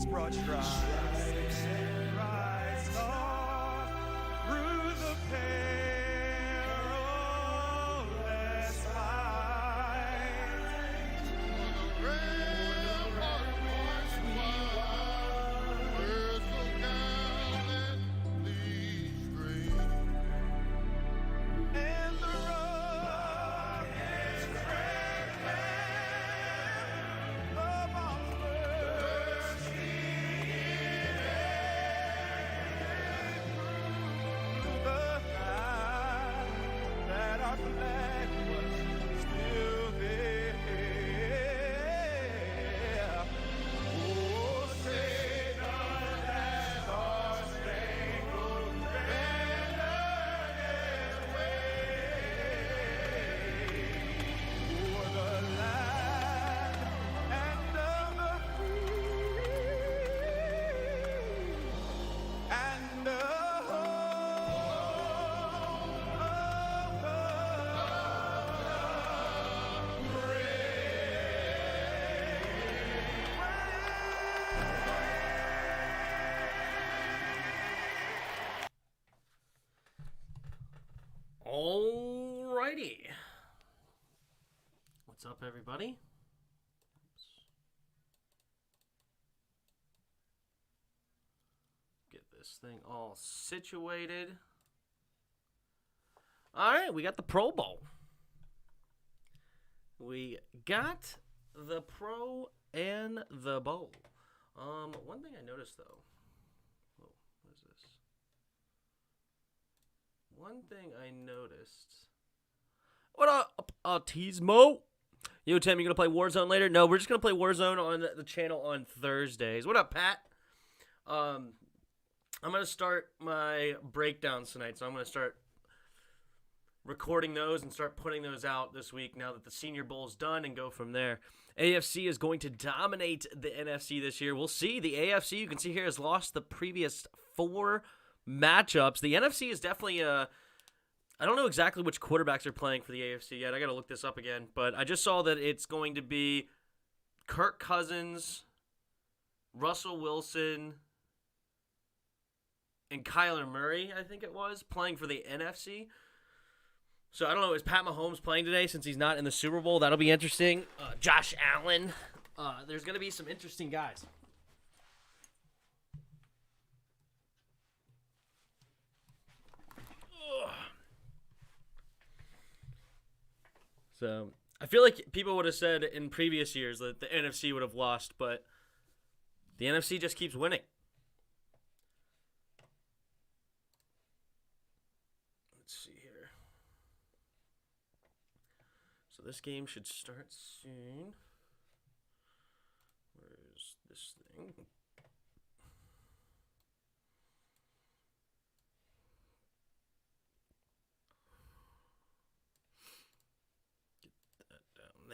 was broad stripes. Rise on through the perilous fight. And the road is red above that our flag was still there. Oh, say not that our spangled banner is waving for the land and of the free and the Alrighty. What's up, everybody? Oops. Get this thing all situated. Alright, we got the Pro Bowl. We got the Pro and the Bowl. One thing I noticed, though. Whoa, what is this? One thing I noticed. What up, Autismo? Yo, Tim, you gonna play Warzone later? No, we're just gonna play Warzone on the channel on Thursdays. What up, Pat? I'm gonna start my breakdowns tonight, so I'm gonna start recording those and start putting those out this week now that the Senior Bowl's done and go from there. AFC is going to dominate the NFC this year. We'll see. The AFC, you can see here, has lost the previous 4 matchups. The NFC is definitely I don't know exactly which quarterbacks are playing for the AFC yet. I got to look this up again. But I just saw that it's going to be Kirk Cousins, Russell Wilson, and Kyler Murray, I think it was, playing for the NFC. So I don't know, is Pat Mahomes playing today since he's not in the Super Bowl? That'll be interesting. Josh Allen. There's going to be some interesting guys. So I feel like people would have said in previous years that the NFC would have lost, but the NFC just keeps winning. Let's see here. So this game should start soon. Where's this thing?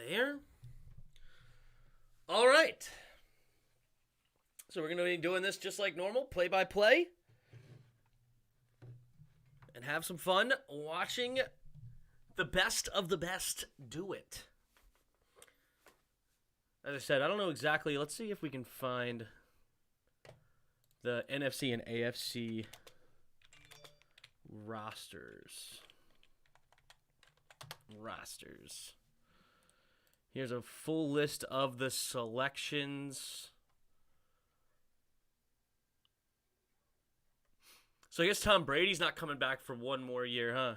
There. All right. So we're going to be doing this just like normal, play-by-play. And have some fun watching the best of the best do it. As I said, I don't know exactly. Let's see if we can find the NFC and AFC rosters. Here's a full list of the selections. So I guess Tom Brady's not coming back for one more year, huh?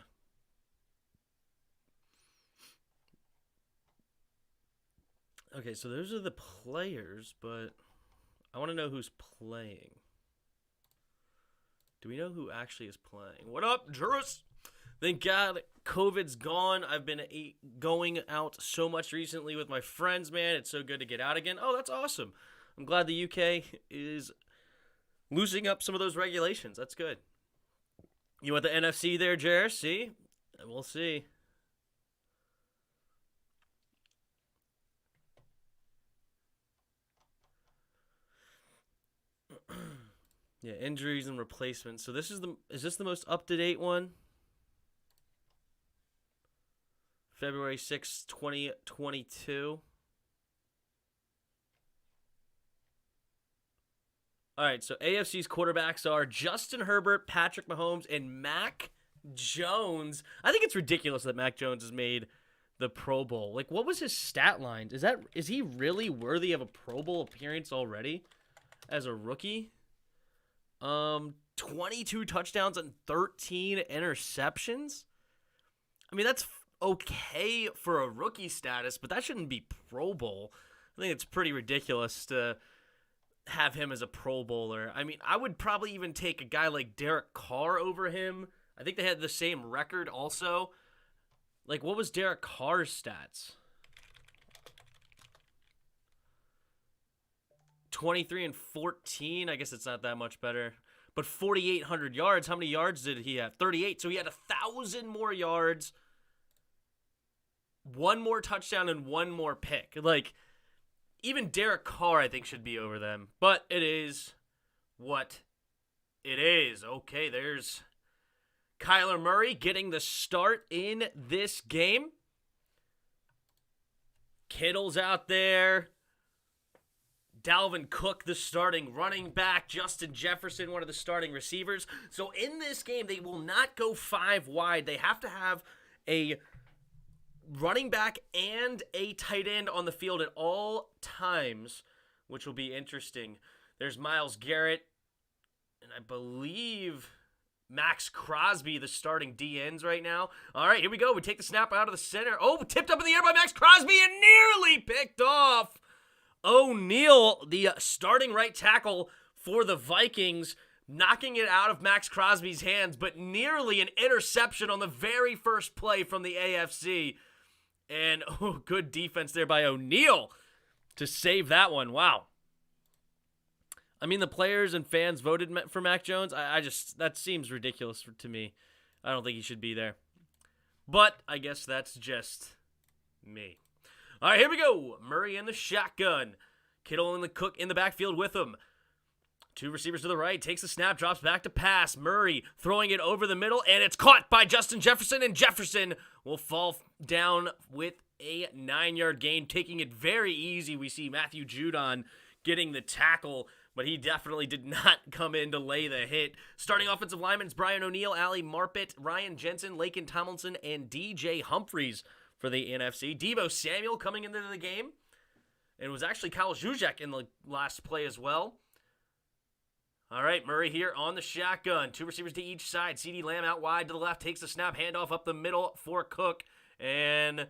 Okay, so those are the players, but I want to know who's playing. Do we know who actually is playing? What up, Jurus? Thank God COVID's gone. I've been going out so much recently with my friends, man. It's so good to get out again. Oh, that's awesome. I'm glad the UK is loosening up some of those regulations. That's good. You want the NFC there, Jer? See? We'll see. Yeah, injuries and replacements. So is this the most up-to-date one? February 6th, 2022. All right, so AFC's quarterbacks are Justin Herbert, Patrick Mahomes, and Mac Jones. I think it's ridiculous that Mac Jones has made the Pro Bowl. Like, what was his stat lines? Is he really worthy of a Pro Bowl appearance already as a rookie? 22 touchdowns and 13 interceptions. I mean, that's okay for a rookie status, but that shouldn't be Pro Bowl. I think it's pretty ridiculous to have him as a Pro Bowler. I mean, I would probably even take a guy like Derek Carr over him. I think they had the same record also. Like, what was Derek Carr's stats? 23 and 14. I guess it's not that much better. But 4,800 yards. How many yards did he have? 38. So he had 1,000 more yards, one more touchdown, and one more pick. Like, even Derek Carr, I think, should be over them. But it is what it is. Okay, there's Kyler Murray getting the start in this game. Kittle's out there. Dalvin Cook, the starting running back. Justin Jefferson, one of the starting receivers. So in this game, they will not go 5 wide. They have to have a running back and a tight end on the field at all times, which will be interesting. There's Myles Garrett, and I believe Max Crosby, the starting DNs right now. All right, here we go. We take the snap out of the center. Oh, tipped up in the air by Max Crosby and nearly picked off. O'Neal, the starting right tackle for the Vikings, knocking it out of Max Crosby's hands, but nearly an interception on the very first play from the AFC. And good defense there by O'Neal to save that one. Wow. I mean, the players and fans voted for Mac Jones. I just, that seems ridiculous to me. I don't think he should be there. But I guess that's just me. All right, here we go. Murray in the shotgun. Kittle and the Cook in the backfield with him. 2 receivers to the right. Takes the snap, drops back to pass. Murray throwing it over the middle, and it's caught by Justin Jefferson, and Jefferson will fall down with a 9-yard gain, taking it very easy. We see Matthew Judon getting the tackle, but he definitely did not come in to lay the hit. Starting offensive linemen is Brian O'Neill, Ali Marpet, Ryan Jensen, Laken Tomlinson, and DJ Humphreys for the NFC. Deebo Samuel coming into the game. And it was actually Kyle Juszczyk in the last play as well. All right, Murray here on the shotgun. 2 receivers to each side. CeeDee Lamb out wide to the left. Takes the snap, handoff up the middle for Cook. And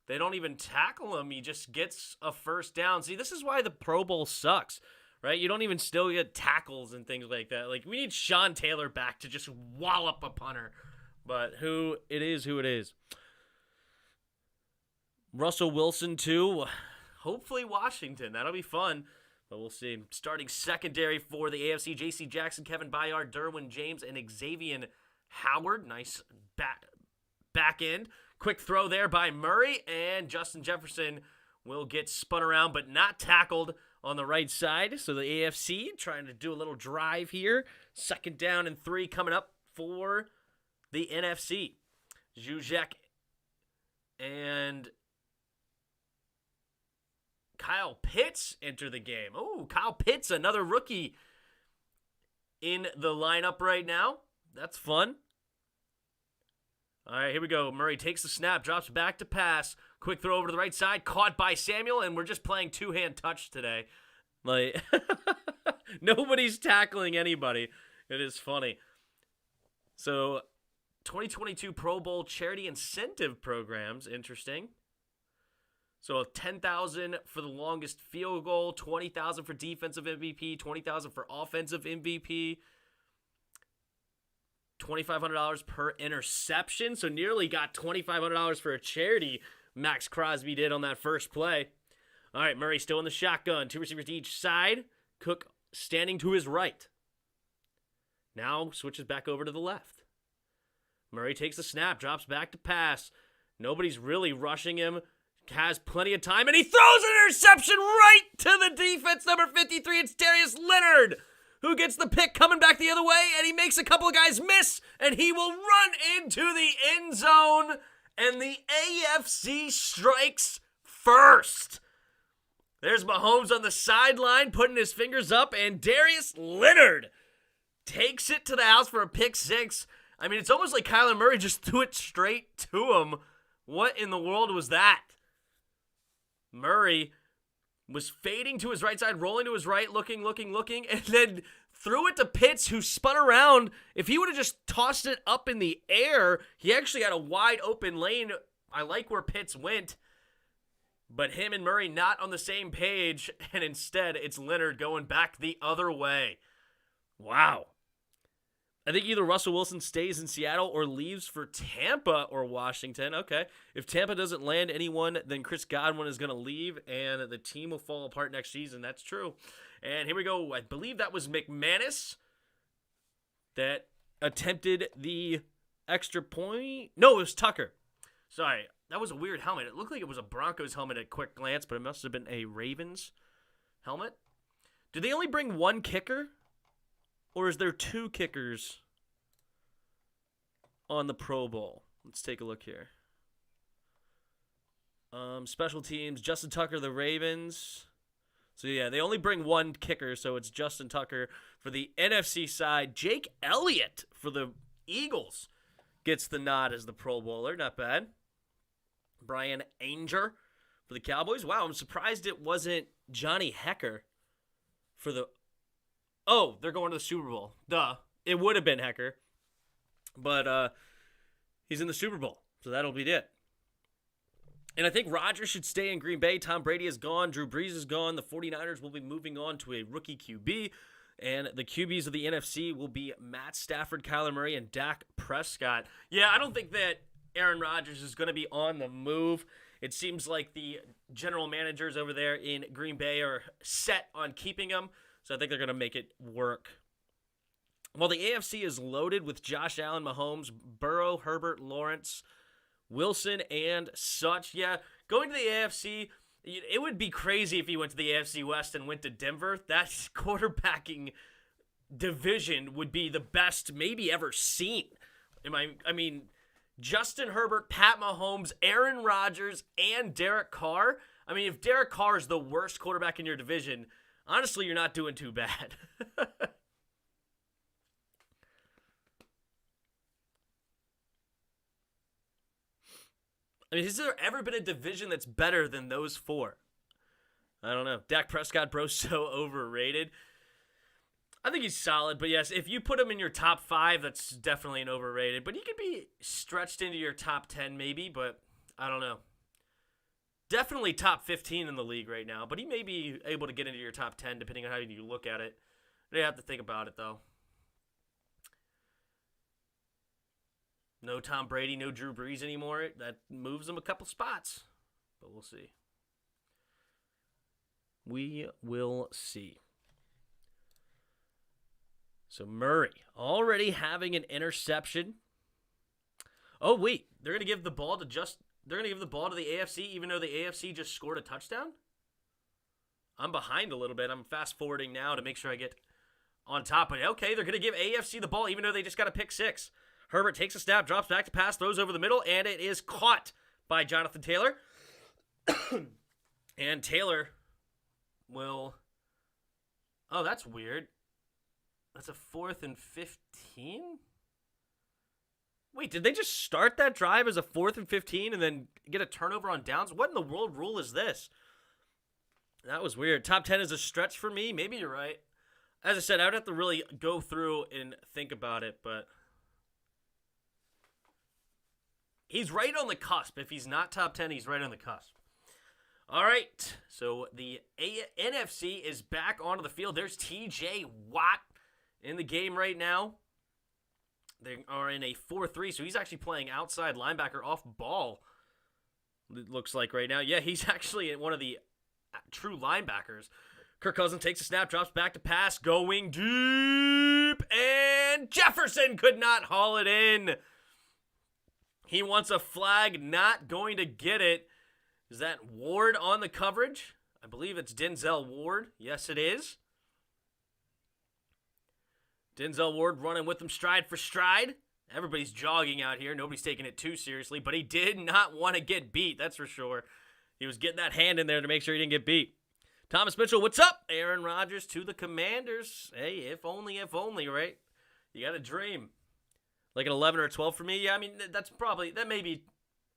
they don't even tackle him. He just gets a first down. See, this is why the Pro Bowl sucks, right? You don't even still get tackles and things like that. Like, we need Sean Taylor back to just wallop a punter. But who it is. Russell Wilson, too. Hopefully Washington. That'll be fun. But we'll see. Starting secondary for the AFC, J.C. Jackson, Kevin Byard, Derwin James, and Xavier Howard. Nice back end. Quick throw there by Murray, and Justin Jefferson will get spun around but not tackled on the right side. So the AFC trying to do a little drive here. 2nd down and 3 coming up for the NFC. Juszczyk and Kyle Pitts enter the game. Oh, Kyle Pitts, another rookie in the lineup right now. That's fun. All right, here we go. Murray takes the snap, drops back to pass. Quick throw over to the right side, caught by Samuel, and we're just playing 2-hand touch today. Like, nobody's tackling anybody. It is funny. So, 2022 Pro Bowl charity incentive programs, interesting. So $10,000 for the longest field goal, $20,000 for defensive MVP, $20,000 for offensive MVP, $2,500 per interception. So nearly got $2,500 for a charity. Max Crosby did on that first play. All right, Murray still in the shotgun. 2 receivers to each side. Cook standing to his right. Now switches back over to the left. Murray takes the snap, drops back to pass. Nobody's really rushing him. Has plenty of time, and he throws an interception right to the defense, number 53. It's Darius Leonard who gets the pick coming back the other way, and he makes a couple of guys miss, and he will run into the end zone, and the AFC strikes first. There's Mahomes on the sideline putting his fingers up, and Darius Leonard takes it to the house for a pick six. I mean, it's almost like Kyler Murray just threw it straight to him. What in the world was that? Murray was fading to his right side, rolling to his right, looking, and then threw it to Pitts, who spun around. If he would have just tossed it up in the air, he actually had a wide open lane. I like where Pitts went, but him and Murray not on the same page, and instead it's Leonard going back the other way. Wow. I think either Russell Wilson stays in Seattle or leaves for Tampa or Washington. Okay. If Tampa doesn't land anyone, then Chris Godwin is going to leave, and the team will fall apart next season. That's true. And here we go. I believe that was McManus that attempted the extra point. No, it was Tucker. Sorry. That was a weird helmet. It looked like it was a Broncos helmet at quick glance, but it must have been a Ravens helmet. Did they only bring one kicker? Or is there two kickers on the Pro Bowl? Let's take a look here. Special teams, Justin Tucker, the Ravens. So, yeah, they only bring one kicker, so it's Justin Tucker for the NFC side. Jake Elliott for the Eagles gets the nod as the Pro Bowler. Not bad. Brian Anger for the Cowboys. Wow, I'm surprised it wasn't Johnny Hecker for the... Oh, they're going to the Super Bowl. Duh. It would have been Hecker. But he's in the Super Bowl, so that'll be it. And I think Rodgers should stay in Green Bay. Tom Brady is gone. Drew Brees is gone. The 49ers will be moving on to a rookie QB. And the QBs of the NFC will be Matt Stafford, Kyler Murray, and Dak Prescott. Yeah, I don't think that Aaron Rodgers is going to be on the move. It seems like the general managers over there in Green Bay are set on keeping him. So I think they're going to make it work. While the AFC is loaded with Josh Allen, Mahomes, Burrow, Herbert, Lawrence, Wilson, and such. Yeah, going to the AFC, it would be crazy if he went to the AFC West and went to Denver. That quarterbacking division would be the best maybe ever seen. I mean, Justin Herbert, Pat Mahomes, Aaron Rodgers, and Derek Carr. I mean, if Derek Carr is the worst quarterback in your division, honestly, you're not doing too bad. I mean, has there ever been a division that's better than those four? I don't know. Dak Prescott, bro, so overrated. I think he's solid, but yes, if you put him in your top 5, that's definitely an overrated. But he could be stretched into your top 10 maybe, but I don't know. Definitely top 15 in the league right now, but he may be able to get into your top 10 depending on how you look at it. You have to think about it, though. No Tom Brady, no Drew Brees anymore. That moves him a couple spots, but we'll see. We will see. So Murray already having an interception. Oh wait, they're gonna give the ball to They're gonna give the ball to the AFC, even though the AFC just scored a touchdown. I'm behind a little bit. I'm fast forwarding now to make sure I get on top. But okay, they're gonna give AFC the ball, even though they just got a pick 6. Herbert takes a snap, drops back to pass, throws over the middle, and it is caught by Jonathan Taylor. And Taylor will... Oh, that's weird. That's a 4th and 15? Wait, did they just start that drive as a 4th and 15 and then get a turnover on downs? What in the world rule is this? That was weird. Top 10 is a stretch for me. Maybe you're right. As I said, I would have to really go through and think about it, but... He's right on the cusp. If he's not top 10, he's right on the cusp. All right, so the NFC is back onto the field. There's TJ Watt in the game right now. They are in a 4-3, so he's actually playing outside linebacker off ball, it looks like right now. Yeah, he's actually one of the true linebackers. Kirk Cousins takes a snap, drops back to pass, going deep, and Jefferson could not haul it in. He wants a flag, not going to get it. Is that Ward on the coverage? I believe it's Denzel Ward. Yes, it is. Denzel Ward running with him stride for stride. Everybody's jogging out here. Nobody's taking it too seriously, but he did not want to get beat, that's for sure. He was getting that hand in there to make sure he didn't get beat. Thomas Mitchell, what's up? Aaron Rodgers to the Commanders. Hey, if only, right? You got a dream. Like an 11 or a 12 for me? Yeah, I mean, that may be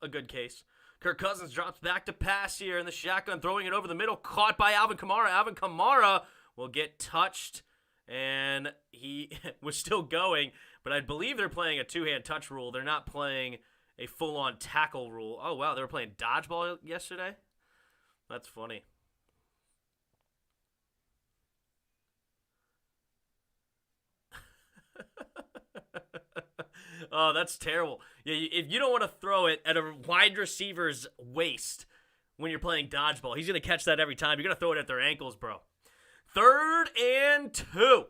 a good case. Kirk Cousins drops back to pass here in the shotgun, throwing it over the middle, caught by Alvin Kamara. Alvin Kamara will get touched, and he was still going, but I believe they're playing a two-hand touch rule. They're not playing a full-on tackle rule. Oh, wow, they were playing dodgeball yesterday? That's funny. Oh, that's terrible. Yeah, if you don't want to throw it at a wide receiver's waist when you're playing dodgeball, he's going to catch that every time. You're going to throw it at their ankles, bro. 3rd and 2.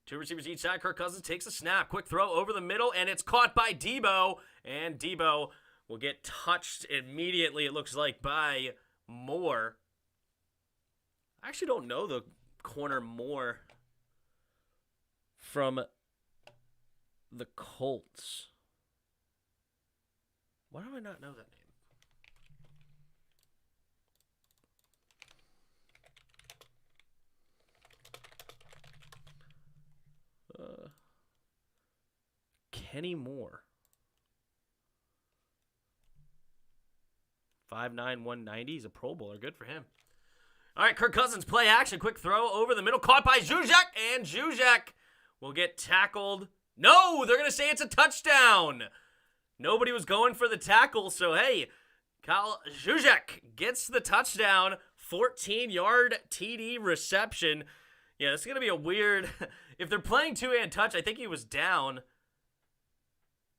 2 receivers each side. Kirk Cousins takes a snap. Quick throw over the middle, and it's caught by Debo. And Debo will get touched immediately, it looks like, by Moore. I actually don't know the corner Moore from the Colts. Why do I not know that name? Kenny Moore. 5'9", 190. He's a Pro Bowler. Good for him. All right, Kirk Cousins, play action. Quick throw over the middle. Caught by Juszczyk. And Juszczyk will get tackled. No, they're going to say it's a touchdown. Nobody was going for the tackle, so hey, Kyle Juszczyk gets the touchdown. 14-yard TD reception. Yeah, this is going to be a weird... If they're playing two-hand touch, I think he was down.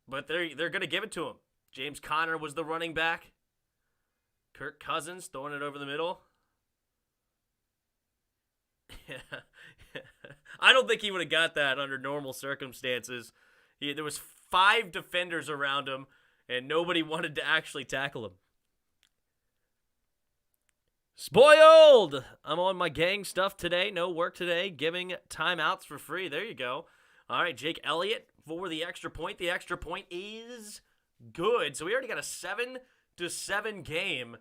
But they're going to give it to him. James Conner was the running back. Kirk Cousins throwing it over the middle. Yeah. I don't think he would have got that under normal circumstances. There was 5 defenders around him, and nobody wanted to actually tackle him. Spoiled! I'm on my gang stuff today. No work today. Giving timeouts for free. There you go. All right, Jake Elliott for the extra point. The extra point is good. So we already got a 7-7 game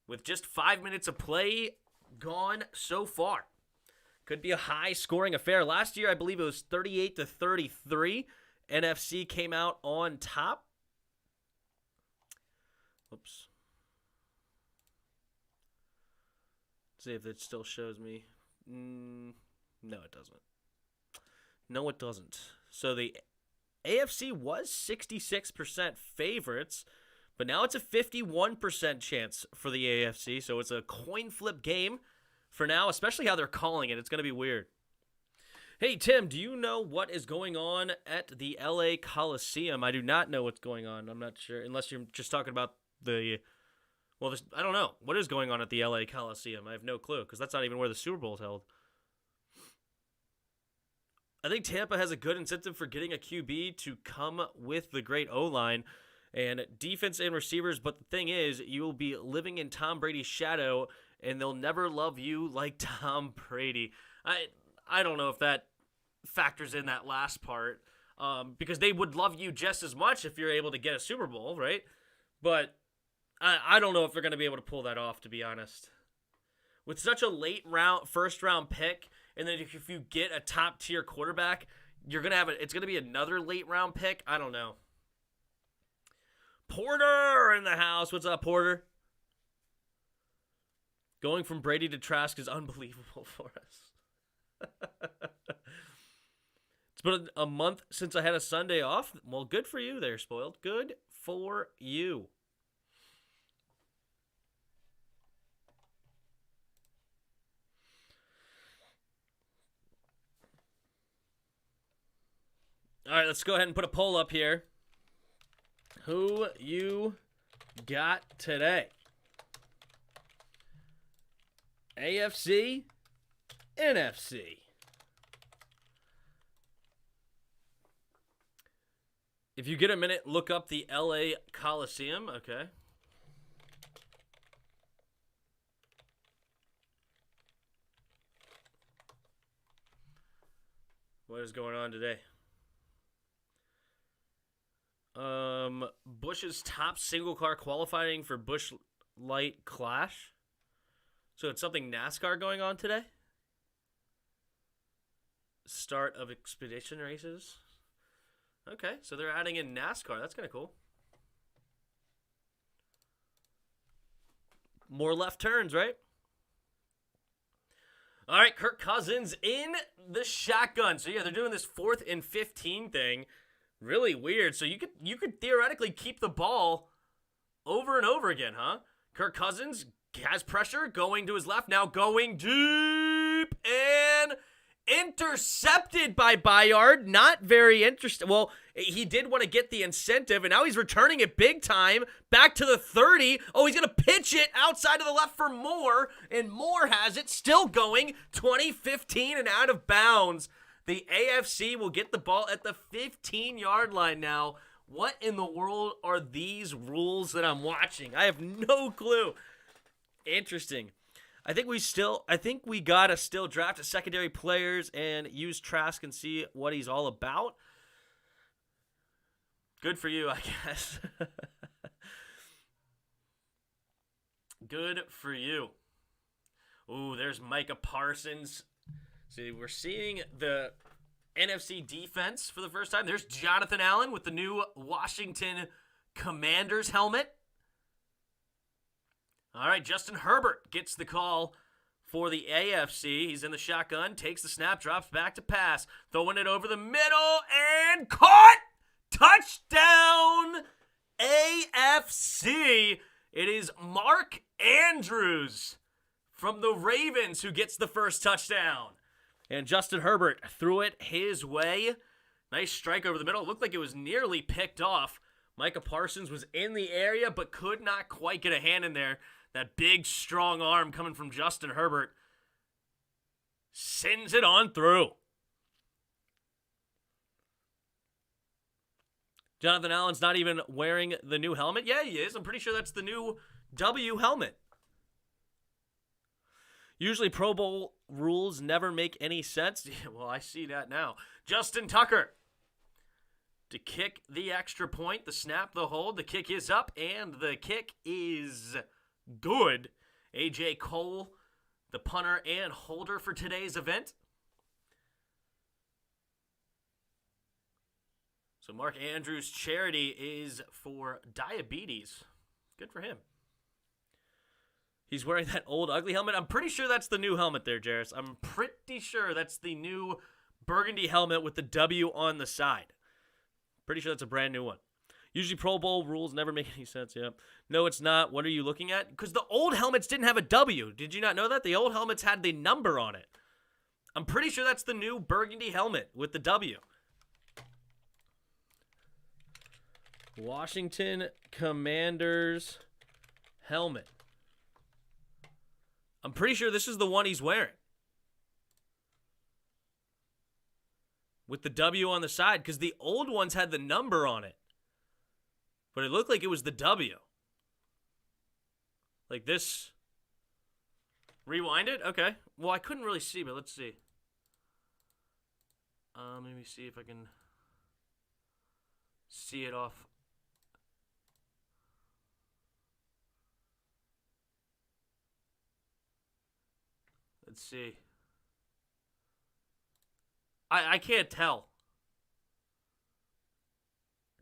with just 5 minutes of play gone so far. Could be a high-scoring affair. Last year, I believe it was 38-33. NFC came out on top. Oops. See if it still shows me. No, it doesn't. No, it doesn't. So the AFC was 66% favorites, but now it's a 51% chance for the AFC. So it's a coin flip game for now, especially how they're calling it. It's going to be weird. Hey, Tim, do you know what is going on at the LA Coliseum? I do not know what's going on. I'm not sure, unless you're just talking about the... Well, I don't know. What is going on at the LA Coliseum? I have no clue, because that's not even where the Super Bowl is held. I think Tampa has a good incentive for getting a QB to come with the great O-line and defense and receivers, but the thing is, you will be living in Tom Brady's shadow, and they'll never love you like Tom Brady. I don't know if that factors in that last part, because they would love you just as much if you're able to get a Super Bowl, right? But I don't know if they're going to be able to pull that off, to be honest. With such a late first round pick, and then if you get a top tier quarterback, you're gonna have it's gonna be another late round pick. I don't know. Porter in the house. What's up, Porter? Going from Brady to Trask is unbelievable for us. It's been a month since I had a Sunday off. Well, good for you there, Spoiled. Good for you. All right, let's go ahead and put a poll up here. Who you got today? AFC, NFC. If you get a minute, look up the LA Coliseum. Okay. What is going on today? Bush's top single car qualifying for Busch Light Clash. So it's something NASCAR going on today? Start of expedition races. Okay, so they're adding in NASCAR. That's kind of cool. More left turns, right? All right, Kirk Cousins in the shotgun. So yeah, they're doing this 4th and 15 thing. Really weird. So you could theoretically keep the ball over and over again, huh? Kirk Cousins has pressure going to his left, now going deep and intercepted by Bayard. Not very interesting. Well, he did want to get the incentive, and now he's returning it big time back to the 30. Oh, he's going to pitch it outside of the left for Moore, and Moore has it still going 20-15 and out of bounds. The AFC will get the ball at the 15-yard line now. What in the world are these rules that I'm watching? I have no clue. Interesting. I think we gotta still draft a secondary players and use Trask and see what he's all about. Good for you, I guess. Good for you. Ooh, there's Micah Parsons. See, we're seeing the NFC defense for the first time. There's Jonathan Allen with the new Washington Commanders helmet. All right, Justin Herbert gets the call for the AFC. He's in the shotgun, takes the snap, drops back to pass, throwing it over the middle, and caught! Touchdown, AFC. It is Mark Andrews from the Ravens who gets the first touchdown. And Justin Herbert threw it his way. Nice strike over the middle. It looked like it was nearly picked off. Micah Parsons was in the area but could not quite get a hand in there. That big, strong arm coming from Justin Herbert sends it on through. Jonathan Allen's not even wearing the new helmet. Yeah, he is. I'm pretty sure that's the new W helmet. Usually Pro Bowl rules never make any sense. Yeah, well, I see that now. Justin Tucker to kick the extra point. The snap, the hold. The kick is up, and the kick is good. A.J. Cole, the punter and holder for today's event. So Mark Andrews' charity is for diabetes. Good for him. He's wearing that old ugly helmet. I'm pretty sure that's the new helmet there, Jarris. I'm pretty sure that's the new burgundy helmet with the W on the side. Pretty sure that's a brand new one. Usually Pro Bowl rules never make any sense. Yeah. No, it's not. What are you looking at? Because the old helmets didn't have a W. Did you not know that? The old helmets had the number on it. I'm pretty sure that's the new burgundy helmet with the W. Washington Commanders helmet. I'm pretty sure this is the one he's wearing. With the W on the side, because the old ones had the number on it. But it looked like it was the W. Like this. Rewind it? Okay. Well, I couldn't really see, but let's see. Let me see if I can see it off. Let's see. I can't tell.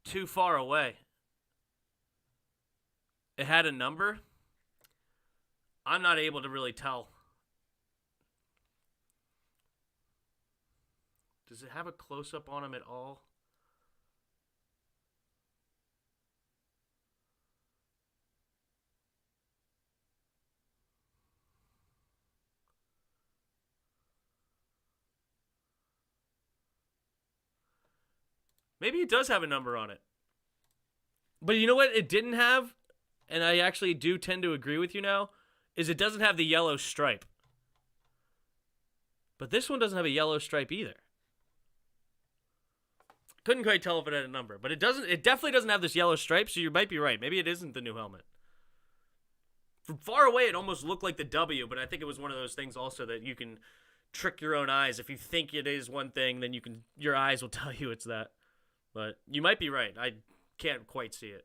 Too far away. It had a number. I'm not able to really tell. Does it have a close-up on him at all? Maybe it does have a number on it. But you know what it didn't have? And I actually do tend to agree with you now, is it doesn't have the yellow stripe. But this one doesn't have a yellow stripe either. Couldn't quite tell if it had a number, but it definitely doesn't have this yellow stripe, so you might be right. Maybe it isn't the new helmet. From far away, it almost looked like the W, but I think it was one of those things also that you can trick your own eyes. If you think it is one thing, then your eyes will tell you it's that. But you might be right. I can't quite see it.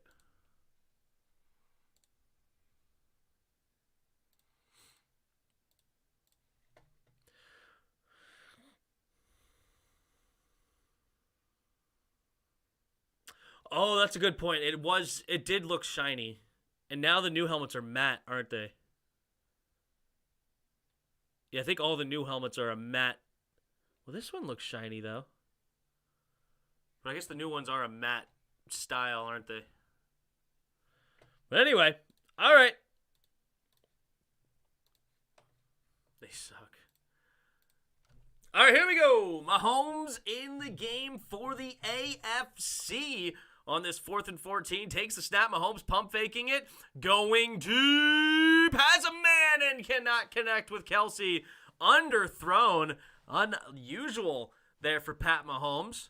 Oh, that's a good point. It did look shiny. And now the new helmets are matte, aren't they? Yeah, I think all the new helmets are a matte. Well, this one looks shiny, though. But I guess the new ones are a matte style, aren't they? But anyway, all right. They suck. All right, here we go. Mahomes in the game for the AFC on this 4th and 14. Takes the snap. Mahomes pump faking it. Going deep. Has a man and cannot connect with Kelsey. Underthrown. Unusual there for Pat Mahomes.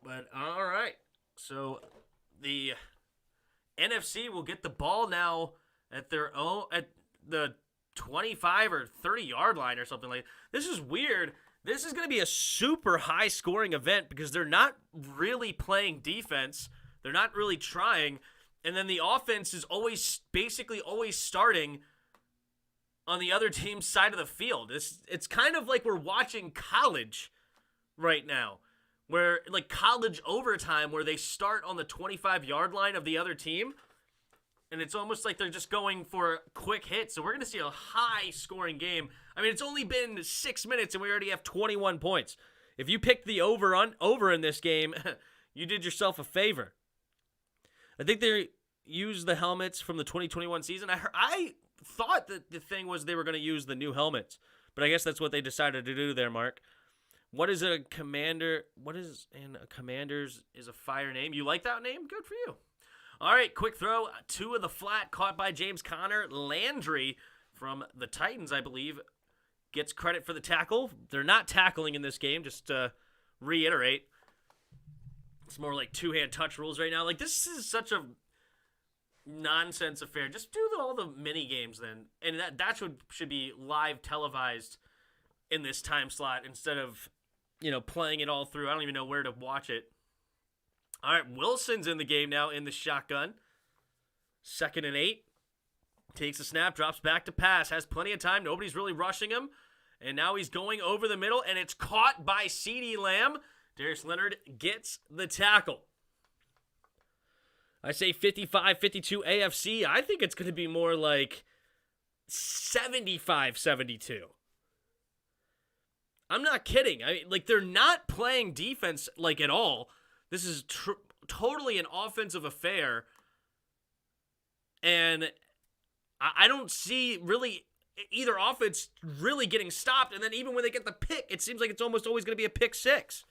But all right. So the NFC will get the ball now at their own, at the 25 or 30-yard line or something like that. This is weird. This is going to be a super high-scoring event because they're not really playing defense. They're not really trying. And then the offense is basically always starting on the other team's side of the field. It's kind of like we're watching college right now, where like college overtime where they start on the 25-yard line of the other team. And it's almost like they're just going for quick hits. So we're going to see a high-scoring game. I mean, it's only been 6 minutes, and we already have 21 points. If you picked the over in this game, you did yourself a favor. I think they used the helmets from the 2021 season. I thought that the thing was they were going to use the new helmets. But I guess that's what they decided to do there, Mark. What is a commander? What is and a commander's is a fire name? You like that name? Good for you. All right, quick throw. 2 of the flat caught by James Conner. Landry from the Titans, I believe, gets credit for the tackle. They're not tackling in this game, just to reiterate. It's more like two-hand touch rules right now. Like, this is such a nonsense affair. Just do all the mini games then. And that should be live televised in this time slot instead of, playing it all through. I don't even know where to watch it. All right, Wilson's in the game now in the shotgun. 2nd and 8. Takes a snap, drops back to pass. Has plenty of time. Nobody's really rushing him. And now he's going over the middle, and it's caught by CeeDee Lamb. Darius Leonard gets the tackle. I say 55-52 AFC. I think it's going to be more like 75-72. I'm not kidding. They're not playing defense at all. This is totally an offensive affair. And I don't see really either offense really getting stopped. And then even when they get the pick, it seems like it's almost always going to be a pick 6.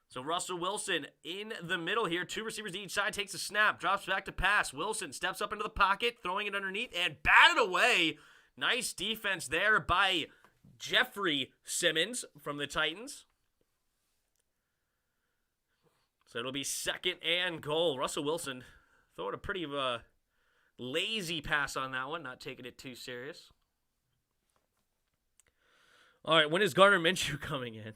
So Russell Wilson in the middle here. 2 receivers each side. Takes a snap. Drops back to pass. Wilson steps up into the pocket. Throwing it underneath and batted away. Nice defense there by Jeffrey Simmons from the Titans. So it'll be 2nd and goal. Russell Wilson throwing a pretty lazy pass on that one. Not taking it too serious. All right, when is Gardner Minshew coming in?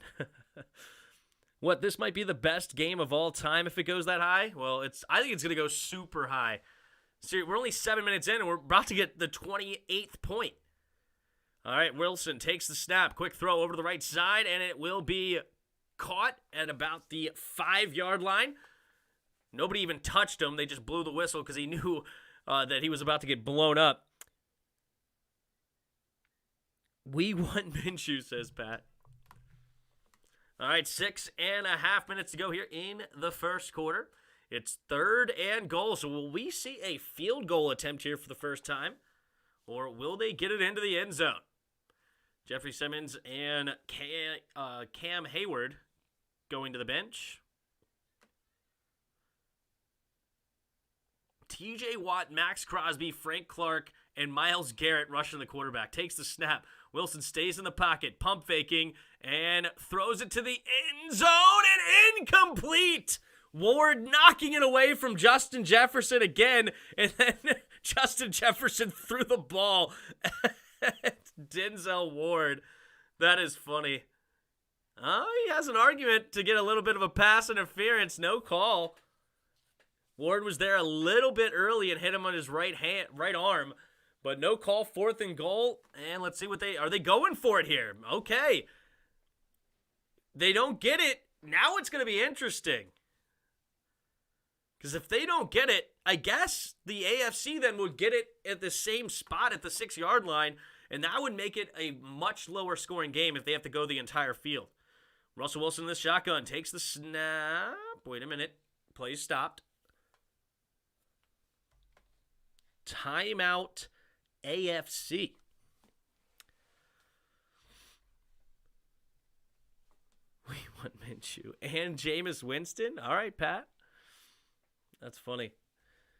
What, this might be the best game of all time if it goes that high? Well, I think it's going to go super high. So we're only 7 minutes in, and we're about to get the 28th point. All right, Wilson takes the snap. Quick throw over to the right side, and it will be caught at about the 5-yard line. Nobody even touched him. They just blew the whistle because he knew that he was about to get blown up. We want Minshew, says Pat. All right, 6.5 minutes to go here in the first quarter. It's 3rd and goal. So will we see a field goal attempt here for the first time? Or will they get it into the end zone? Jeffrey Simmons and Cam Hayward going to the bench. TJ Watt, Max Crosby, Frank Clark, and Myles Garrett rushing the quarterback. Takes the snap. Wilson stays in the pocket, pump faking, and throws it to the end zone and incomplete. Ward knocking it away from Justin Jefferson again, and then Justin Jefferson threw the ball at Denzel Ward. That is funny. He has an argument to get a little bit of a pass interference. No call. Ward was there a little bit early and hit him on his right arm, but no call. 4th and goal, and let's see what are they going for it here? Okay. They don't get it. Now it's going to be interesting. Because if they don't get it, I guess the AFC then would get it at the same spot at the 6-yard line, and that would make it a much lower scoring game if they have to go the entire field. Russell Wilson in the shotgun takes the snap. Wait a minute. Play stopped. Timeout AFC. We want Minshew and Jameis Winston. All right, Pat. That's funny.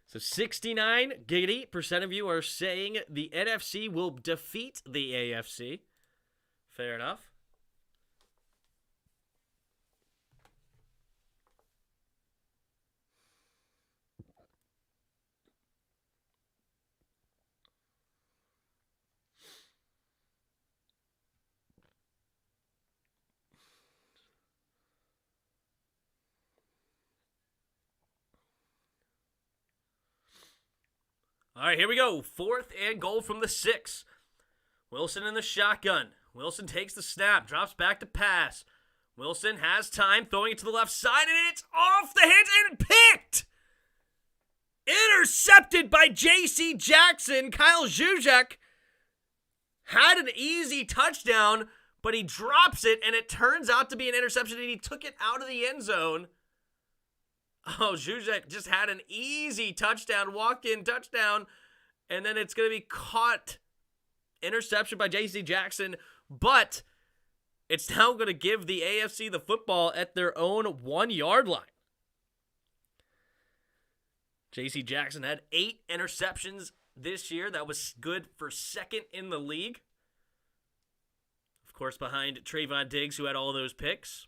So 69% of you are saying the NFC will defeat the AFC. Fair enough. All right, here we go. 4th and goal from the 6. Wilson in the shotgun. Wilson takes the snap, drops back to pass. Wilson has time, throwing it to the left side, and it's off the hands and picked! Intercepted by J.C. Jackson. Kyle Juszczyk had an easy touchdown, but he drops it, and it turns out to be an interception, and he took it out of the end zone. Oh, Juszczyk just had an easy touchdown, walk-in touchdown, and then it's going to be caught. Interception by J.C. Jackson, but it's now going to give the AFC the football at their own 1-yard line. J.C. Jackson had 8 interceptions this year. That was good for 2nd in the league. Of course, behind Stefan Diggs, who had all those picks.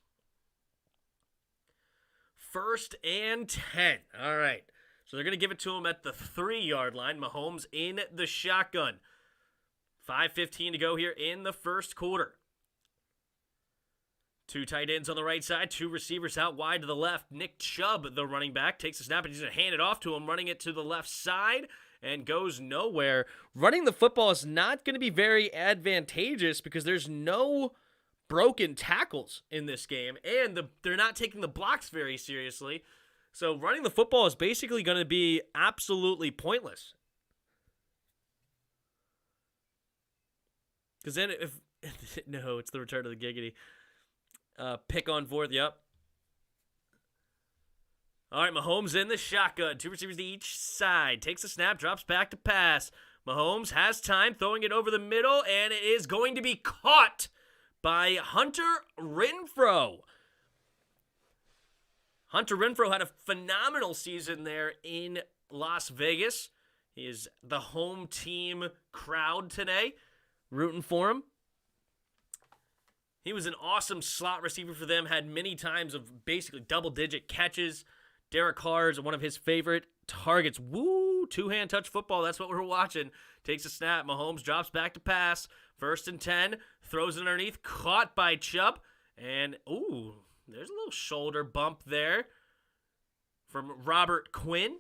1st and 10. All right. So they're going to give it to him at the 3-yard line. Mahomes in the shotgun. 5:15 to go here in the first quarter. 2 tight ends on the right side, 2 receivers out wide to the left. Nick Chubb, the running back, takes the snap and he's going to hand it off to him, running it to the left side and goes nowhere. Running the football is not going to be very advantageous because there's no broken tackles in this game, and they're not taking the blocks very seriously. So running the football is basically going to be absolutely pointless. Because then if no, it's the return of the giggity. Pick on 4th, yep. All right, Mahomes in the shotgun. 2 receivers to each side. Takes a snap, drops back to pass. Mahomes has time, throwing it over the middle, and it is going to be caught by Hunter Renfrow. Hunter Renfrow had a phenomenal season there in Las Vegas. He is the home team crowd today, rooting for him. He was an awesome slot receiver for them, had many times of basically double-digit catches. Derek Carr is one of his favorite targets. Woo! 2-hand touch football, that's what we're watching. Takes a snap, Mahomes drops back to pass. 1st and 10, throws it underneath, caught by Chubb. And, ooh, there's a little shoulder bump there from Robert Quinn.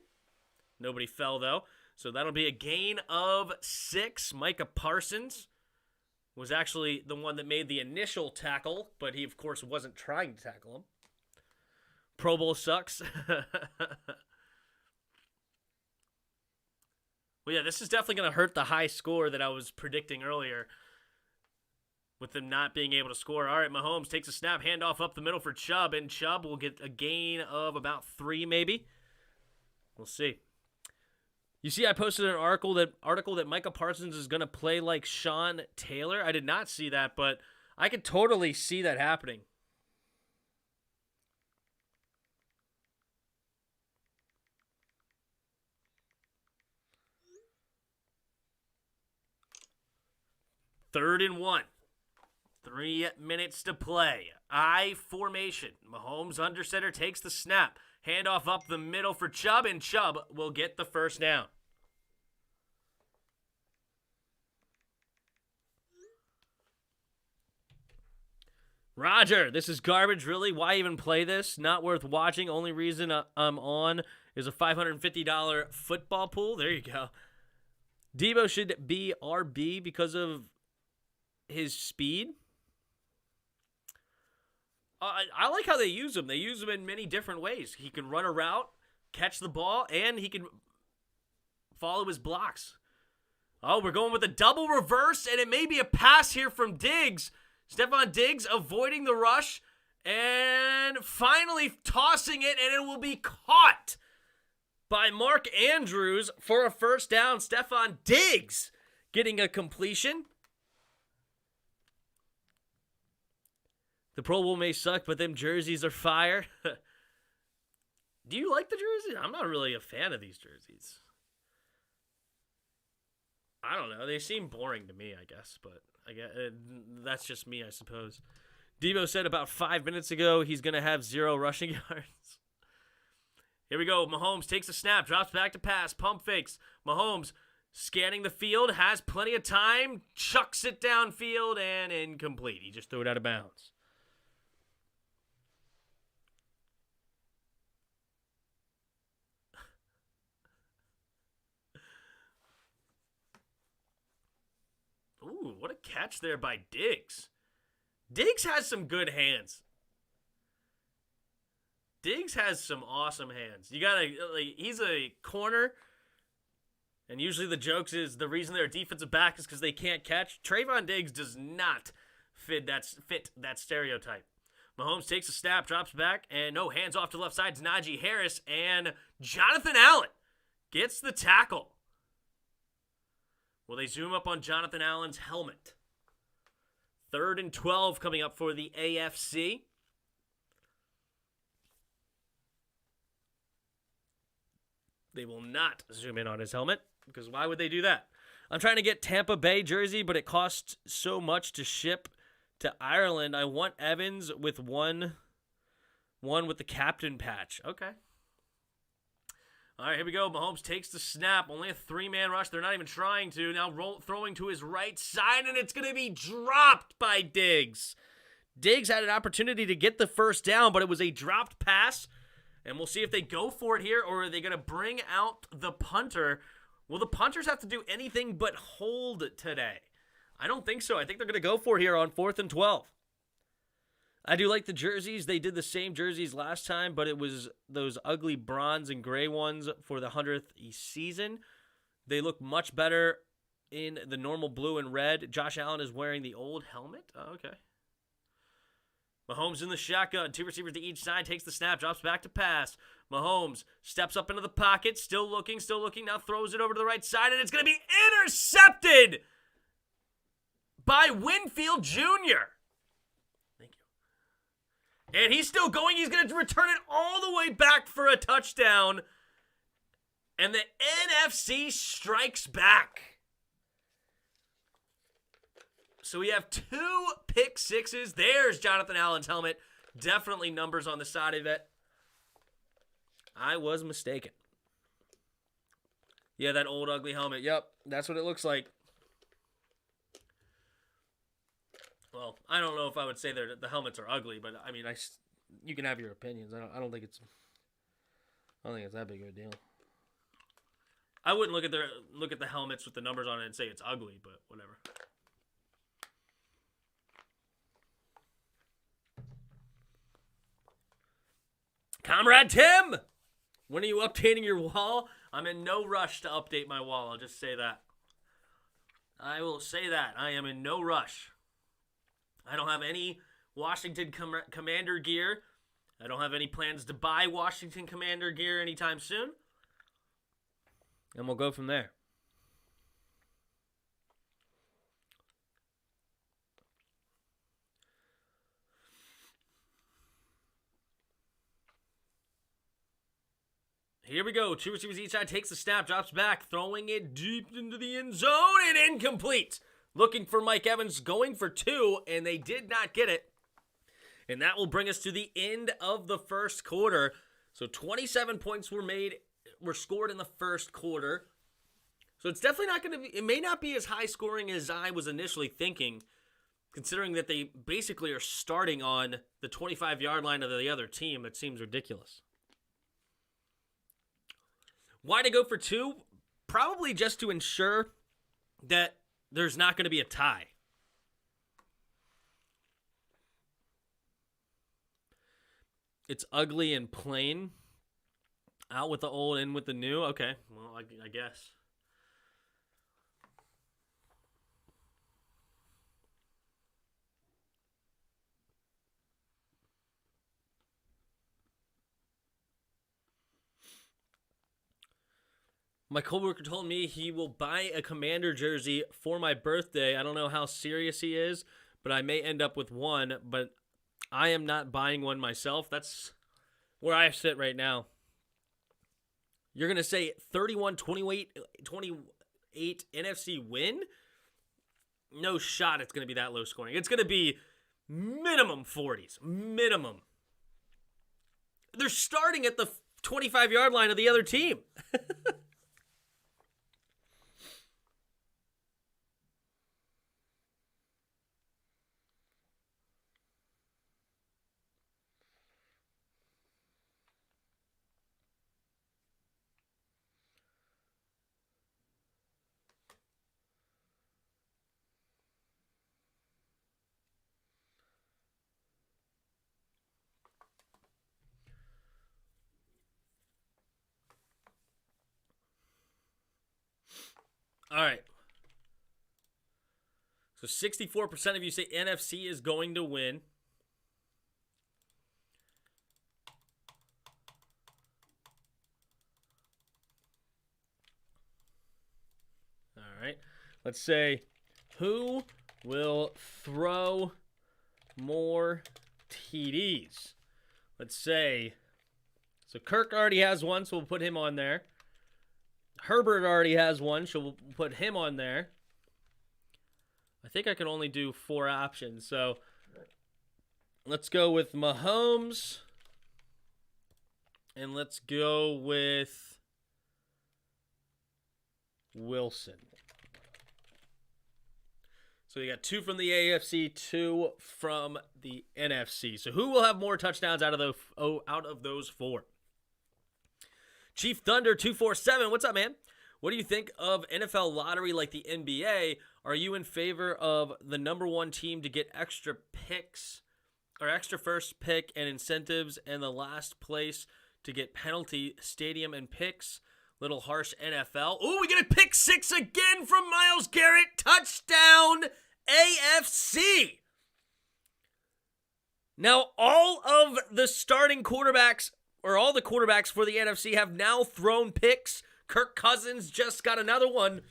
Nobody fell, though. So that'll be a gain of 6. Micah Parsons was actually the one that made the initial tackle, but he, of course, wasn't trying to tackle him. Pro Bowl sucks. Well, yeah, this is definitely going to hurt the high score that I was predicting earlier with them not being able to score. All right, Mahomes takes a snap, handoff up the middle for Chubb, and Chubb will get a gain of about 3 maybe. We'll see. You see, I posted an article that Micah Parsons is going to play like Sean Taylor. I did not see that, but I could totally see that happening. Third and 1. 3 minutes to play. I formation. Mahomes under center takes the snap. Handoff up the middle for Chubb, and Chubb will get the first down. Roger, this is garbage, really? Why even play this? Not worth watching. Only reason I'm on is a $550 football pool. There you go. Debo should be RB because of his speed. I like how they use him. They use him in many different ways. He can run a route. catch the ball, and he can follow his blocks. Oh, we're going with a double reverse, and it may be a pass here from Diggs. Stefan Diggs avoiding the rush and finally tossing it, and it will be caught by Mark Andrews for a first down. Stefan Diggs getting a completion. The Pro Bowl may suck, but them jerseys are fire. Do you like the jerseys? I'm not really a fan of these jerseys. I don't know. They seem boring to me, I guess, but that's just me, I suppose. Devo said about 5 minutes ago he's going to have 0 rushing yards. Here we go. Mahomes takes a snap, drops back to pass, pump fakes. Mahomes scanning the field, has plenty of time, chucks it downfield, and incomplete. He just threw it out of bounds. Ooh, what a catch there by Diggs. Diggs has some good hands. Diggs has some awesome hands. You gotta, he's a corner, and usually the jokes is the reason they're a defensive back is because they can't catch. Trayvon Diggs does not fit that stereotype. Mahomes takes a snap, drops back, and no, hands off to the left side to Najee Harris, and Jonathan Allen gets the tackle. Will they zoom up on Jonathan Allen's helmet? 3rd and 12 coming up for the AFC. They will not zoom in on his helmet, because why would they do that? I'm trying to get Tampa Bay jersey, but it costs so much to ship to Ireland. I want Evans with one with the captain patch. Okay. All right, here we go. Mahomes takes the snap. Only a 3-man rush. They're not even trying to. Now throwing to his right side, and it's going to be dropped by Diggs. Diggs had an opportunity to get the first down, but it was a dropped pass. And we'll see if they go for it here, or are they going to bring out the punter? Will the punters have to do anything but hold today? I don't think so. I think they're going to go for it here on 4th and 12. I do like the jerseys. They did the same jerseys last time, but it was those ugly bronze and gray ones for the 100th season. They look much better in the normal blue and red. Josh Allen is wearing the old helmet. Oh, okay. Mahomes in the shotgun. 2 receivers to each side. Takes the snap. Drops back to pass. Mahomes steps up into the pocket. Still looking. Now throws it over to the right side, and it's going to be intercepted by Winfield Jr. And he's still going. He's going to return it all the way back for a touchdown. And the NFC strikes back. So we have 2 pick sixes. There's Jonathan Allen's helmet. Definitely numbers on the side of it. I was mistaken. Yeah, that old ugly helmet. Yep, that's what it looks like. Well, I don't know if I would say the helmets are ugly, but I mean, you can have your opinions. I don't think it's that big of a deal. I wouldn't look at the helmets with the numbers on it and say it's ugly, but whatever. Comrade Tim, when are you updating your wall? I'm in no rush to update my wall. I'll just say that. I will say that. I am in no rush. I don't have any Washington Commander gear. I don't have any plans to buy Washington Commander gear anytime soon. And we'll go from there. Here we go. 2 receivers each side. Takes the snap. Drops back. Throwing it deep into the end zone. And incomplete. Looking for Mike Evans, going for 2, and they did not get it. And that will bring us to the end of the first quarter. So 27 points were scored in the first quarter. So it's definitely not going to be, it may not be as high scoring as I was initially thinking, considering that they basically are starting on the 25-yard line of the other team. It seems ridiculous. Why to go for 2? Probably just to ensure that there's not going to be a tie. It's ugly and plain. Out with the old, in with the new. Okay, well, I guess. My coworker told me he will buy a Commander jersey for my birthday. I don't know how serious he is, but I may end up with one. But I am not buying one myself. That's where I sit right now. You're going to say 31-28 NFC win? No shot it's going to be that low scoring. It's going to be minimum 40s. Minimum. They're starting at the 25-yard line of the other team. All right. So 64% of you say NFC is going to win. All right. Let's say who will throw more TDs? Let's say, so Kirk already has one, so we'll put him on there. Herbert already has one, so we'll put him on there. I think I can only do 4 options, so let's go with Mahomes, and let's go with Wilson. So we got 2 from the AFC, 2 from the NFC. So who will have more touchdowns out of those 4? Chief Thunder 247, what's up, man? What do you think of NFL lottery like the NBA? Are you in favor of the number 1 team to get extra picks or extra first pick and incentives, and the last place to get penalty stadium and picks? Little harsh NFL. Ooh, we get a pick 6 again from Myles Garrett. Touchdown AFC. Now, all of the starting quarterbacks, or all the quarterbacks for the NFC, have now thrown picks. Kirk Cousins just got another one.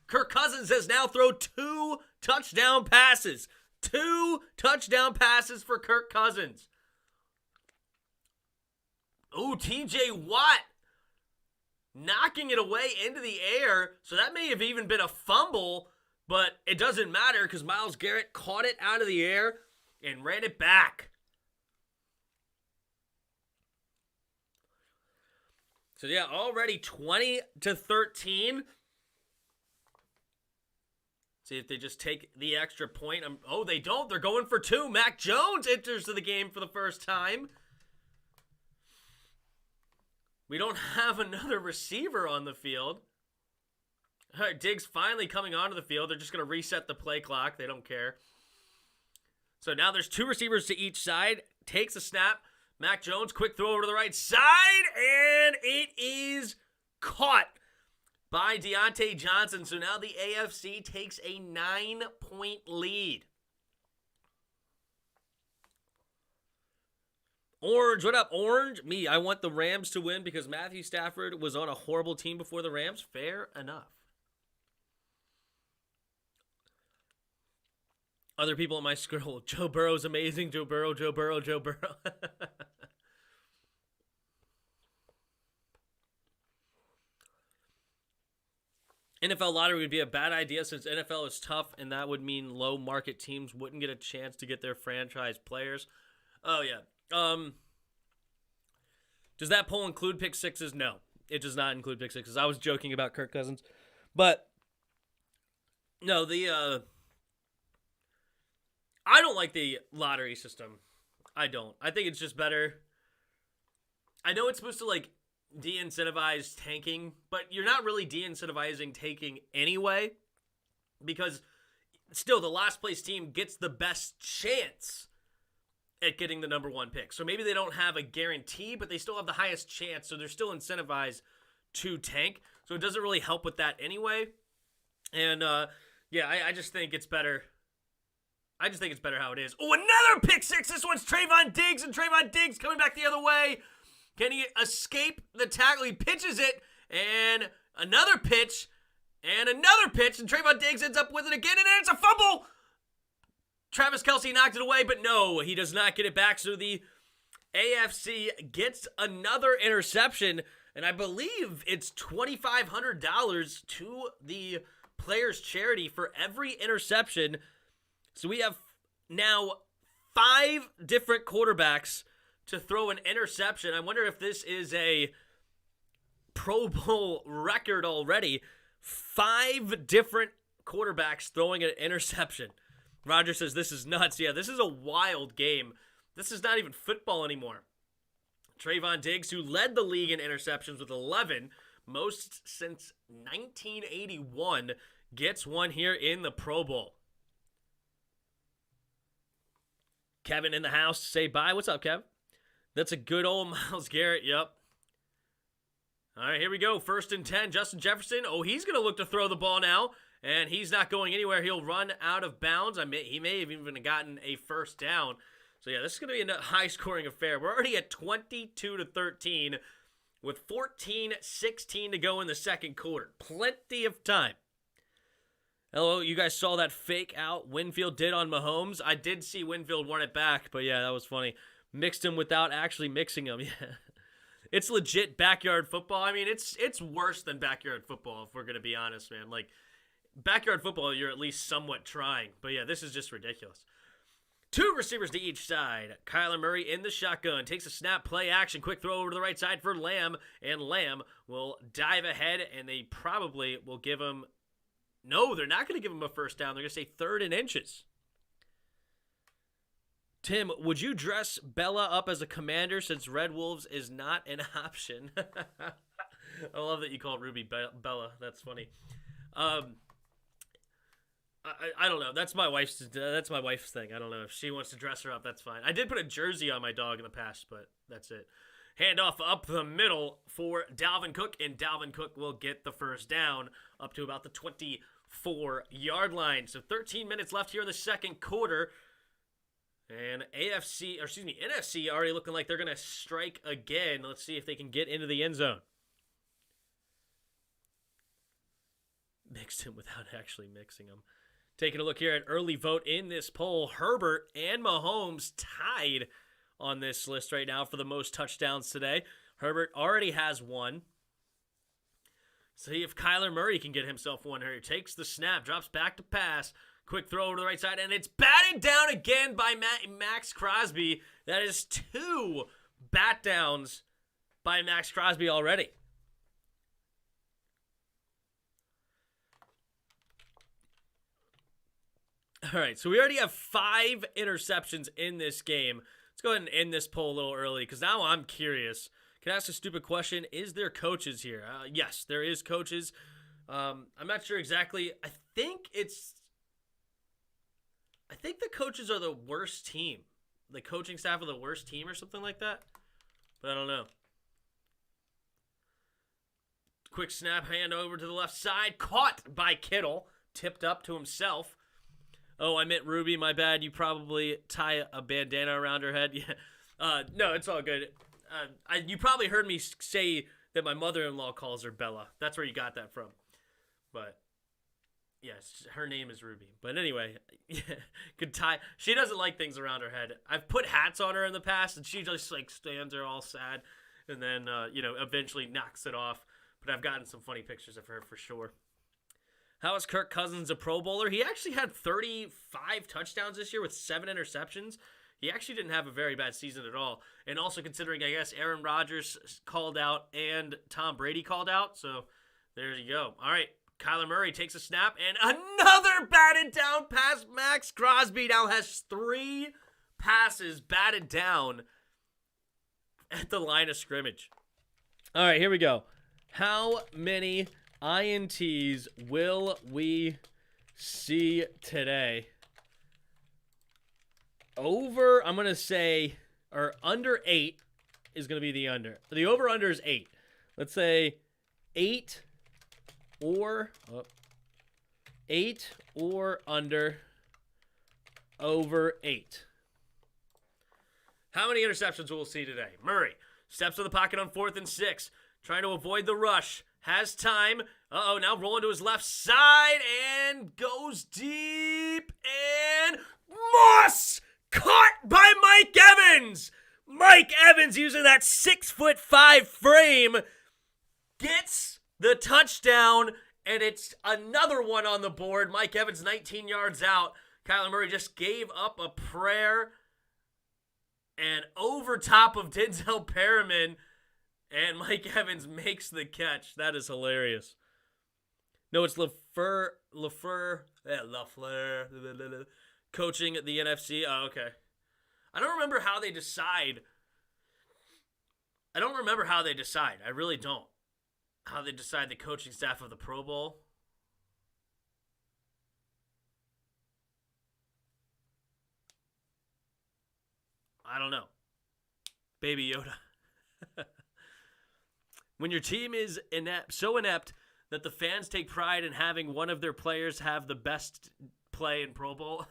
Kirk Cousins has now thrown 2 touchdown passes. 2 touchdown passes for Kirk Cousins. Ooh, TJ Watt knocking it away into the air. So that may have even been a fumble, but it doesn't matter because Myles Garrett caught it out of the air and ran it back. So yeah, already 20-13. See if they just take the extra point. Oh, they don't. They're going for 2. Mac Jones enters the game for the first time. We don't have another receiver on the field. All right, Diggs finally coming onto the field. They're just going to reset the play clock. They don't care. So now there's 2 receivers to each side. Takes a snap. Mac Jones, quick throw over to the right side, and it is caught by Deontay Johnson. So now the AFC takes a 9-point lead. Orange, what up, Orange? Me, I want the Rams to win because Matthew Stafford was on a horrible team before the Rams. Fair enough. Other people in my scroll, Joe Burrow's amazing. Joe Burrow, Joe Burrow, Joe Burrow. NFL lottery would be a bad idea since NFL is tough, and that would mean low market teams wouldn't get a chance to get their franchise players. Oh, yeah. Does that poll include pick 6s? No, it does not include pick 6s. I was joking about Kirk Cousins. But, no, I don't like the lottery system. I don't. I think it's just better. I know it's supposed to, de-incentivize tanking, but you're not really de-incentivizing tanking anyway, because still the last place team gets the best chance at getting the number 1 pick. So maybe they don't have a guarantee, but they still have the highest chance, so they're still incentivized to tank. So it doesn't really help with that anyway. And, I just think it's better. I just think it's better how it is. Oh, another pick six. This one's Stefan Diggs, and Stefan Diggs coming back the other way. Can he escape the tackle? He pitches it, and another pitch, and Stefan Diggs ends up with it again, and then it's a fumble. Travis Kelce knocked it away, but no, he does not get it back. So the AFC gets another interception, and I believe it's $2,500 to the players' charity for every interception. So we have now 5 different quarterbacks to throw an interception. I wonder if this is a Pro Bowl record already. 5 different quarterbacks throwing an interception. Roger says this is nuts. Yeah, this is a wild game. This is not even football anymore. Stefan Diggs, who led the league in interceptions with 11, most since 1981, gets one here in the Pro Bowl. Kevin in the house to say bye. What's up, Kev? That's a good old Myles Garrett. Yep. All right, here we go. 1st and 10. Justin Jefferson. Oh, he's going to look to throw the ball now, and he's not going anywhere. He'll run out of bounds. He may have even gotten a first down. So, yeah, this is going to be a high-scoring affair. We're already at 22-13 with 14-16 to go in the second quarter. Plenty of time. Hello, you guys saw that fake out Winfield did on Mahomes? I did see Winfield run it back, but yeah, that was funny. Mixed him without actually mixing him. Yeah, it's legit backyard football. I mean, it's worse than backyard football, if we're going to be honest, man. Like, backyard football, you're at least somewhat trying. But yeah, this is just ridiculous. 2 receivers to each side. Kyler Murray in the shotgun. Takes a snap, play action. Quick throw over to the right side for Lamb. And Lamb will dive ahead, and they probably will give him... No, they're not going to give him a first down. They're going to say 3rd and inches. Tim, would you dress Bella up as a commander since Red Wolves is not an option? I love that you called Ruby Bella. That's funny. I don't know. That's my wife's thing. I don't know. If she wants to dress her up, that's fine. I did put a jersey on my dog in the past, but that's it. Handoff up the middle for Dalvin Cook, and Dalvin Cook will get the first down up to about the 24-yard line. So 13 minutes left here in the second quarter. And NFC already looking like they're going to strike again. Let's see if they can get into the end zone. Mixed him without actually mixing him. Taking a look here at early vote in this poll. Herbert and Mahomes tied on this list right now for the most touchdowns today. Herbert already has 1. See if Kyler Murray can get himself one here. Takes the snap, drops back to pass. Quick throw over to the right side, and it's batted down again by Max Crosby. That is 2 bat downs by Max Crosby already. All right, so we already have 5 interceptions in this game. Let's go ahead and end this poll a little early because now I'm curious. Can I ask a stupid question? Is there coaches here? Yes, there is coaches. I'm not sure exactly. I think the coaches are the worst team. The coaching staff are the worst team or something like that. But I don't know. Quick snap, hand over to the left side. Caught by Kittle. Tipped up to himself. Oh, I meant Ruby. My bad. You probably tie a bandana around her head. Yeah. No, it's all good. You probably heard me say that my mother-in-law calls her Bella. That's where you got that from. But... yes, her name is Ruby. But anyway, could tie. She doesn't like things around her head. I've put hats on her in the past, and she just like stands there all sad, and then eventually knocks it off. But I've gotten some funny pictures of her for sure. How is Kirk Cousins a Pro Bowler? He actually had 35 touchdowns this year with 7 interceptions. He actually didn't have a very bad season at all. And also considering, I guess, Aaron Rodgers called out and Tom Brady called out. So there you go. All right. Kyler Murray takes a snap, and another batted down pass. Max Crosby now has 3 passes batted down at the line of scrimmage. All right, here we go. How many INTs will we see today? Over, I'm going to say, or under 8 is going to be the under. The over-under is 8. Let's say 8 or 8 or under over 8. How many interceptions will we see today? Murray steps to the pocket on 4th and 6, trying to avoid the rush. Has time. Now rolling to his left side and goes deep. And Moss caught by Mike Evans. Mike Evans, using that 6'5" frame, gets the touchdown, and it's another one on the board. Mike Evans 19 yards out. Kyler Murray just gave up a prayer, and over top of Denzel Perriman, and Mike Evans makes the catch. That is hilarious. No, it's LaFleur coaching at the NFC. Oh, okay. I don't remember how they decide. I really don't. How they decide the coaching staff of the Pro Bowl. I don't know. Baby Yoda. When your team is so inept that the fans take pride in having one of their players have the best play in Pro Bowl.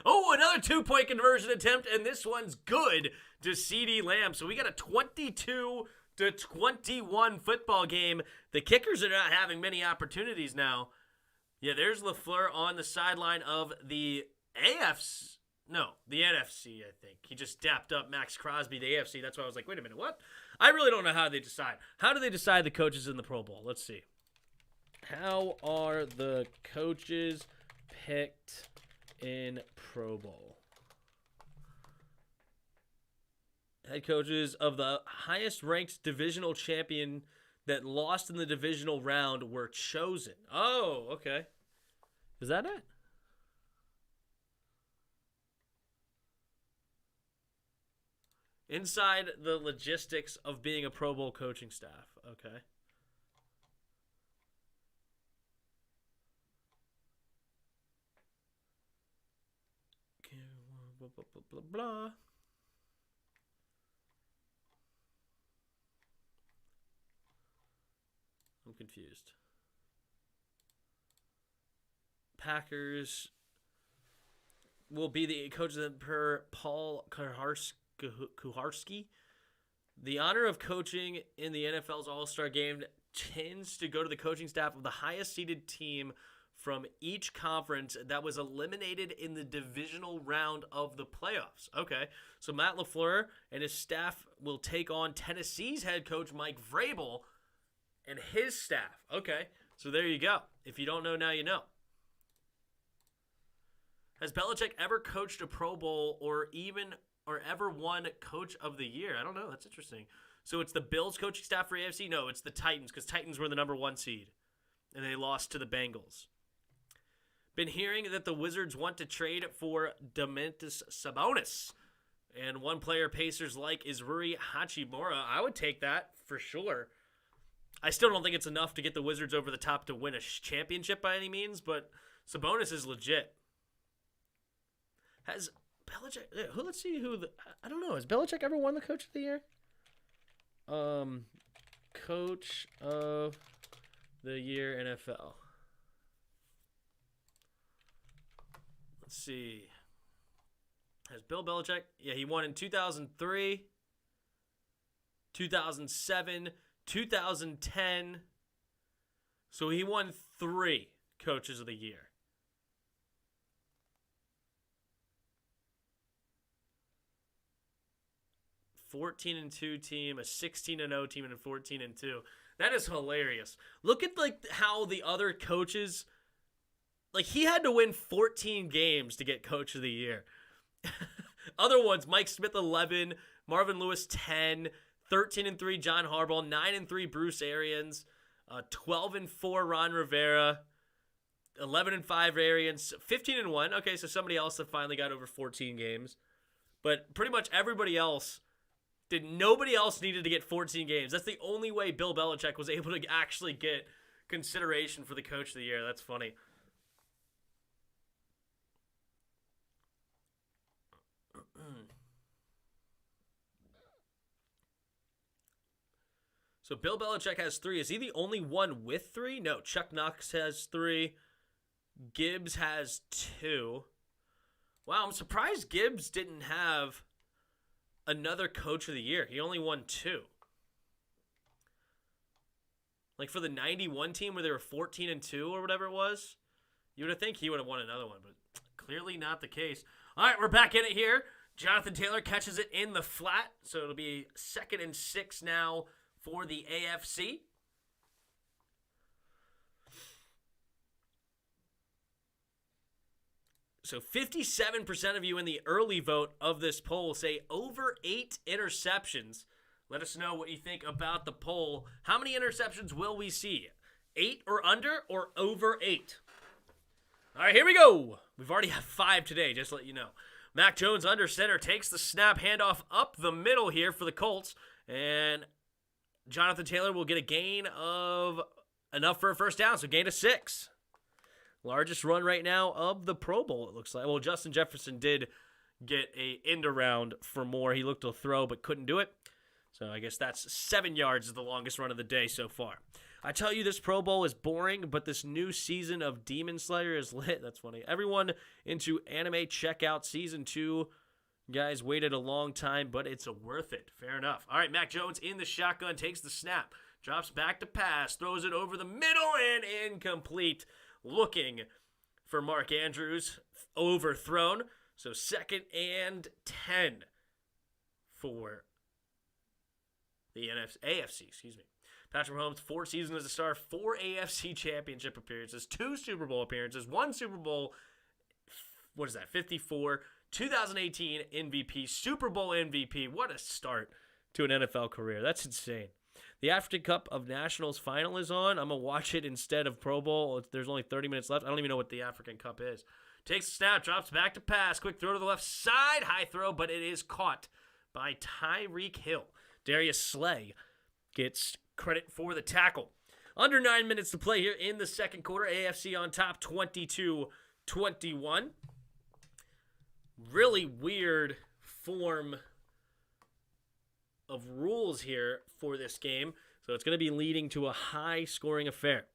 Another 2-point conversion attempt, and this one's good to CeeDee Lamb. So we got a 22-21 football game. The kickers are not having many opportunities now. Yeah, there's LaFleur on the sideline of the AFC. No, the NFC, I think. He just dapped up Max Crosby to AFC. That's why I was like, wait a minute, what? I really don't know how they decide. How do they decide the coaches in the Pro Bowl? Let's see. How are the coaches picked in Pro Bowl? Head coaches of the highest-ranked divisional champion that lost in the divisional round were chosen. Oh, okay. Is that it? Inside the logistics of being a Pro Bowl coaching staff. Okay. Blah, blah, blah, blah, blah. I'm confused. Packers will be the coaches per Paul Kuharsky. The honor of coaching in the NFL's All-Star Game tends to go to the coaching staff of the highest-seeded team from each conference that was eliminated in the divisional round of the playoffs. Okay, so Matt LaFleur and his staff will take on Tennessee's head coach Mike Vrabel and his staff. Okay, so there you go. If you don't know, now you know. Has Belichick ever coached a Pro Bowl or ever won Coach of the Year? I don't know. That's interesting. So it's the Bills coaching staff for AFC? No, it's the Titans, because Titans were the number 1 seed, and they lost to the Bengals. Been hearing that the Wizards want to trade for Domantas Sabonis, and one player Pacers like is Rui Hachimura. I would take that for sure. I still don't think it's enough to get the Wizards over the top to win a championship by any means, but Sabonis is legit. Has Belichick? Let's see who. I don't know. Has Belichick ever won the Coach of the Year? Coach of the Year NFL. Let's see. Has Bill Belichick? Yeah, he won in 2003, 2007, 2010. So he won 3 Coaches of the Year. 14-2 team, a 16-0 team, and a 14-2. That is hilarious. Look at how the other coaches, he had to win 14 games to get Coach of the Year. Other ones: Mike Smith 11, Marvin Lewis 10, 13-3 John Harbaugh, 9-3 Bruce Arians, 12-4 Ron Rivera, 11-5 Arians, 15-1. Okay, so somebody else that finally got over 14 games, but pretty much everybody else. Nobody else needed to get 14 games. That's the only way Bill Belichick was able to actually get consideration for the Coach of the Year. That's funny. So Bill Belichick has 3. Is he the only one with 3? No, Chuck Knox has 3. Gibbs has 2. Wow, I'm surprised Gibbs didn't have another Coach of the Year. He only won 2. Like for the 91 team where they were 14-2 or whatever it was, you would have think he would have won another one, but clearly not the case. All right, we're back in it here. Jonathan Taylor catches it in the flat, so it'll be 2nd and 6 now for the AFC. So 57% of you in the early vote of this poll say over 8 interceptions. Let us know what you think about the poll. How many interceptions will we see? 8 or under or over 8? All right, here we go. We've already had 5 today, just to let you know. Mac Jones under center takes the snap, handoff up the middle here for the Colts. And Jonathan Taylor will get a gain of enough for a first down, so gain of 6. Largest run right now of the Pro Bowl, it looks like. Well, Justin Jefferson did get a end around for more. He looked to throw but couldn't do it. So I guess that's 7 yards is the longest run of the day so far. I tell you, this Pro Bowl is boring, but this new season of Demon Slayer is lit. That's funny. Everyone into anime, check out Season 2. Guys waited a long time, but it's worth it. Fair enough. All right, Mac Jones in the shotgun, takes the snap, drops back to pass, throws it over the middle and incomplete. Looking for Mark Andrews, overthrown. So 2nd and 10 for the AFC, Patrick Mahomes, 4 seasons as a star, 4 AFC championship appearances, 2 Super Bowl appearances, 1 Super Bowl, 54, 2018 MVP, Super Bowl MVP. What a start to an NFL career. That's insane. The African Cup of Nationals final is on. I'm going to watch it instead of Pro Bowl. There's only 30 minutes left. I don't even know what the African Cup is. Takes a snap, drops back to pass. Quick throw to the left side. High throw, but it is caught by Tyreek Hill. Darius Slay gets credit for the tackle. Under 9 minutes to play here in the second quarter. AFC on top, 22-21. Really weird form of rules here for this game. So it's going to be leading to a high-scoring affair.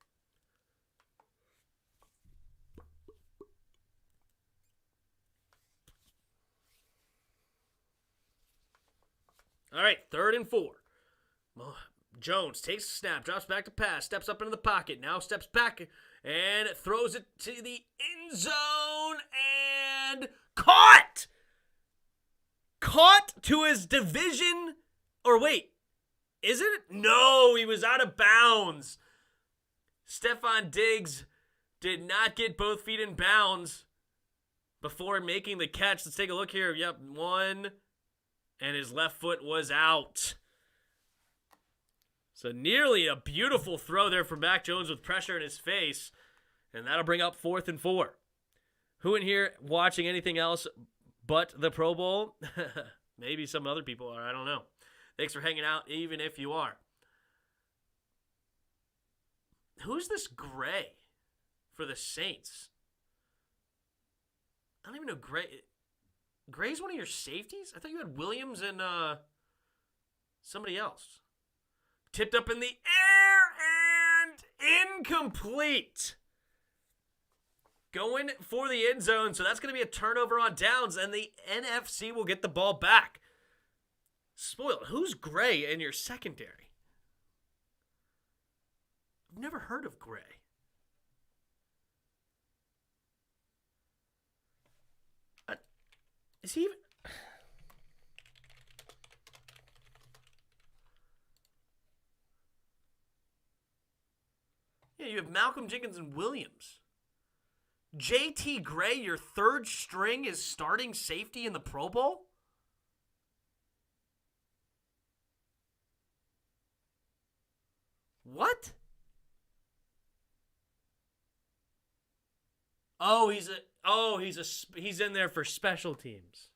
All right, 3rd and 4. Jones takes a snap, drops back to pass, steps up into the pocket, now steps back and throws it to the end zone and caught! Caught to his division, or wait, is it? No, he was out of bounds. Stefan Diggs did not get both feet in bounds before making the catch. Let's take a look here. Yep, 1, and his left foot was out. So nearly a beautiful throw there from Mac Jones with pressure in his face. And that'll bring up 4th and 4. Who in here watching anything else but the Pro Bowl? Maybe some other people are. I don't know. Thanks for hanging out, even if you are. Who's this Gray for the Saints? I don't even know Gray. Gray's one of your safeties? I thought you had Williams and somebody else. Tipped up in the air and incomplete. Going for the end zone, so that's going to be a turnover on downs, and the NFC will get the ball back. Spoiled. Who's Gray in your secondary? I've never heard of Gray. Is he even... Yeah, you have Malcolm Jenkins and Williams. JT Gray, your 3rd string, is starting safety in the Pro Bowl? What? He's in there for special teams.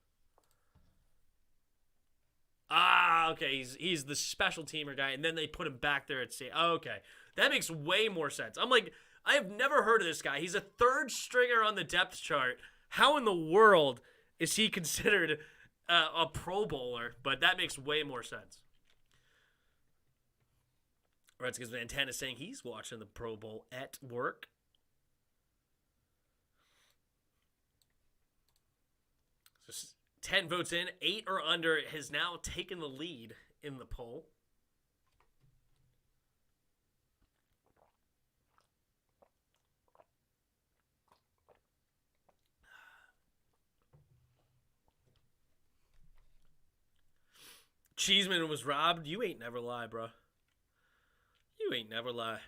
Ah, okay. He's the special teamer guy, and then they put him back there at safety. Okay. That makes way more sense. I'm like, I have never heard of this guy. He's a 3rd stringer on the depth chart. How in the world is he considered a Pro Bowler? But that makes way more sense. Redskins Montana saying he's watching the Pro Bowl at work. So 10 votes in, 8 or under has now taken the lead in the poll. Cheeseman was robbed. You ain't never lie, bro. You ain't never lie.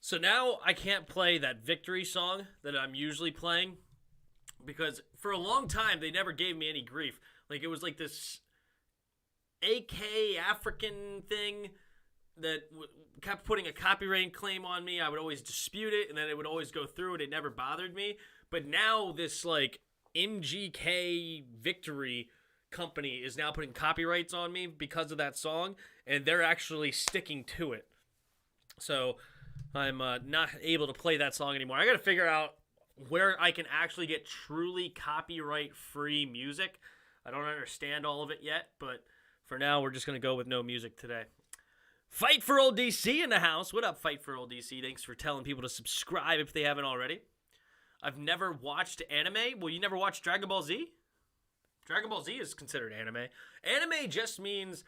So now I can't play that victory song that I'm usually playing because for a long time they never gave me any grief. Like it was like this AK African thing that kept putting a copyright claim on me. I would always dispute it and then it would always go through and it never bothered me. But now this like MGK victory company is now putting copyrights on me because of that song and they're actually sticking to it. So I'm not able to play that song anymore. I got to figure out where I can actually get truly copyright-free music. I don't understand all of it yet, but for now, we're just going to go with no music today. Fight for Old DC in the house. What up, Fight for Old DC? Thanks for telling people to subscribe if they haven't already. I've never watched anime. Well, you never watched Dragon Ball Z? Dragon Ball Z is considered anime. Anime just means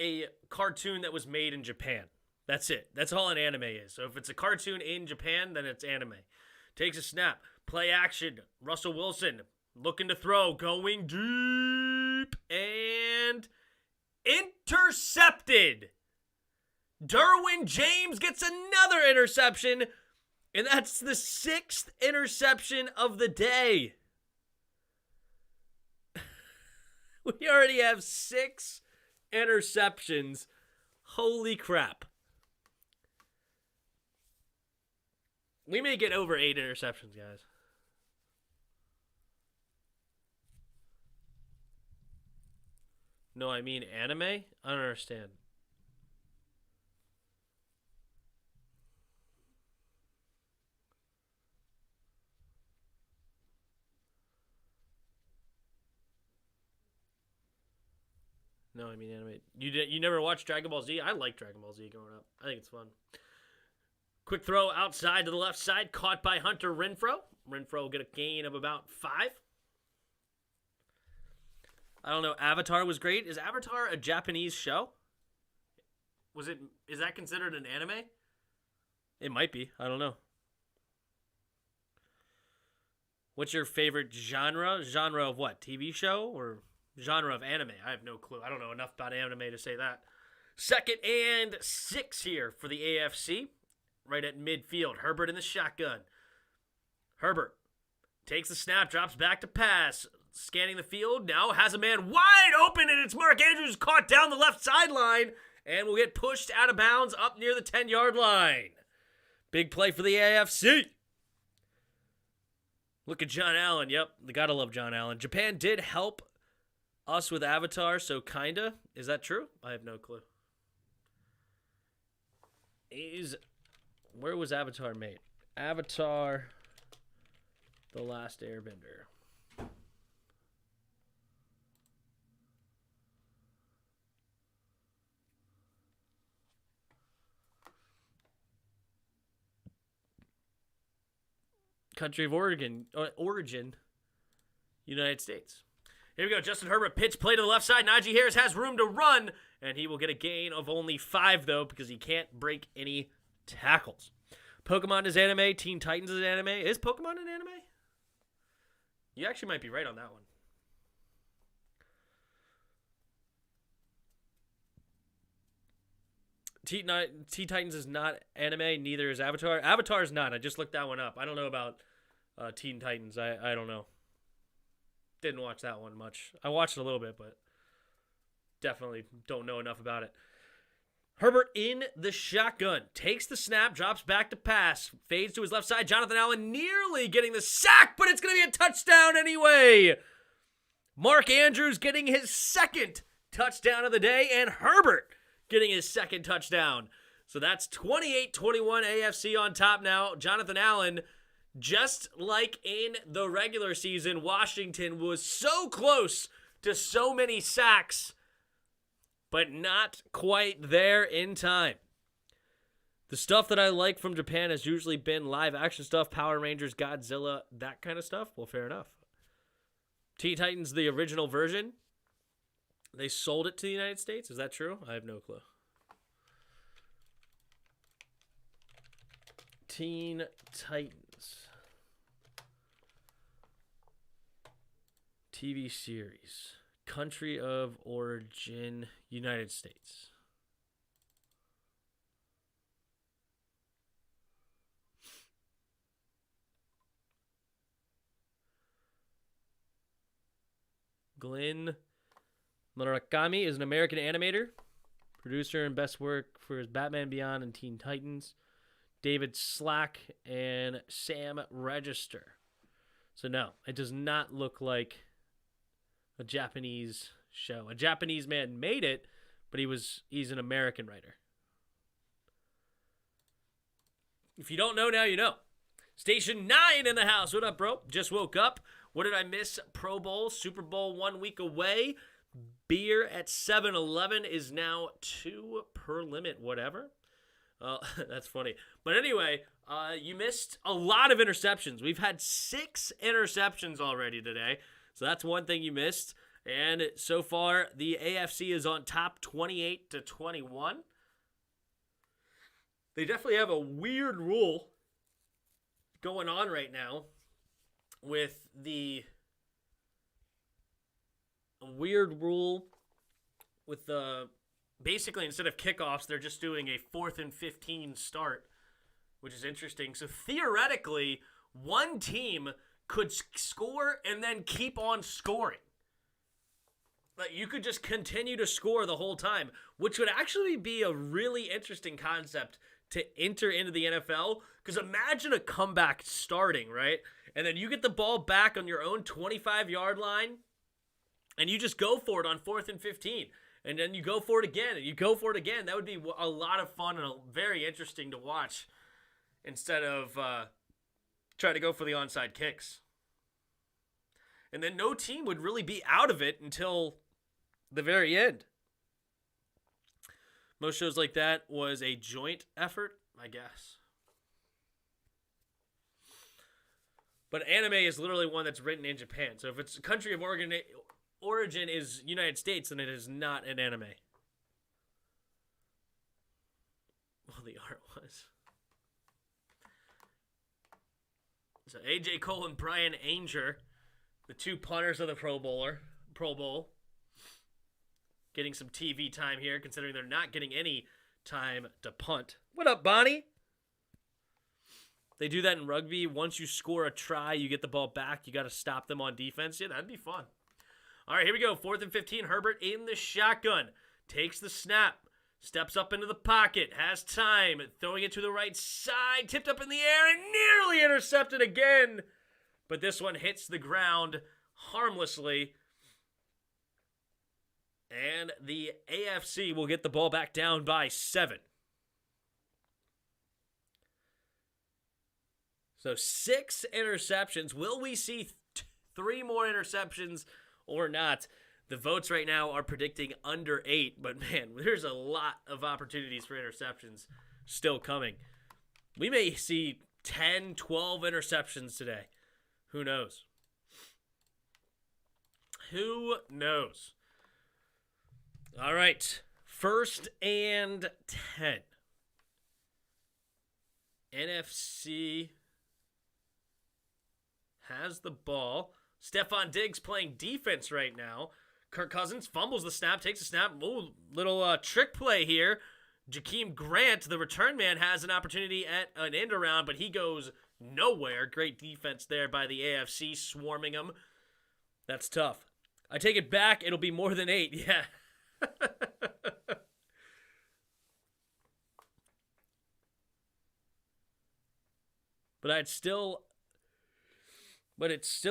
a cartoon that was made in Japan. That's it. That's all an anime is. So if it's a cartoon in Japan, then it's anime. Takes a snap. Play action. Russell Wilson looking to throw. Going deep. And intercepted. Derwin James gets another interception. And that's the 6th interception of the day. We already have 6 interceptions. Holy crap. We may get over 8 interceptions, guys. No, I mean anime? I don't understand. No, I mean anime. You never watched Dragon Ball Z? I like Dragon Ball Z growing up. I think it's fun. Quick throw outside to the left side, caught by Hunter Renfrow. Renfrow will get a gain of about 5. I don't know. Avatar was great. Is Avatar a Japanese show? Is that considered an anime? It might be. I don't know. What's your favorite genre? Genre of what? TV show or genre of anime? I have no clue. I don't know enough about anime to say that. 2nd and 6 here for the AFC. Right at midfield. Herbert in the shotgun. Herbert takes the snap, drops back to pass. Scanning the field. Now has a man wide open, and it's Mark Andrews caught down the left sideline and will get pushed out of bounds up near the 10-yard line. Big play for the AFC. Look at John Allen. Yep, they gotta love John Allen. Japan did help us with Avatar, so kinda. Is that true? I have no clue. Where was Avatar made? Avatar, The Last Airbender. Country of origin, United States. Here we go. Justin Herbert pitch play to the left side. Najee Harris has room to run, and he will get a gain of only 5, though, because he can't break any tackles. Pokemon is anime. Teen Titans is anime. Is Pokemon an anime? You actually might be right on that one. Teen Titans is not anime. Neither is Avatar. Avatar is not. I just looked that one up. I don't know about Teen Titans. I don't know. Didn't watch that one much. I watched it a little bit, but definitely don't know enough about it. Herbert in the shotgun. Takes the snap, drops back to pass. Fades to his left side. Jonathan Allen nearly getting the sack, but it's going to be a touchdown anyway. Mark Andrews getting his second touchdown of the day, and Herbert getting his second touchdown. So that's 28-21 AFC on top now. Jonathan Allen, just like in the regular season, Washington was so close to so many sacks, but not quite there in time. The stuff that I like from Japan has usually been live action stuff, Power Rangers, Godzilla, that kind of stuff. Well, fair enough. Teen Titans, the original version, they sold it to the United States. Is that true? I have no clue. Teen Titans TV series. Country of origin, United States. Glenn Murakami is an American animator, producer, and best work for his Batman Beyond and Teen Titans. David Slack and Sam Register. So no, it does not look like a Japanese show. A Japanese man made it, but he's an American writer. If you don't know now, you know. Station 9 in the house. What up, bro? Just woke up. What did I miss? Pro Bowl, Super Bowl 1 week away. Beer at 7-Eleven is now 2 per limit, whatever. That's funny. But anyway, you missed a lot of interceptions. We've had 6 interceptions already today. So that's one thing you missed. And so far, the AFC is on top 28-21. They definitely have a weird rule going on right now with the basically instead of kickoffs, they're just doing a 4th and 15 start, which is interesting. So theoretically, one team could score and then keep on scoring. Like you could just continue to score the whole time, which would actually be a really interesting concept to enter into the NFL. Because imagine a comeback starting, right? And then you get the ball back on your own 25-yard line, and you just go for it on 4th and 15. And then you go for it again, and you go for it again. That would be a lot of fun and very interesting to watch instead of trying to go for the onside kicks. And then no team would really be out of it until the very end. Most shows like that was a joint effort, I guess. But anime is literally one that's written in Japan. So if it's country of origin is United States, then it is not an anime. Well, the art was. So AJ Cole and Brian Anger, the 2 punters of the Pro Bowl, getting some TV time here, considering they're not getting any time to punt. What up, Bonnie? They do that in rugby. Once you score a try, you get the ball back. You got to stop them on defense. Yeah, that'd be fun. All right, here we go. 4th and 15. Herbert in the shotgun. Takes the snap. Steps up into the pocket. Has time. Throwing it to the right side. Tipped up in the air and nearly intercepted again. But this one hits the ground harmlessly. And the AFC will get the ball back down by 7. So 6 interceptions. Will we see 3 more interceptions or not? The votes right now are predicting under 8, but man, there's a lot of opportunities for interceptions still coming. We may see 10, 12 interceptions today. Who knows? Who knows? All right, 1st and 10. NFC has the ball. Stefan Diggs playing defense right now. Kirk Cousins fumbles the snap, takes a snap. Ooh, little trick play here. Jakeem Grant, the return man, has an opportunity at an end around, but he goes nowhere. Great defense there by the AFC, swarming him. That's tough. I take it back. It'll be more than 8. Yeah. But it's still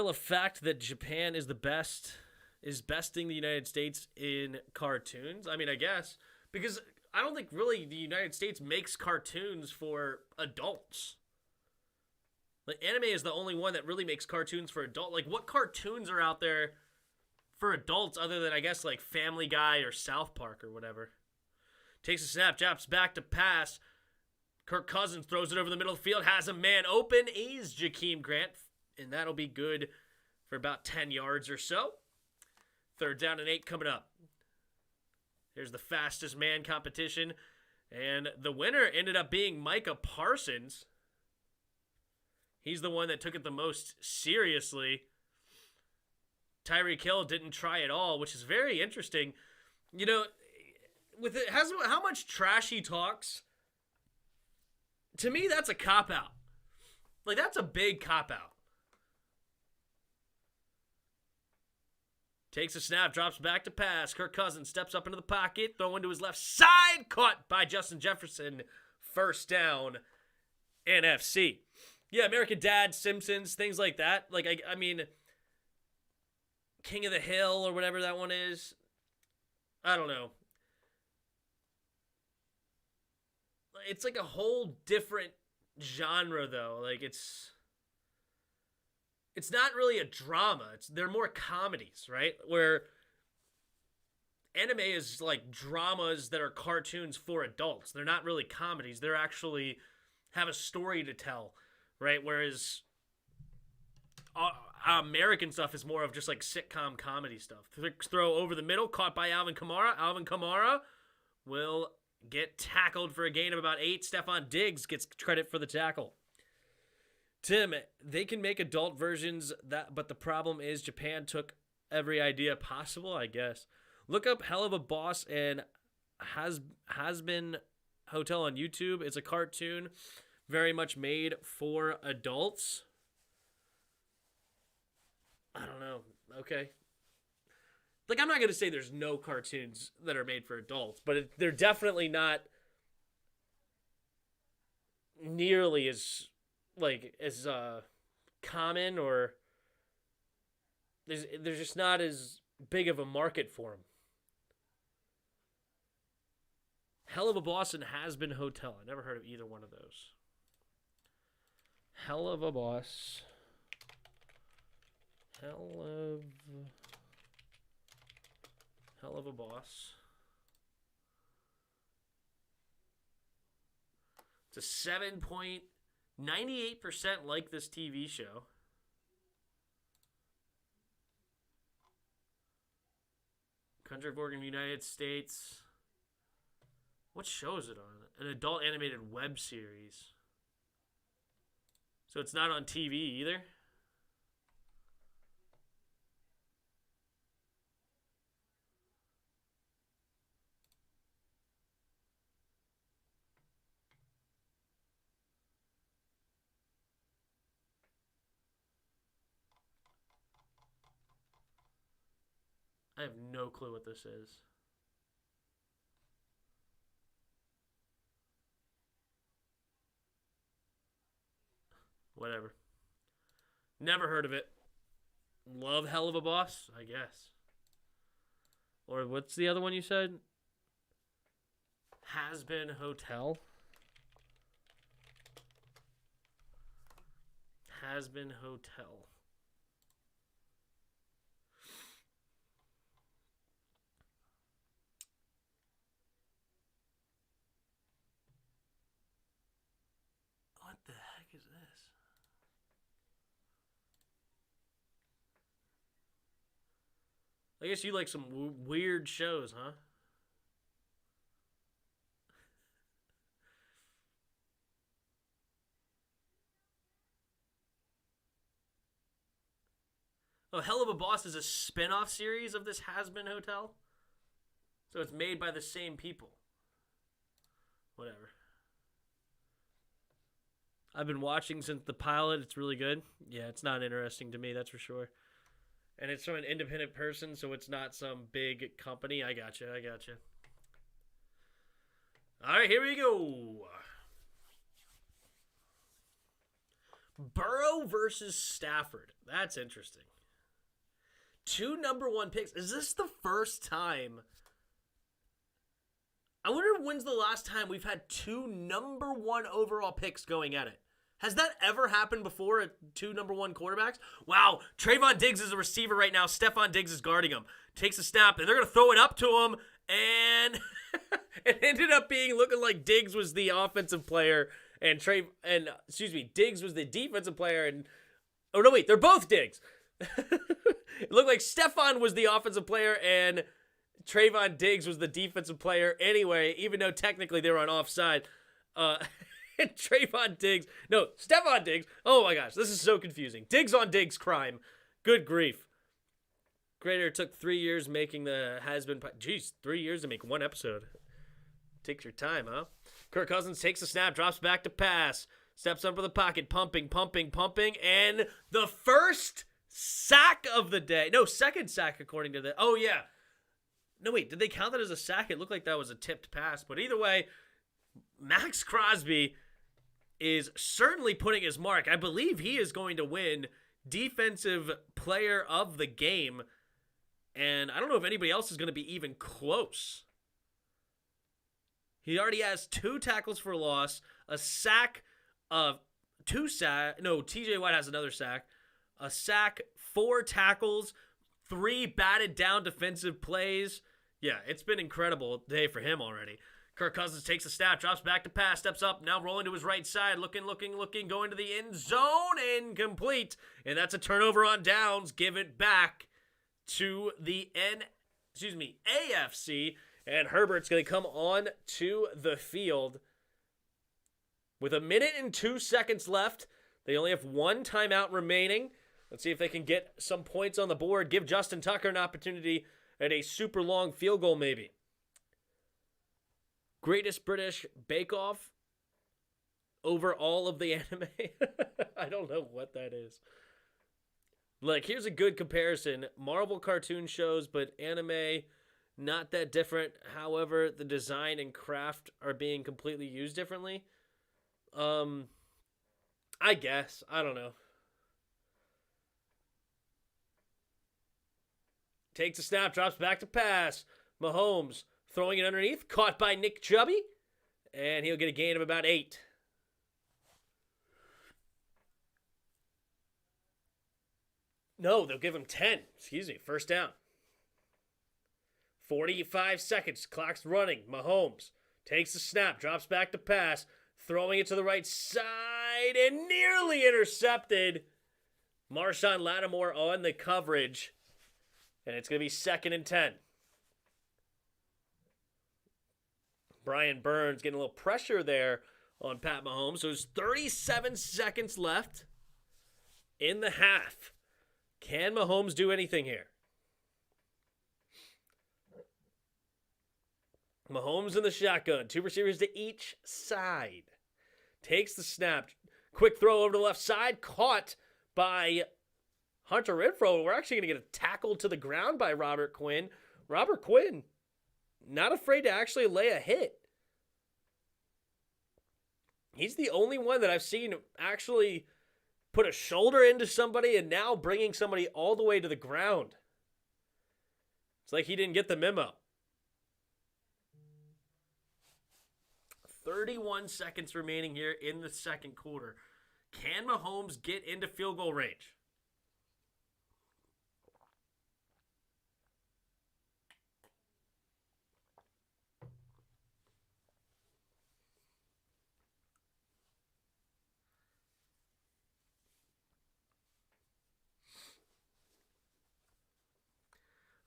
a fact that Japan is besting the United States in cartoons. I mean, I guess, because I don't think really the United States makes cartoons for adults. Like, anime is the only one that really makes cartoons for adults. Like, what cartoons are out there for adults other than, I guess, like Family Guy or South Park or whatever? Takes a snap, drops back to pass. Kirk Cousins throws it over the middle of the field, has a man open, is Jakeem Grant, and that'll be good for about 10 yards or so. 3rd down and 8 coming up. Here's the fastest man competition, and the winner ended up being Micah Parsons. He's the one that took it the most seriously. Tyreek Hill didn't try at all, which is very interesting. You know, with it, how much trash he talks, to me, that's a cop-out. Like, that's a big cop-out. Takes a snap, drops back to pass. Kirk Cousins steps up into the pocket, throw into his left side, caught by Justin Jefferson. 1st down, NFC. Yeah, American Dad, Simpsons, things like that. Like, I mean, King of the Hill or whatever that one is. I don't know. It's like a whole different genre, though. Like, it's not really a drama. They're more comedies, right? Where anime is like dramas that are cartoons for adults. They're not really comedies. They're actually have a story to tell, right? Whereas American stuff is more of just like sitcom comedy stuff. Throw over the middle, caught by Alvin Kamara. Alvin Kamara will get tackled for a gain of about 8. Stefan Diggs gets credit for the tackle. Tim, they can make adult versions, but the problem is Japan took every idea possible, I guess. Look up Hell of a Boss and Has Been Hotel on YouTube. It's a cartoon very much made for adults. I don't know. Okay. Like, I'm not going to say there's no cartoons that are made for adults, but they're definitely not nearly as common, or there's just not as big of a market for them. Hell of a Boss and Has Been Hotel. I never heard of either one of those. Hell of a Boss. Hell of a Boss. It's a 7.98% like this TV show. Country of Oregon, United States. What show is it on? An adult animated web series. So it's not on TV either? I have no clue what this is. Whatever. Never heard of it. Love Hell of a Boss, I guess. Or what's the other one you said? Has Been Hotel. Has Been Hotel. What the heck is this? I guess you like some weird shows, huh? Oh, Hell of a Boss is a spin-off series of this Has Been Hotel? So it's made by the same people. Whatever. I've been watching since the pilot. It's really good. Yeah, it's not interesting to me, that's for sure. And it's from an independent person, so it's not some big company. I gotcha. All right, here we go. Burrow versus Stafford. That's interesting. 2 number 1 picks. Is this the first time? I wonder when's the last time we've had 2 number 1 overall picks going at it. Has that ever happened before at 2 number 1 quarterbacks? Wow, Trayvon Diggs is a receiver right now. Stefan Diggs is guarding him. Takes a snap, and they're going to throw it up to him, and it ended up looking like Diggs was the offensive player, and Diggs was the defensive player, and oh no, wait, they're both Diggs. It looked like Stefan was the offensive player, and Trayvon Diggs was the defensive player anyway, even though technically they were on offside. And Stefan Diggs. Oh my gosh, this is so confusing. Diggs on Diggs crime. Good grief. Grader took 3 years making the has-been. Jeez, 3 years to make 1 episode. Takes your time, huh? Kirk Cousins takes a snap, drops back to pass, steps up for the pocket, pumping, and the first sack of the day. No, second sack according to the. Oh yeah. No wait, did they count that as a sack? It looked like that was a tipped pass, but either way, Max Crosby is certainly putting his mark. I believe he is going to win Defensive Player of the Game, and I don't know if anybody else is going to be even close. He already has 2 tackles for loss, a sack of 2 sack. No, TJ Watt has another sack. A sack, 4 tackles, 3 batted down defensive plays. Yeah, it's been incredible day for him already. Kirk Cousins takes a snap, drops back to pass, steps up, now rolling to his right side, looking, going to the end zone, incomplete. And that's a turnover on downs. Give it back to the AFC. And Herbert's going to come on to the field with 1 minute and 2 seconds left. They only have 1 timeout remaining. Let's see if they can get some points on the board. Give Justin Tucker an opportunity at a super long field goal maybe. Greatest British Bake Off over all of the anime. I don't know what that is. Like, here's a good comparison. Marvel cartoon shows, but anime, not that different. However, the design and craft are being completely used differently. I guess. I don't know. Takes a snap, drops back to pass. Mahomes throwing it underneath, caught by Nick Chubb, and he'll get a gain of about 8. No, they'll give him 10. First down. 45 seconds, clock's running. Mahomes takes the snap, drops back to pass, throwing it to the right side, and nearly intercepted. Marshawn Lattimore on the coverage, and it's going to be 2nd and 10. Brian Burns getting a little pressure there on Pat Mahomes. So there's 37 seconds left in the half. Can Mahomes do anything here? Mahomes in the shotgun. 2 receivers to each side. Takes the snap. Quick throw over to the left side. Caught by Hunter Renfrow. We're actually going to get a tackle to the ground by Robert Quinn. Robert Quinn, not afraid to actually lay a hit. He's the only one that I've seen actually put a shoulder into somebody and now bringing somebody all the way to the ground. It's like he didn't get the memo. 31 seconds remaining here in the second quarter. Can Mahomes get into field goal range?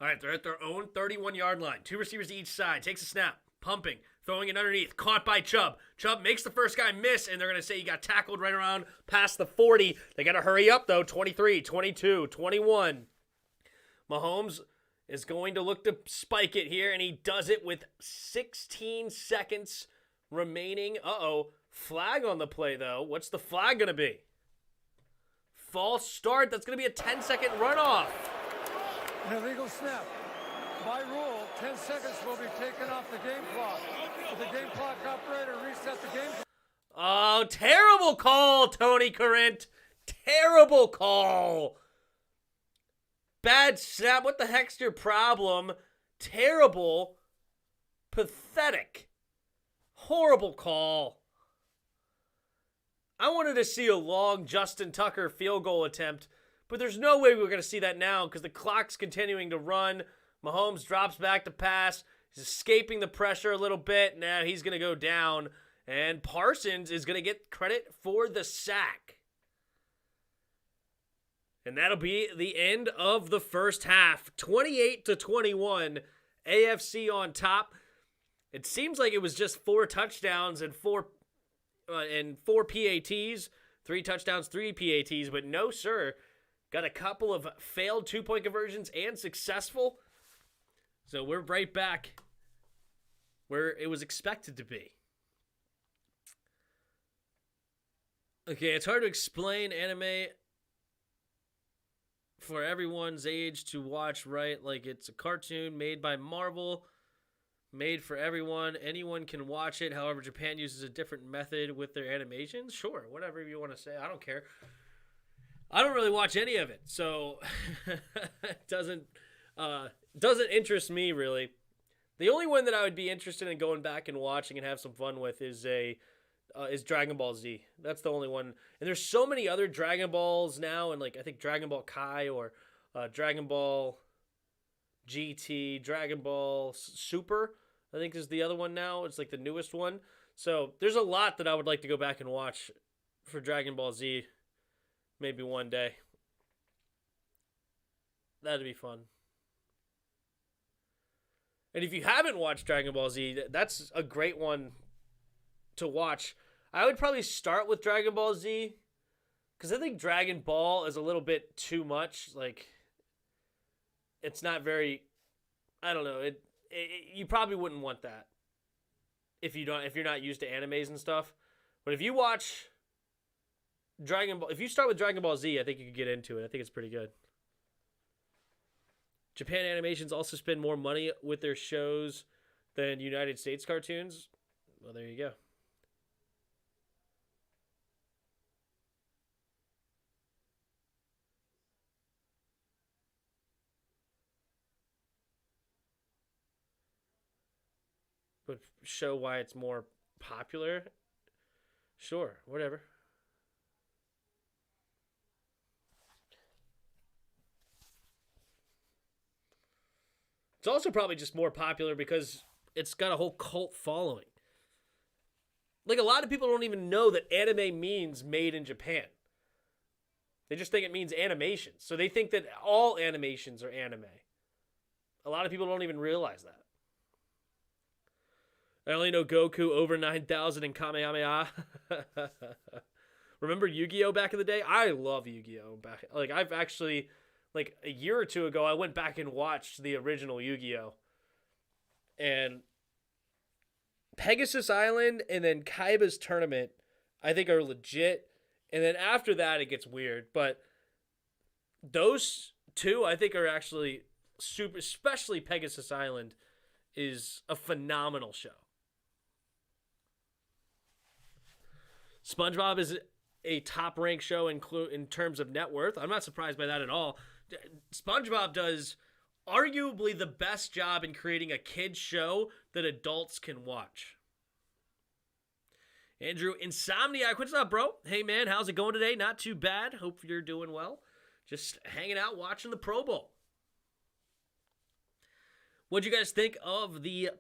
All right, they're at their own 31-yard line. 2 receivers to each side. Takes a snap. Pumping. Throwing it underneath. Caught by Chubb. Chubb makes the first guy miss, and they're going to say he got tackled right around past the 40. They got to hurry up, though. 23, 22, 21. Mahomes is going to look to spike it here, and he does it with 16 seconds remaining. Uh-oh. Flag on the play, though. What's the flag going to be? False start. That's going to be a 10-second runoff. An illegal snap. By rule, 10 seconds will be taken off the game clock. Will the game clock operator reset the game? Oh, terrible call, Tony Corrent. Terrible call. Bad snap. What the heck's your problem? Terrible. Pathetic. Horrible call. I wanted to see a long Justin Tucker field goal attempt, but there's no way we're going to see that now because the clock's continuing to run. Mahomes drops back to pass. He's escaping the pressure a little bit. Now he's going to go down, and Parsons is going to get credit for the sack. And that'll be the end of the first half. 28-21, AFC on top. It seems like it was just 4 touchdowns and four PATs, 3 touchdowns, 3 PATs, but no, sir. Got a couple of failed 2-point conversions and successful. So we're right back where it was expected to be. Okay, it's hard to explain anime for everyone's age to watch, right? Like it's a cartoon made by Marvel, made for everyone. Anyone can watch it. However, Japan uses a different method with their animations. Sure, whatever you want to say. I don't care. I don't really watch any of it, so it doesn't interest me really. The only one that I would be interested in going back and watching and have some fun with is Dragon Ball Z. That's the only one. And there's so many other Dragon Balls now, and like I think Dragon Ball Kai or Dragon Ball GT, Dragon Ball Super, I think is the other one now. It's like the newest one. So there's a lot that I would like to go back and watch for Dragon Ball Z. Maybe one day. That'd be fun. And if you haven't watched Dragon Ball Z, that's a great one to watch. I would probably start with Dragon Ball Z because I think Dragon Ball is a little bit too much. Like, it's not very. I don't know. You probably wouldn't want that if you're not used to animes and stuff. But if you watch Dragon Ball, if you start with Dragon Ball Z, I think you could get into it. I think it's pretty good. Japan Animations also spend more money with their shows than United States cartoons. Well, there you go. But show why it's more popular? Sure, whatever. It's also probably just more popular because it's got a whole cult following. Like, a lot of people don't even know that anime means made in Japan. They just think it means animation. So they think that all animations are anime. A lot of people don't even realize that. I only know Goku over 9,000 and Kamehameha. Remember Yu-Gi-Oh back in the day? I love Yu-Gi-Oh back. Like, I've actually, like a year or two ago, I went back and watched the original Yu-Gi-Oh. And Pegasus Island and then Kaiba's Tournament, I think, are legit. And then after that, it gets weird. But those two, I think, are actually super, especially Pegasus Island, is a phenomenal show. SpongeBob is a top-ranked show in terms of net worth. I'm not surprised by that at all. SpongeBob does arguably the best job in creating a kid's show that adults can watch. Andrew Insomniac, what's up, bro? Hey, man, how's it going today? Not too bad. Hope you're doing well. Just hanging out, watching the Pro Bowl. What'd you guys think of the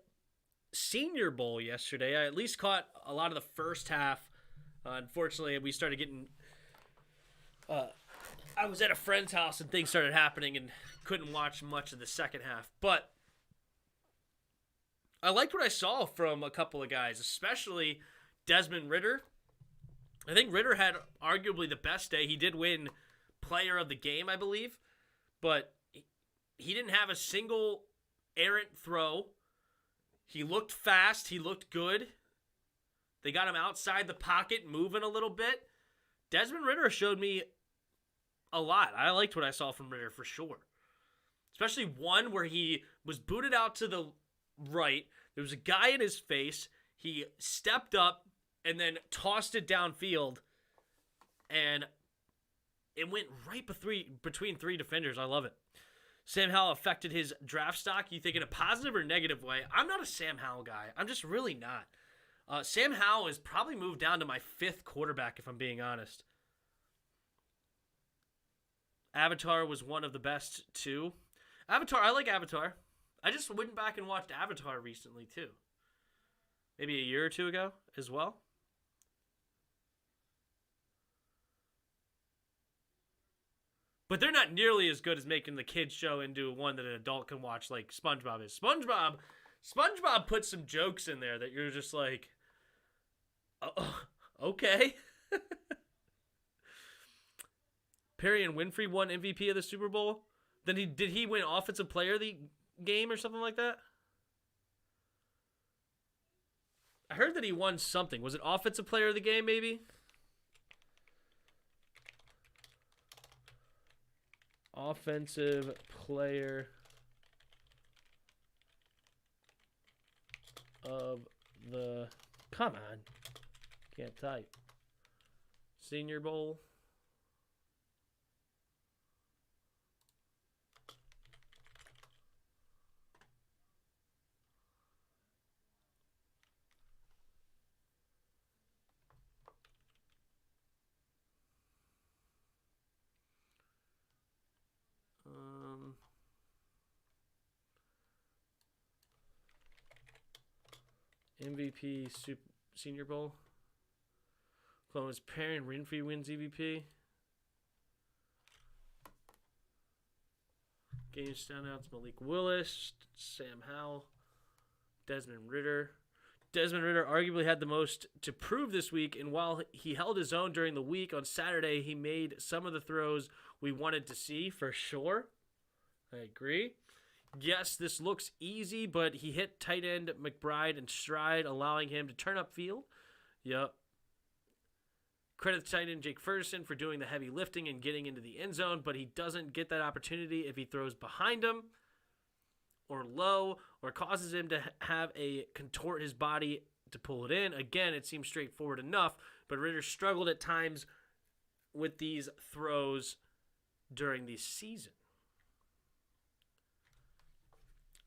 Senior Bowl yesterday? I at least caught a lot of the first half. Unfortunately, we started getting... I was at a friend's house and things started happening and couldn't watch much of the second half. But I liked what I saw from a couple of guys, especially Desmond Ridder. I think Ridder had arguably the best day. He did win player of the game, I believe. But he didn't have a single errant throw. He looked fast. He looked good. They got him outside the pocket, moving a little bit. Desmond Ridder showed me a lot. I liked what I saw from Ridder for sure. Especially one where he was booted out to the right. There was a guy in his face. He stepped up, and then tossed it downfield, and it went right between three defenders. I love it. Sam Howell affected his draft stock. You think in a positive or negative way? I'm not a Sam Howell guy. I'm just really not. Sam Howell has probably moved down to my 5th quarterback, if I'm being honest. Avatar was one of the best, too. Avatar, I like Avatar. I just went back and watched Avatar recently, too. Maybe a year or two ago as well. But they're not nearly as good as making the kids show into one that an adult can watch like SpongeBob is. SpongeBob puts some jokes in there that you're just like, oh, okay. Perry and Winfrey won MVP of the Super Bowl. Then did he win Offensive Player of the game or something like that? I heard that he won something. Was it Offensive Player of the game, maybe? Offensive Player of the... Come on. Can't type. Senior Bowl. MVP Senior Bowl. Columbus Perry and Renfrow wins MVP. Game standouts: Malik Willis, Sam Howell, Desmond Ridder. Desmond Ridder arguably had the most to prove this week, and while he held his own during the week, on Saturday he made some of the throws we wanted to see for sure. I agree. Yes, this looks easy, but he hit tight end McBride in stride, allowing him to turn upfield. Yep. Credit to tight end Jake Ferguson for doing the heavy lifting and getting into the end zone, but he doesn't get that opportunity if he throws behind him or low or causes him to have a contort his body to pull it in. Again, it seems straightforward enough, but Ridder struggled at times with these throws during the season.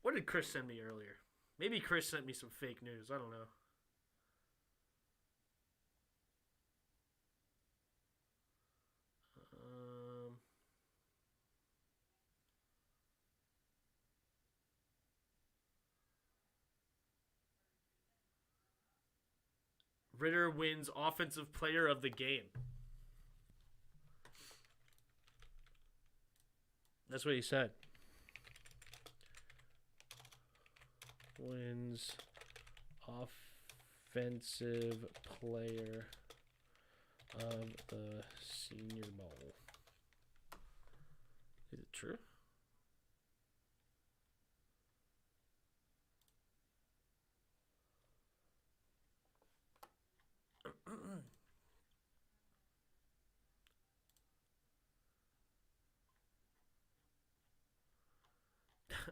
What did Chris send me earlier? Maybe Chris sent me some fake news. I don't know. Ridder wins Offensive Player of the Game. That's what he said. Wins Offensive Player of the Senior Bowl. Is it true?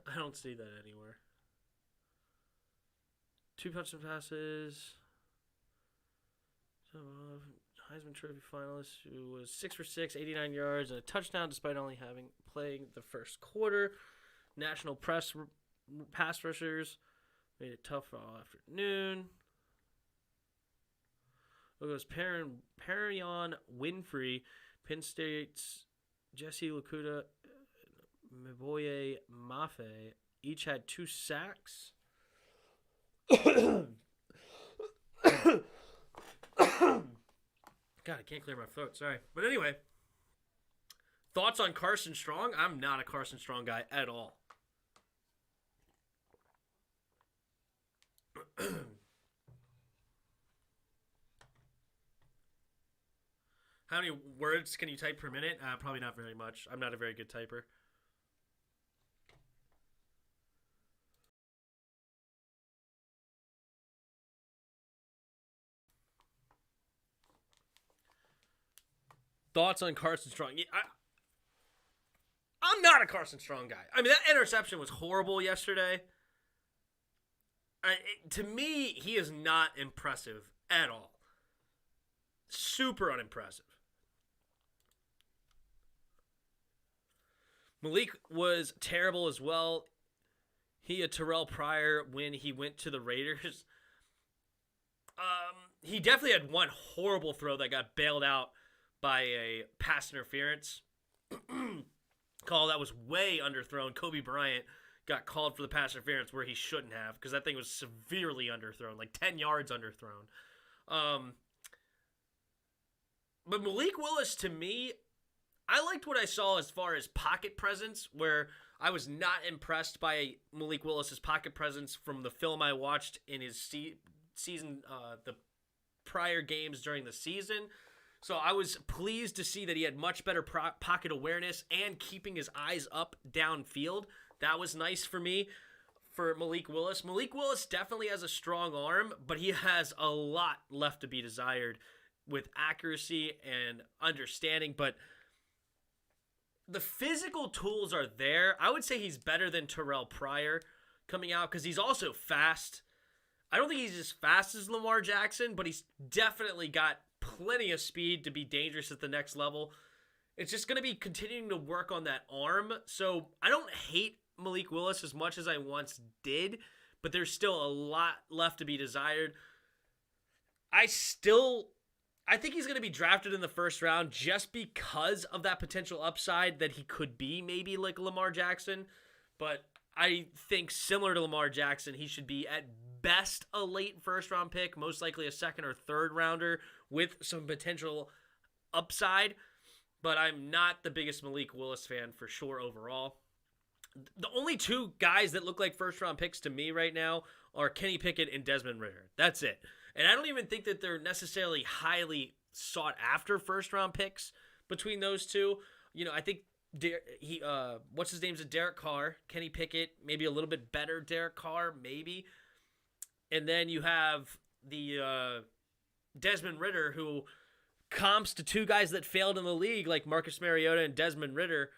I don't see that anywhere. 2 touchdown passes. Heisman Trophy finalist who was 6 for 6, 89 yards, and a touchdown despite only playing the first quarter. National pass rushers made it tough all afternoon. It goes Perion Winfrey, Penn State's Jesse Lakuta, Mboye Mafe each had 2 sacks. God, I can't clear my throat. Sorry. But anyway, thoughts on Carson Strong? I'm not a Carson Strong guy at all. How many words can you type per minute? Probably not very much. I'm not a very good typer. Thoughts on Carson Strong? Yeah, I'm not a Carson Strong guy. I mean, that interception was horrible yesterday. To me, he is not impressive at all. Super unimpressive. Malik was terrible as well. He had Terrell Pryor when he went to the Raiders. He definitely had one horrible throw that got bailed out by a pass interference call that was way underthrown. Kobe Bryant got called for the pass interference where he shouldn't have, because that thing was severely underthrown, like 10 yards underthrown. But Malik Willis, to me, I liked what I saw as far as pocket presence, where I was not impressed by Malik Willis's pocket presence from the film I watched in his season, the prior games during the season. So I was pleased to see that he had much better pocket awareness and keeping his eyes up downfield. That was nice for me for Malik Willis. Malik Willis definitely has a strong arm, but he has a lot left to be desired with accuracy and understanding. But the physical tools are there. I would say he's better than Terrell Pryor coming out because he's also fast. I don't think he's as fast as Lamar Jackson, but he's definitely got plenty of speed to be dangerous at the next level. It's just going to be continuing to work on that arm. So I don't hate Malik Willis as much as I once did, but there's still a lot left to be desired. I think he's going to be drafted in the first round just because of that potential upside that he could be maybe like Lamar Jackson. But I think similar to Lamar Jackson, he should be at best a late first round pick, most likely a second or third rounder with some potential upside. But I'm not the biggest Malik Willis fan for sure overall. The only two guys that look like first round picks to me right now are Kenny Pickett and Desmond Ridder. That's it. And I don't even think that they're necessarily highly sought after first round picks between those two. You know, I think what's his name's a Derek Carr, Kenny Pickett, maybe a little bit better Derek Carr, maybe. And then you have the Desmond Ridder, who comps to two guys that failed in the league, like Marcus Mariota and Desmond Ridder.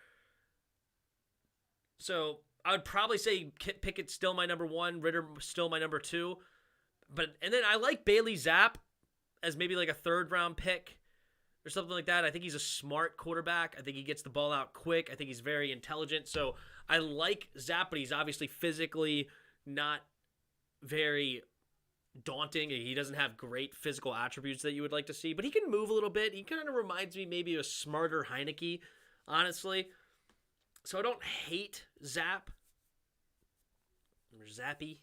So I would probably say Pickett's still my number one, Ridder still my number two. And then I like Bailey Zapp as maybe like a third round pick or something like that. I think he's a smart quarterback. I think he gets the ball out quick. I think he's very intelligent. So I like Zapp, but he's obviously physically not very daunting. He doesn't have great physical attributes that you would like to see, but he can move a little bit. He kind of reminds me maybe of a smarter Heineke, honestly. So I don't hate Zapp. Or Zappy.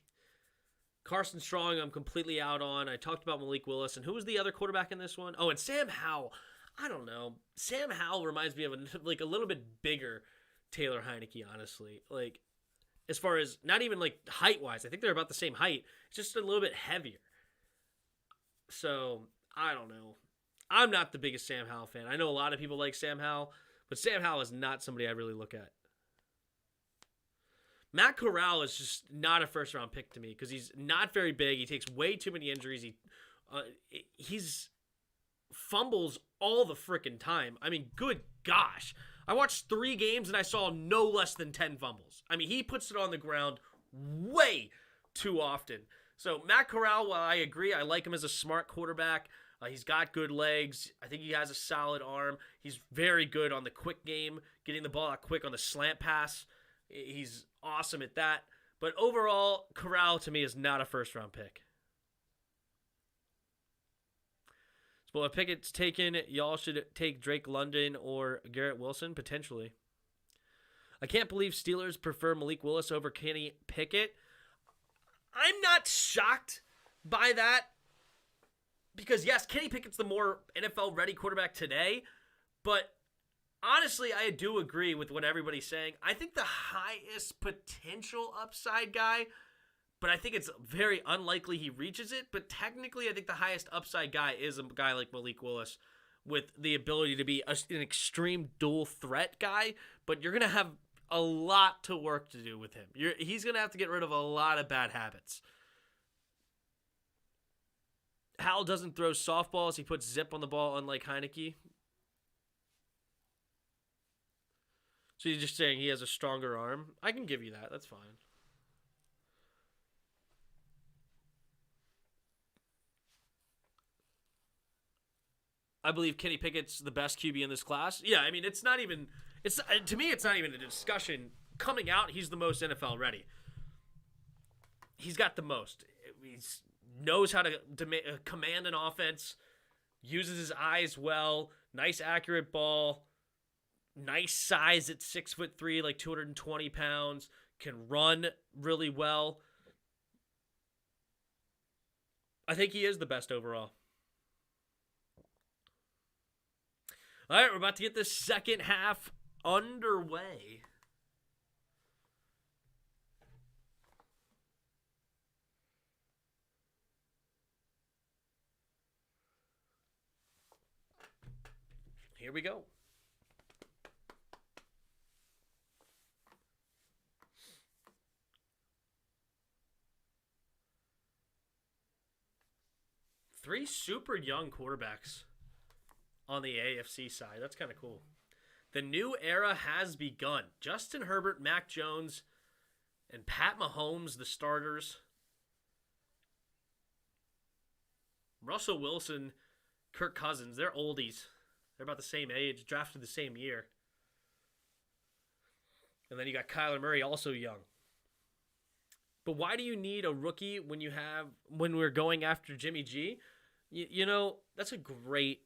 Carson Strong, I'm completely out on. I talked about Malik Willis. And who was the other quarterback in this one? Oh, and Sam Howell. I don't know. Sam Howell reminds me of a little bit bigger Taylor Heineke, honestly. Like, as far as, not even like height-wise. I think they're about the same height. It's just a little bit heavier. So, I don't know. I'm not the biggest Sam Howell fan. I know a lot of people like Sam Howell, but Sam Howell is not somebody I really look at. Matt Corral is just not a first-round pick to me because he's not very big. He takes way too many injuries. He's fumbles all the freaking time. I mean, good gosh. I watched 3 games and I saw no less than 10 fumbles. I mean, he puts it on the ground way too often. So Matt Corral, while I agree, I like him as a smart quarterback. He's got good legs. I think he has a solid arm. He's very good on the quick game, getting the ball out quick on the slant pass. He's awesome at that. But overall, Corral to me is not a first-round pick. So if Pickett's taken, y'all should take Drake London or Garrett Wilson, potentially. I can't believe Steelers prefer Malik Willis over Kenny Pickett. I'm not shocked by that. Because, yes, Kenny Pickett's the more NFL-ready quarterback today. But honestly, I do agree with what everybody's saying. I think the highest potential upside guy, but I think it's very unlikely he reaches it. But technically, I think the highest upside guy is a guy like Malik Willis with the ability to be an extreme dual threat guy. But you're going to have a lot to work to do with him. He's going to have to get rid of a lot of bad habits. Howell doesn't throw softballs. He puts zip on the ball, unlike Heineke. So you're just saying he has a stronger arm? I can give you that. That's fine. I believe Kenny Pickett's the best QB in this class. Yeah, I mean, to me, it's not even a discussion. Coming out, he's the most NFL ready. He's got the most. He knows how to command an offense, uses his eyes well, nice accurate ball, nice size at 6'3", like 220 pounds, can run really well. I think he is the best overall. All right, we're about to get this second half underway. Here we go. Three super young quarterbacks on the AFC side. That's kind of cool. The new era has begun. Justin Herbert, Mac Jones, and Pat Mahomes, the starters. Russell Wilson, Kirk Cousins, they're oldies. They're about the same age, drafted the same year. And then you got Kyler Murray, also young. But why do you need a rookie when we're going after Jimmy G? You know, that's a great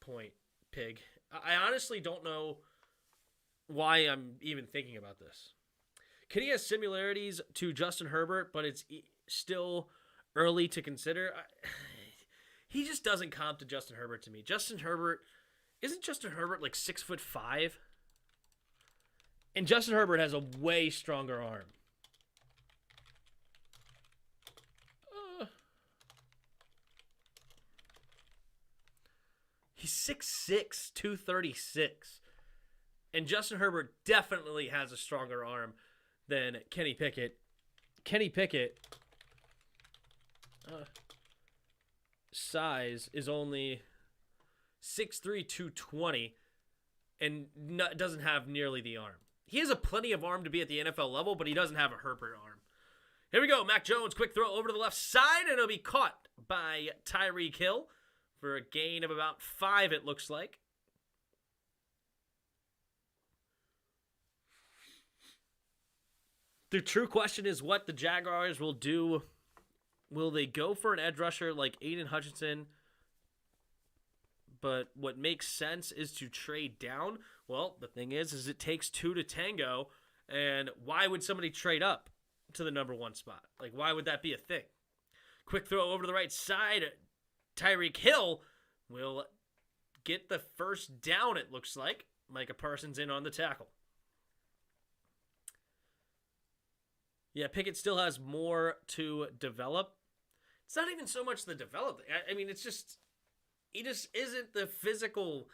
point, Pig. I honestly don't know why I'm even thinking about this. Kenny has similarities to Justin Herbert, but it's still early to consider. He just doesn't comp to Justin Herbert to me. Isn't Justin Herbert like 6'5"? And Justin Herbert has a way stronger arm. He's 6'6", 236. And Justin Herbert definitely has a stronger arm than Kenny Pickett. Kenny Pickett size is only 6'3", 220 and doesn't have nearly the arm. He has plenty of arm to be at the NFL level, but he doesn't have a Herbert arm. Here we go. Mac Jones, quick throw over to the left side, and it'll be caught by Tyreek Hill for a gain of about 5, it looks like. The true question is what the Jaguars will do. Will they go for an edge rusher like Aiden Hutchinson? But what makes sense is to trade down. Well, the thing is it takes 2 to tango. And why would somebody trade up to the number 1 spot? Like, why would that be a thing? Quick throw over to the right side. Tyreek Hill will get the first down, it looks like. Micah Parsons in on the tackle. Yeah, Pickett still has more to develop. It's not even so much the develop. I mean, it's just, he just isn't the physical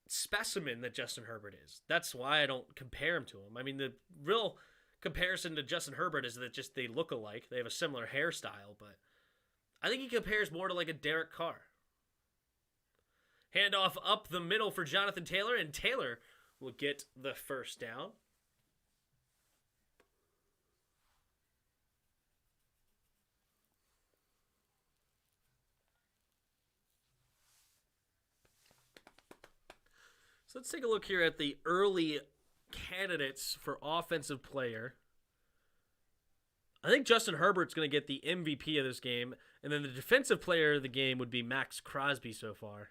specimen that Justin Herbert is. That's why I don't compare him to him. I mean, the real comparison to Justin Herbert is that just they look alike. They have a similar hairstyle, but I think he compares more to like a Derek Carr. Handoff up the middle for Jonathan Taylor, and Taylor will get the first down. So let's take a look here at the early candidates for offensive player. I think Justin Herbert's going to get the MVP of this game, and then the defensive player of the game would be Max Crosby so far,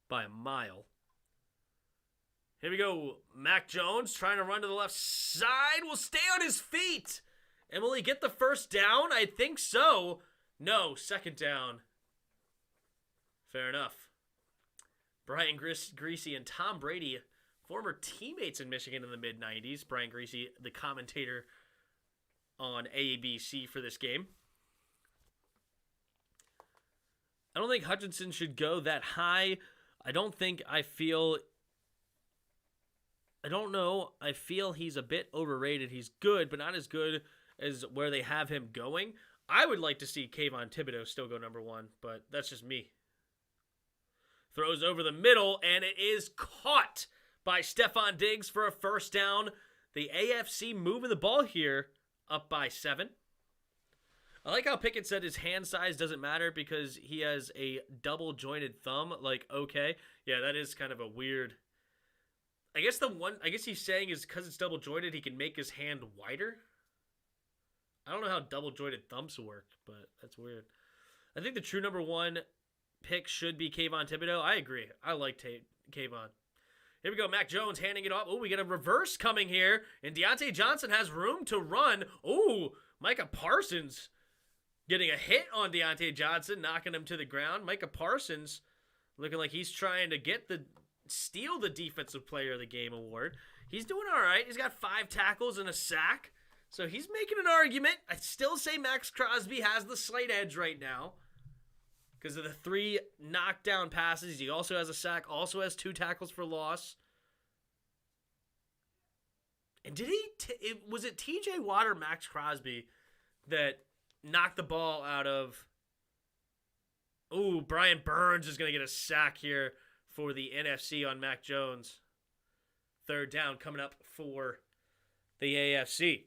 by a mile. Here we go. Mac Jones trying to run to the left side. Will stay on his feet. And will he get the first down? I think so. No, second down. Fair enough. Brian Griese and Tom Brady, former teammates in Michigan in the mid-90s. Brian Griese, the commentator on ABC for this game. I don't think Hutchinson should go that high. I feel he's a bit overrated. He's good, but not as good as where they have him going. I would like to see Kayvon Thibodeau still go number 1, but that's just me. Throws over the middle, and it is caught by Stefan Diggs for a first down. The AFC moving the ball here, up by 7. I like how Pickett said his hand size doesn't matter because he has a double jointed thumb. Like, okay. Yeah, that is kind of a weird. I guess he's saying is because it's double jointed, he can make his hand wider. I don't know how double jointed thumbs work, but that's weird. I think the true number 1 pick should be Kayvon Thibodeau. I agree. I like Kayvon. Here we go. Mac Jones handing it off. Oh, we get a reverse coming here. And Deontay Johnson has room to run. Oh, Micah Parsons getting a hit on Deontay Johnson, knocking him to the ground. Micah Parsons looking like he's trying to steal the Defensive Player of the Game award. He's doing all right. He's got 5 tackles and a sack. So he's making an argument. I still say Max Crosby has the slight edge right now because of the 3 knockdown passes. He also has a sack, also has 2 tackles for loss. And was it TJ Watt or Max Crosby that knocked the ball out of... Oh, Brian Burns is going to get a sack here for the NFC on Mac Jones. 3rd down coming up for the AFC.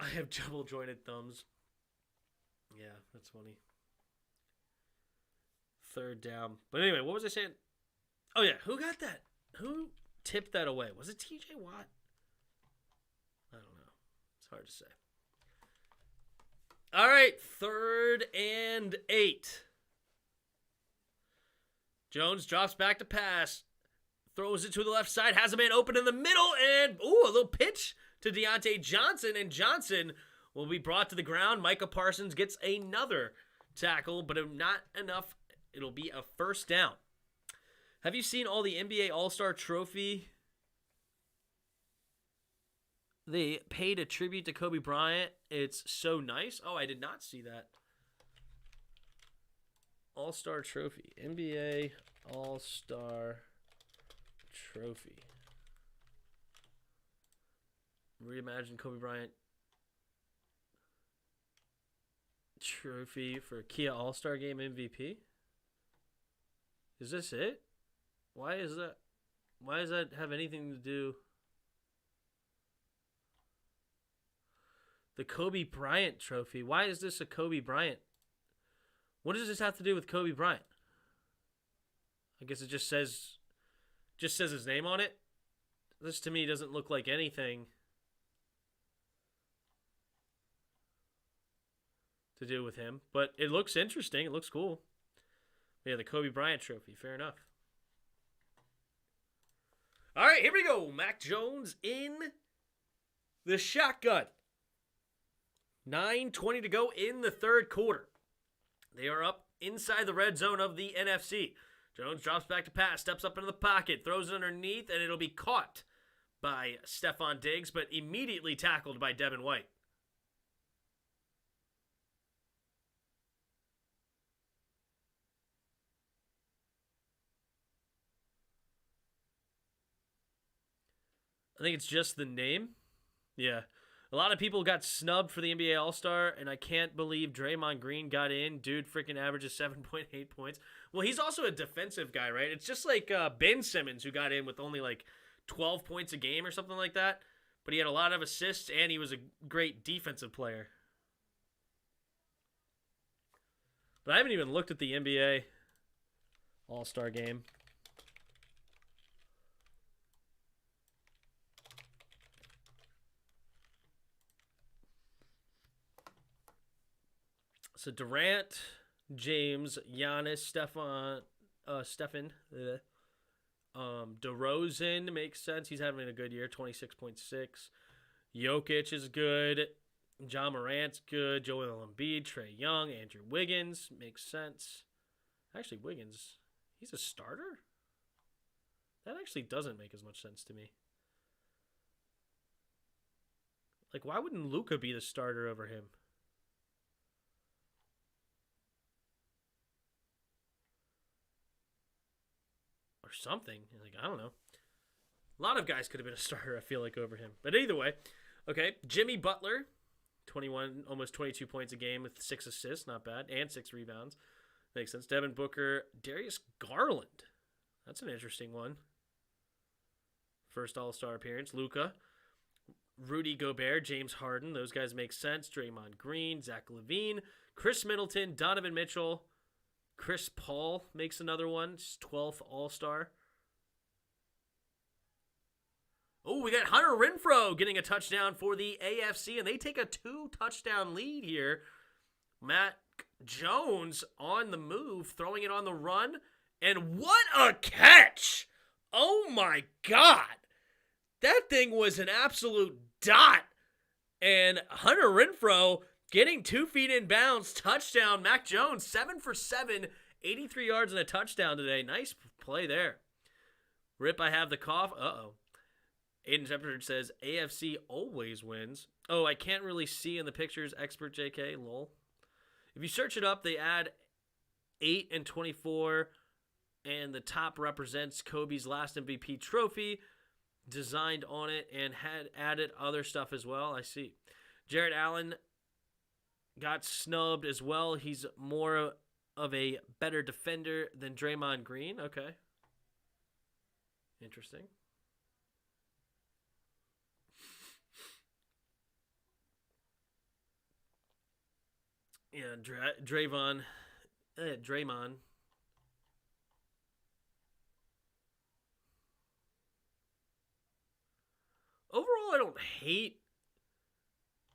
I have double jointed thumbs. Yeah, that's funny. 3rd down. But anyway, what was I saying? Oh, yeah. Who got that? Who tipped that away? Was it TJ Watt? I don't know. It's hard to say. All right. 3rd and 8. Jones drops back to pass. Throws it to the left side. Has a man open in the middle. And, a little pitch to Deontay Johnson, and Johnson will be brought to the ground. Micah Parsons gets another tackle, but not enough. It'll be a 1st down. Have you seen all the NBA All-Star Trophy? They paid a tribute to Kobe Bryant. It's so nice. Oh, I did not see that. All-Star Trophy. NBA All-Star Trophy. Reimagine Kobe Bryant trophy for Kia All-Star Game MVP. Is this it? Why does that have anything to do? The Kobe Bryant trophy. Why is this a Kobe Bryant? What does this have to do with Kobe Bryant? I guess it just says his name on it. This to me doesn't look like anything to do with him, but it looks interesting. It looks cool. Yeah, the Kobe Bryant trophy. Fair enough. All right, here we go. Mac Jones in the shotgun. 9:20 to go in the 3rd quarter. They are up inside the red zone of the NFC. Jones drops back to pass, steps up into the pocket, throws it underneath, and it'll be caught by Stefan Diggs, but immediately tackled by Devin White. I think it's just the name. Yeah. A lot of people got snubbed for the NBA All-Star, and I can't believe Draymond Green got in. Dude freaking averages 7.8 points. Well, he's also a defensive guy, right? It's just like Ben Simmons, who got in with only like 12 points a game or something like that. But he had a lot of assists, and he was a great defensive player. But I haven't even looked at the NBA All-Star game. So Durant, James, Giannis, Stefan, DeRozan makes sense. He's having a good year, 26.6. Jokic is good. John Morant's good. Joel Embiid, Trae Young, Andrew Wiggins makes sense. Actually, Wiggins, he's a starter? That actually doesn't make as much sense to me. Like, why wouldn't Luka be the starter over him? Or something. Like, I don't know. A lot of guys could have been a starter, I feel like, over him. But either way, okay. Jimmy Butler, 21, almost 22 points a game with 6 assists. Not bad. And 6 rebounds. Makes sense. Devin Booker. Darius Garland. That's an interesting one. First All-Star appearance. Luka. Rudy Gobert, James Harden. Those guys make sense. Draymond Green, Zach LaVine, Chris Middleton, Donovan Mitchell. Chris Paul makes another one. 12th All-Star. Oh, we got Hunter Renfrow getting a touchdown for the AFC, and they take a 2-touchdown lead here. Matt Jones on the move, throwing it on the run. And what a catch! Oh my God! That thing was an absolute dot. And Hunter Renfrow getting 2 feet in bounds, touchdown. Mac Jones, 7 for 7, 83 yards and a touchdown today. Nice play there. Rip, I have the cough. Uh-oh. Aiden Shepherd says, AFC always wins. Oh, I can't really see in the pictures. Expert JK, lol. If you search it up, they add 8 and 24, and the top represents Kobe's last MVP trophy, designed on it, and had added other stuff as well. I see. Jared Allen got snubbed as well. He's more of a better defender than Draymond Green. Okay. Interesting. Yeah, Draymond. Overall, I don't hate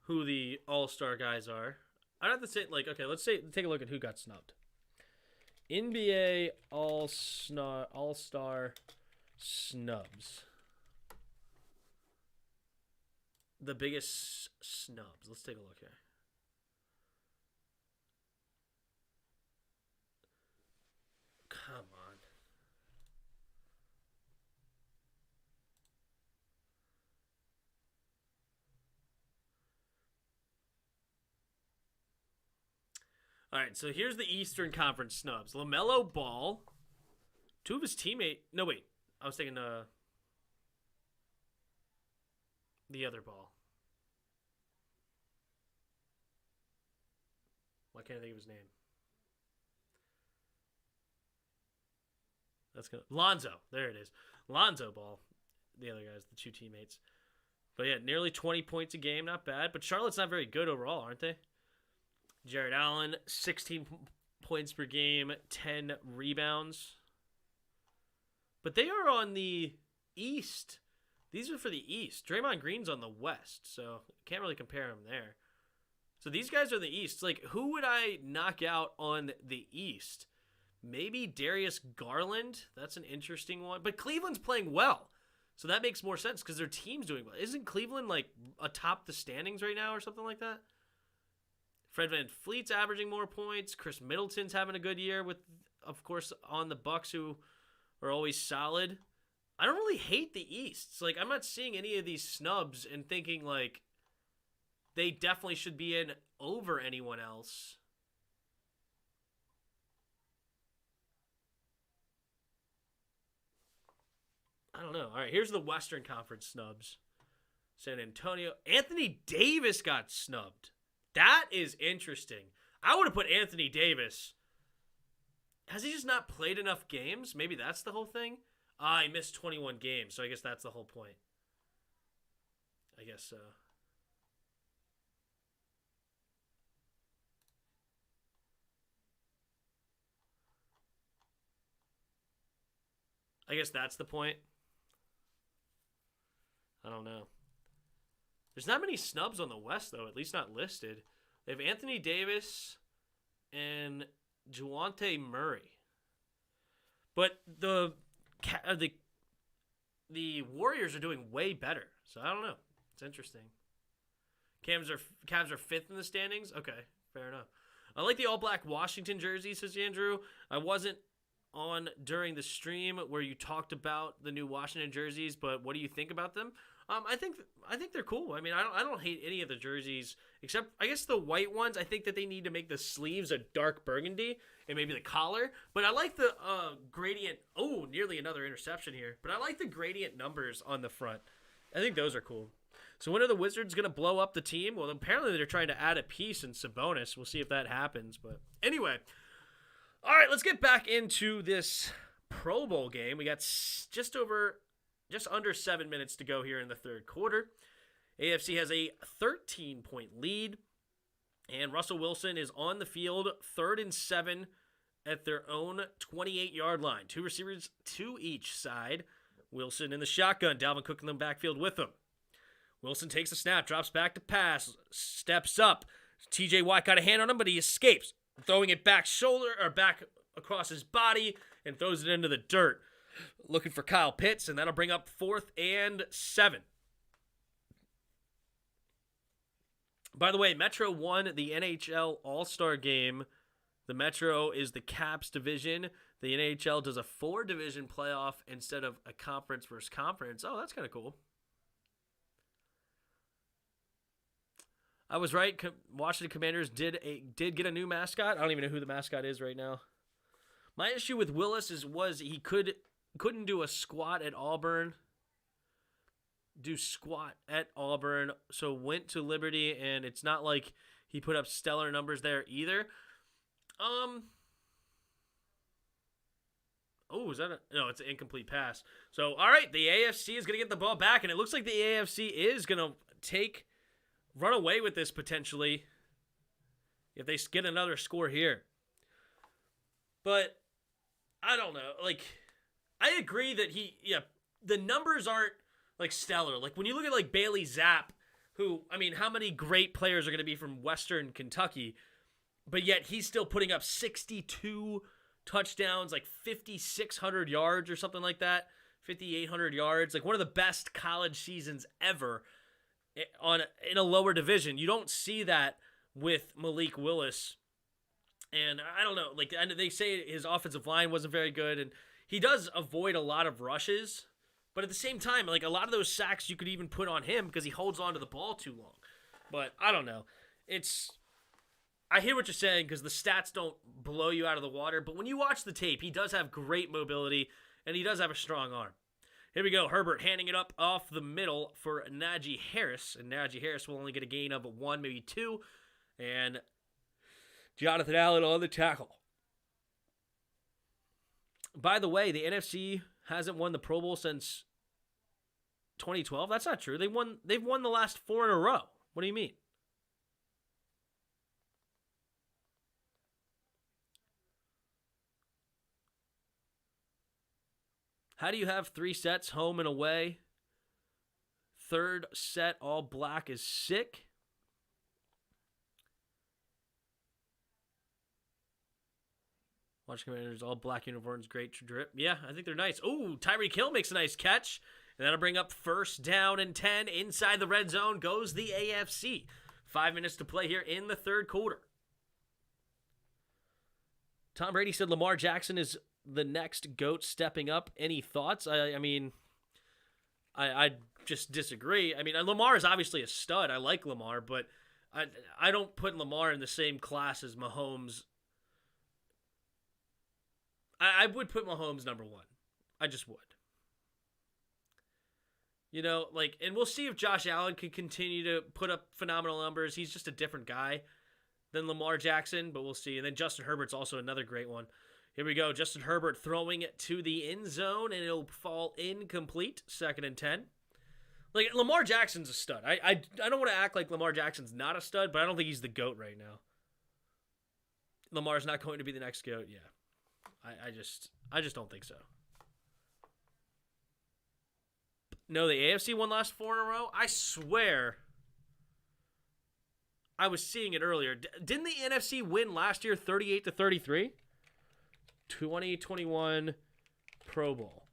who the all-star guys are. I'd have to say, like, okay, take a look at who got snubbed. NBA all-star snubs. The biggest snubs. Let's take a look here. Come on. All right, so here's the Eastern Conference snubs. LaMelo Ball. 2 of his teammates. No, wait. I was thinking the other Ball. Why can't I think of his name? That's good. Lonzo. There it is. Lonzo Ball. The other guys, the 2 teammates. But yeah, nearly 20 points a game. Not bad. But Charlotte's not very good overall, aren't they? Jared Allen, 16 points per game, 10 rebounds. But they are on the East. These are for the East. Draymond Green's on the West, so can't really compare them there. So these guys are the East. Like, who would I knock out on the East? Maybe Darius Garland. That's an interesting one. But Cleveland's playing well, so that makes more sense because their team's doing well. Isn't Cleveland, like, atop the standings right now or something like that? Fred VanVleet's averaging more points. Chris Middleton's having a good year with, of course, on the Bucks, who are always solid. I don't really hate the East. It's like, I'm not seeing any of these snubs and thinking, like, they definitely should be in over anyone else. I don't know. All right, here's the Western Conference snubs. San Antonio. Anthony Davis got snubbed. That is interesting. I would have put Anthony Davis. Has he just not played enough games? Maybe that's the whole thing? He missed 21 games, so I guess that's the whole point. I guess so. I guess that's the point. I don't know. There's not many snubs on the West, though, at least not listed. They have Anthony Davis and Juwante Murray. But the Warriors are doing way better, so I don't know. It's interesting. Cavs are 5th in the standings? Okay, fair enough. I like the all-black Washington jersey, says Andrew. I wasn't on during the stream where you talked about the new Washington jerseys, but what do you think about them? I think they're cool. I mean, I don't hate any of the jerseys except I guess the white ones. I think that they need to make the sleeves a dark burgundy and maybe the collar. But I like the gradient. Oh, nearly another interception here. But I like the gradient numbers on the front. I think those are cool. So when are the Wizards going to blow up the team? Well, apparently they're trying to add a piece in Sabonis. We'll see if that happens. But anyway, all right, let's get back into this Pro Bowl game. We got just under 7 minutes to go here in the third quarter. AFC has a 13-point lead, and Russell Wilson is on the field, 3rd and 7 at their own 28-yard line. 2 receivers to each side. Wilson in the shotgun. Dalvin Cook in the backfield with him. Wilson takes a snap, drops back to pass, steps up. TJ Watt got a hand on him, but he escapes, throwing it back across his body and throws it into the dirt. Looking for Kyle Pitts, and that'll bring up 4th and 7. By the way, Metro won the NHL All-Star Game. The Metro is the Caps division. The NHL does a 4-division playoff instead of a conference versus conference. Oh, that's kind of cool. I was right. Washington Commanders did get a new mascot. I don't even know who the mascot is right now. My issue with Willis was he couldn't do a squat at Auburn. So went to Liberty, and it's not like he put up stellar numbers there either. Is that no, it's an incomplete pass. So, all right, the AFC is going to get the ball back, and it looks like the AFC is going to run away with this potentially if they get another score here. But I don't know. Like, I agree that the numbers aren't like stellar. Like when you look at like Bailey Zapp, who, I mean, how many great players are going to be from Western Kentucky, but yet he's still putting up 62 touchdowns, like 5,600 yards or something like that, 5,800 yards, like one of the best college seasons ever in a lower division. You don't see that with Malik Willis. And I don't know, like they say his offensive line wasn't very good, and he does avoid a lot of rushes, but at the same time, like a lot of those sacks you could even put on him because he holds on to the ball too long. But I don't know. I hear what you're saying because the stats don't blow you out of the water, but when you watch the tape, he does have great mobility, and he does have a strong arm. Here we go. Herbert handing it up off the middle for Najee Harris, and Najee Harris will only get a gain of 1, maybe 2, and Jonathan Allen on the tackle. By the way, the NFC hasn't won the Pro Bowl since 2012. That's not true. They've won the last 4 in a row. What do you mean? How do you have 3 sets, home and away? 3rd set, all black, is sick. Watch Commanders, all black uniforms, great drip. Yeah, I think they're nice. Ooh, Tyreek Hill makes a nice catch. And that'll bring up 1st down and 10. Inside the red zone goes the AFC. 5 minutes to play here in the 3rd quarter. Tom Brady said Lamar Jackson is the next GOAT stepping up. Any thoughts? I mean, I just disagree. I mean, Lamar is obviously a stud. I like Lamar, but I don't put Lamar in the same class as Mahomes. I would put Mahomes number 1. I just would. You know, like, and we'll see if Josh Allen can continue to put up phenomenal numbers. He's just a different guy than Lamar Jackson, but we'll see. And then Justin Herbert's also another great one. Here we go. Justin Herbert throwing it to the end zone, and it'll fall incomplete. 2nd and 10. Like, Lamar Jackson's a stud. I don't want to act like Lamar Jackson's not a stud, but I don't think he's the GOAT right now. Lamar's not going to be the next GOAT. Yeah. I just don't think so. No, the AFC won last 4 in a row. I swear I was seeing it earlier. Didn't the NFC win last year 38-33? 2021 Pro Bowl.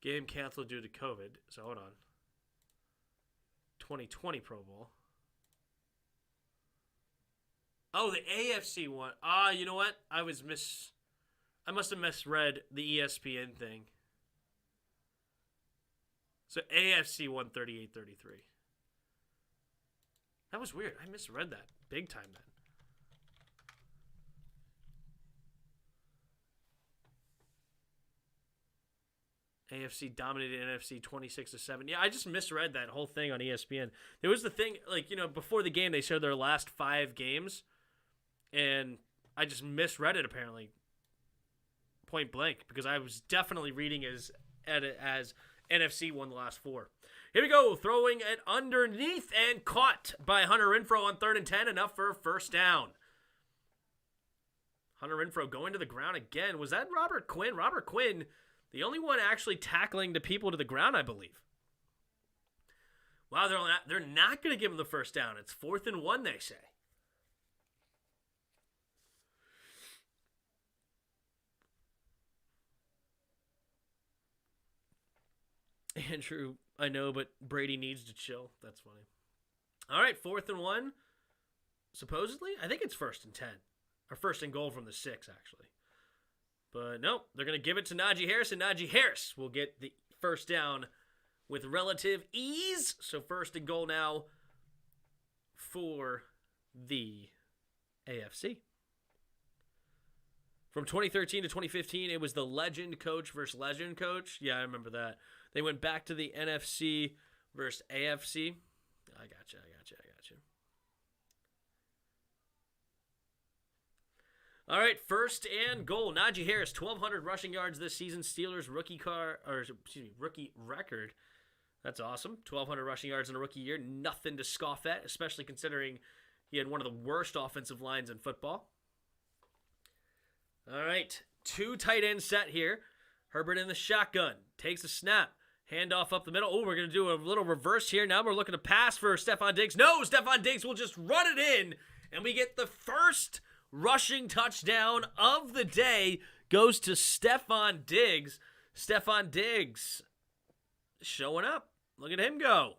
Game canceled due to COVID. So hold on. 2020 Pro Bowl. Oh, the AFC won. You know what? I must have misread the ESPN thing. So AFC won 38-33. That was weird. I misread that big time then. AFC dominated NFC 26-7. Yeah, I just misread that whole thing on ESPN. There was the thing, like, you know, before the game, they showed their last 5 games, and I just misread it, apparently. point blank because I was definitely reading as NFC won the last 4. Here we go, throwing it underneath and caught by Hunter Renfrow on 3rd and 10, enough for a first down. Hunter Renfrow going to the ground again. Was that Robert Quinn? Robert Quinn, the only one actually tackling the people to the ground, I believe. Wow, they're not going to give him the first down. It's 4th and 1, they say. Andrew, I know, but Brady needs to chill. That's funny. All right, 4th and 1. Supposedly, I think it's 1st and 10. Or 1st and goal from the 6, actually. But no, they're going to give it to Najee Harris, and Najee Harris will get the first down with relative ease. So 1st and goal now for the AFC. From 2013 to 2015, it was the legend coach versus legend coach. Yeah, I remember that. They went back to the NFC versus AFC. I got you. All right, 1st and goal. Najee Harris, 1,200 rushing yards this season. Steelers rookie record. That's awesome. 1,200 rushing yards in a rookie year. Nothing to scoff at, especially considering he had one of the worst offensive lines in football. All right, 2 tight end set here. Herbert in the shotgun. Takes a snap. Handoff up the middle. Oh, we're going to do a little reverse here. Now we're looking to pass for Stefan Diggs. No, Stefan Diggs will just run it in. And we get the first rushing touchdown of the day. Goes to Stefan Diggs. Stefan Diggs showing up. Look at him go.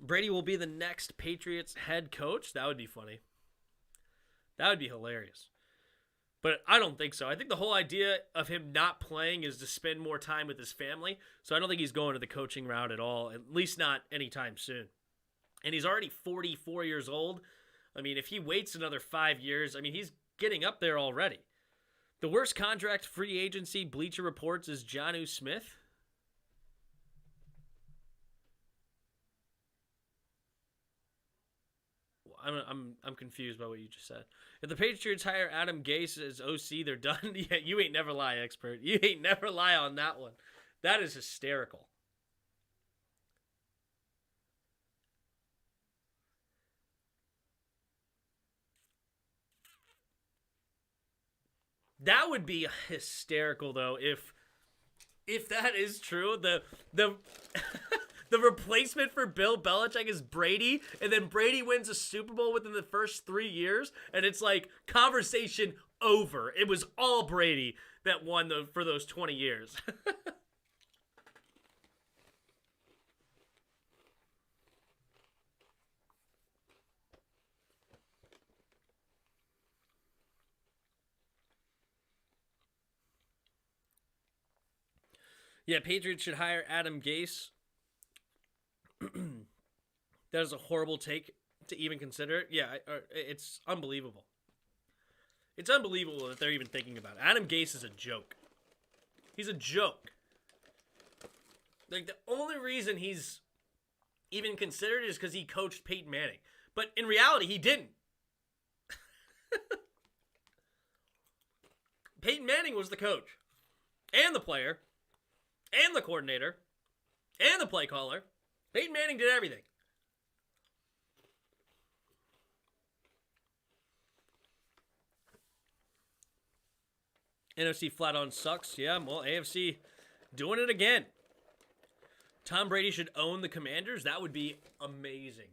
Brady will be the next Patriots head coach. That would be funny. That would be hilarious. But I don't think so. I think the whole idea of him not playing is to spend more time with his family. So I don't think he's going to the coaching route at all, at least not anytime soon. And he's already 44 years old. I mean, if he waits another 5 years, I mean, he's getting up there already. The worst contract free agency, Bleacher Reports, is Jonnu Smith. I'm confused by what you just said. If the Patriots hire Adam Gase as OC, they're done. Yeah, you ain't never lie, expert. You ain't never lie on that one. That is hysterical. That would be hysterical, though, if that is true. The the replacement for Bill Belichick is Brady, and then Brady wins a Super Bowl within the first 3 years, and it's like conversation over. It was all Brady that won for those 20 years. Yeah, Patriots should hire Adam Gase. That is a horrible take to even consider it. Yeah, it's unbelievable. It's unbelievable that they're even thinking about it. Adam Gase is a joke. He's a joke. Like, the only reason he's even considered is because he coached Peyton Manning. But in reality, he didn't. Peyton Manning was the coach, and the player, and the coordinator, and the play caller. Peyton Manning did everything. NFC flat on sucks. Yeah, well, AFC doing it again. Tom Brady should own the Commanders. That would be amazing.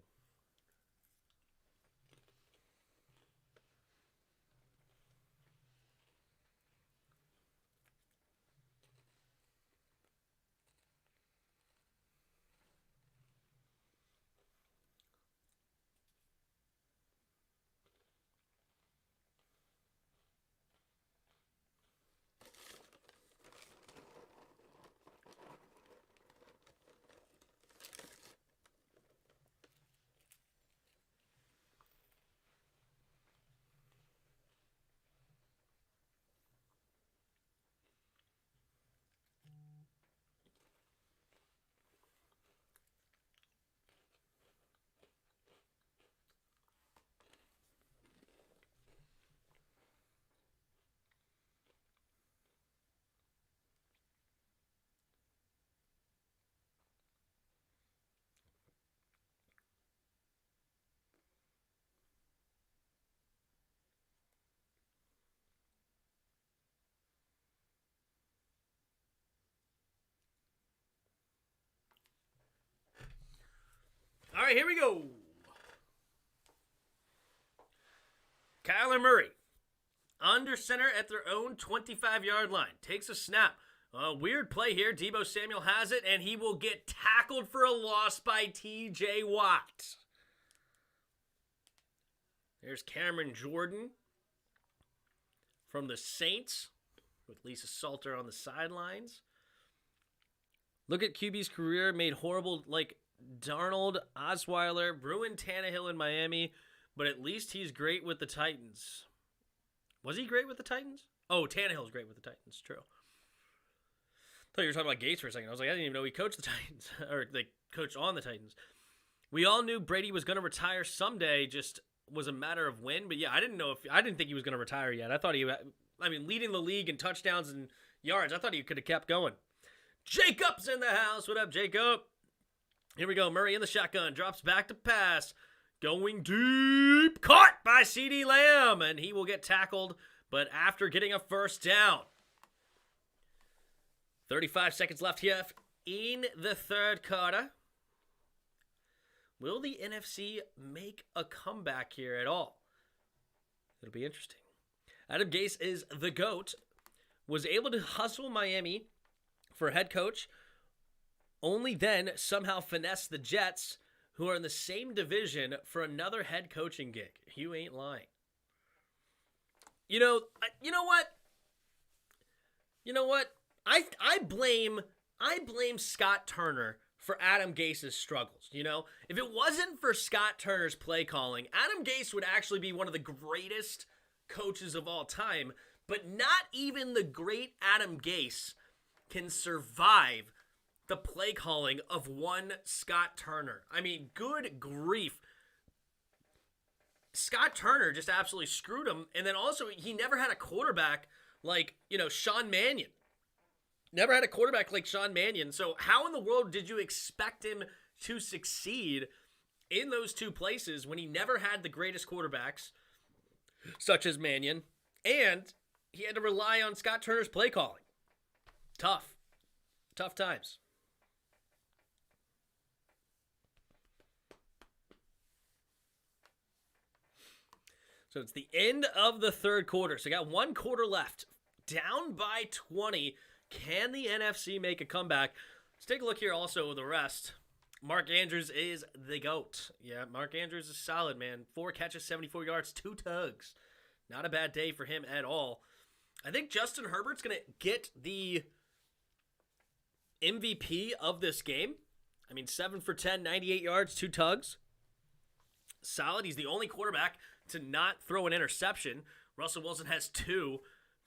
right, here we go. Kyler Murray, under center at their own 25-yard line. Takes a snap. A weird play here. Deebo Samuel has it, and he will get tackled for a loss by T.J. Watt. There's Cameron Jordan from the Saints with Lisa Salter on the sidelines. Look at QB's career. Made horrible, like Darnold, Osweiler, ruined Tannehill in Miami, but at least he's great with the Titans. Was he great with the Titans? Oh, Tannehill's great with the Titans. True. I thought you were talking about Gates for a second. I was like, I didn't even know he coached the Titans, or like coached on the Titans. We all knew Brady was going to retire someday, just was a matter of when. But yeah, I didn't think he was going to retire yet. I thought leading the league in touchdowns and yards, I thought he could have kept going. Jacob's in the house. What up, Jacob? Here we go. Murray in the shotgun. Drops back to pass. Going deep. Caught by CeeDee Lamb. And he will get tackled, but after getting a first down. 35 seconds left here in the third quarter. Will the NFC make a comeback here at all? It'll be interesting. Adam Gase is the GOAT. Was able to hustle Miami for head coach. Only then somehow finesse the Jets, who are in the same division, for another head coaching gig. You ain't lying. You know what? I blame Scott Turner for Adam Gase's struggles. You know, if it wasn't for Scott Turner's play calling, Adam Gase would actually be one of the greatest coaches of all time. But not even the great Adam Gase can survive the play calling of one Scott Turner. I mean, good grief. Scott Turner just absolutely screwed him. And then also, he never had a quarterback like, Sean Mannion. Never had a quarterback like Sean Mannion. So how in the world did you expect him to succeed in those two places when he never had the greatest quarterbacks, such as Mannion, and he had to rely on Scott Turner's play calling? Tough times. So it's the end of the third quarter. So we got one quarter left. Down by 20. Can the NFC make a comeback? Let's take a look here also with the rest. Mark Andrews is the GOAT. Yeah, Mark Andrews is solid, man. 4 catches, 74 yards, 2 tugs. Not a bad day for him at all. I think Justin Herbert's going to get the MVP of this game. I mean, 7 for 10, 98 yards, 2 tugs. Solid. He's the only quarterback to not throw an interception. Russell Wilson has 2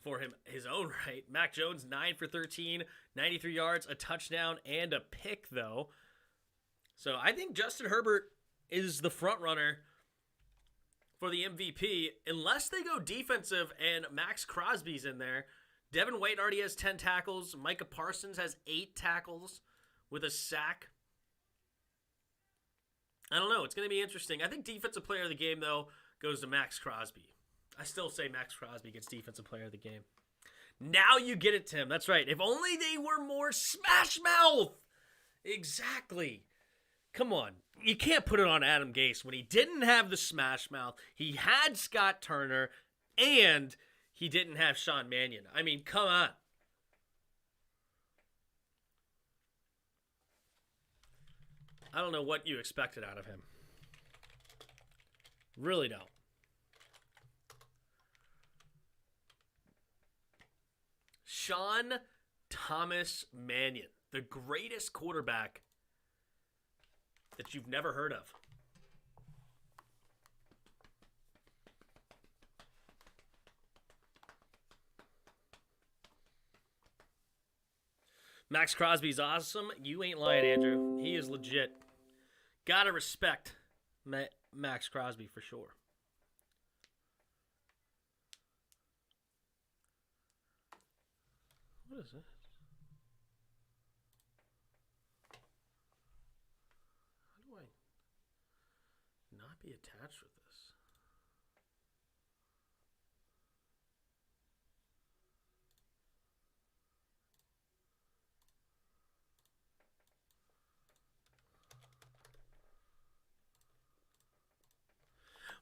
for his own right. Mac Jones, 9 for 13, 93 yards, a touchdown, and a pick, though. So I think Justin Herbert is the front runner for the MVP, unless they go defensive and Max Crosby's in there. Devin White already has 10 tackles. Micah Parsons has 8 tackles with a sack. I don't know. It's going to be interesting. I think defensive player of the game, though, goes to Max Crosby. I still say Max Crosby gets defensive player of the game. Now you get it, Tim. That's right. If only they were more smash mouth. Exactly. Come on. You can't put it on Adam Gase when he didn't have the smash mouth. He had Scott Turner, and he didn't have Sean Mannion. I mean, come on. I don't know what you expected out of him. Really don't. Sean Thomas Mannion, the greatest quarterback that you've never heard of. Max Crosby's awesome. You ain't lying, Andrew. He is legit. Gotta respect Max Crosby for sure. What is it? How do I not be attached with this?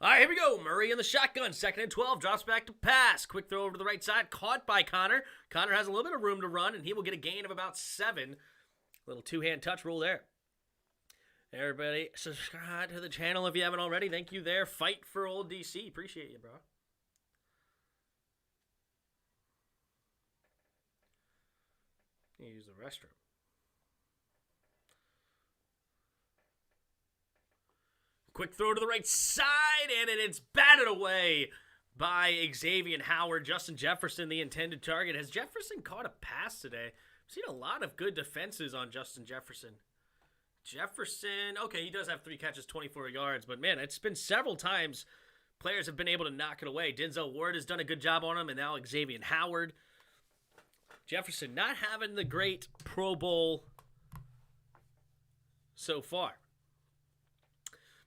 All right, here we go. Murray in the shotgun. 2nd and 12. Drops back to pass. Quick throw over to the right side. Caught by Connor. Connor has a little bit of room to run, and he will get a gain of about 7. Little two-hand touch rule there. Everybody, subscribe to the channel if you haven't already. Thank you there. Fight for old DC. Appreciate you, bro. Use the restroom. Quick throw to the right side, and it's batted away by Xavier Howard. Justin Jefferson, the intended target. Has Jefferson caught a pass today? I've seen a lot of good defenses on Justin Jefferson. Okay, he does have 3 catches, 24 yards, but man, it's been several times players have been able to knock it away. Denzel Ward has done a good job on him, and now Xavier Howard. Jefferson not having the great Pro Bowl so far.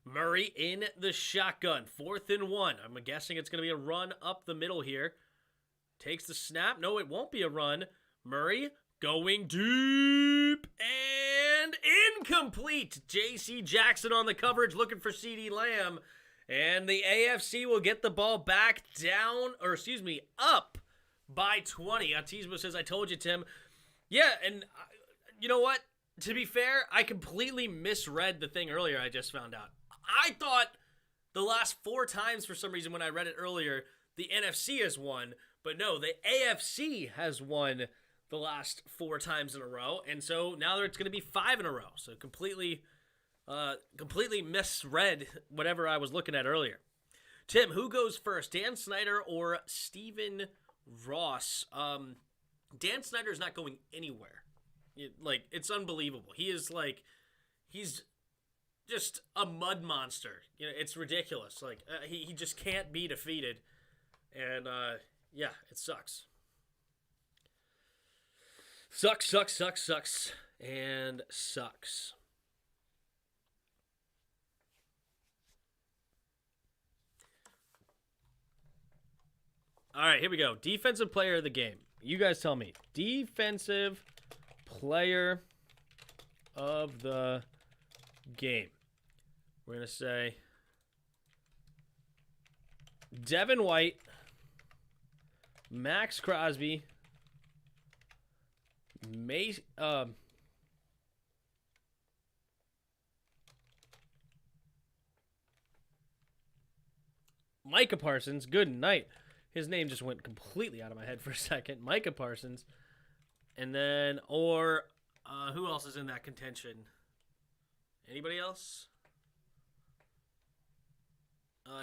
Murray in the shotgun. 4th and 1. I'm guessing it's going to be a run up the middle here. Takes the snap. No, it won't be a run. Murray going deep and incomplete. J.C. Jackson on the coverage looking for CeeDee Lamb. And the AFC will get the ball back up by 20. Autismo says, I told you, Tim. Yeah, and you know what? To be fair, I completely misread the thing earlier I just found out. I thought the last 4 times, for some reason, when I read it earlier, the NFC has won. But no, the AFC has won the last 4 times in a row. And so now it's going to be 5 in a row. So completely misread whatever I was looking at earlier. Tim, who goes first, Dan Snyder or Stephen Ross? Dan Snyder's not going anywhere. It's unbelievable. He's just a mud monster. You know, it's ridiculous. He just can't be defeated. And, yeah, it sucks. Sucks, and sucks. All right, here we go. Defensive player of the game. You guys tell me. Defensive player of the game. We're going to say Devin White, Max Crosby, Micah Parsons. Good night. His name just went completely out of my head for a second. Micah Parsons. And then, who else is in that contention? Anybody else?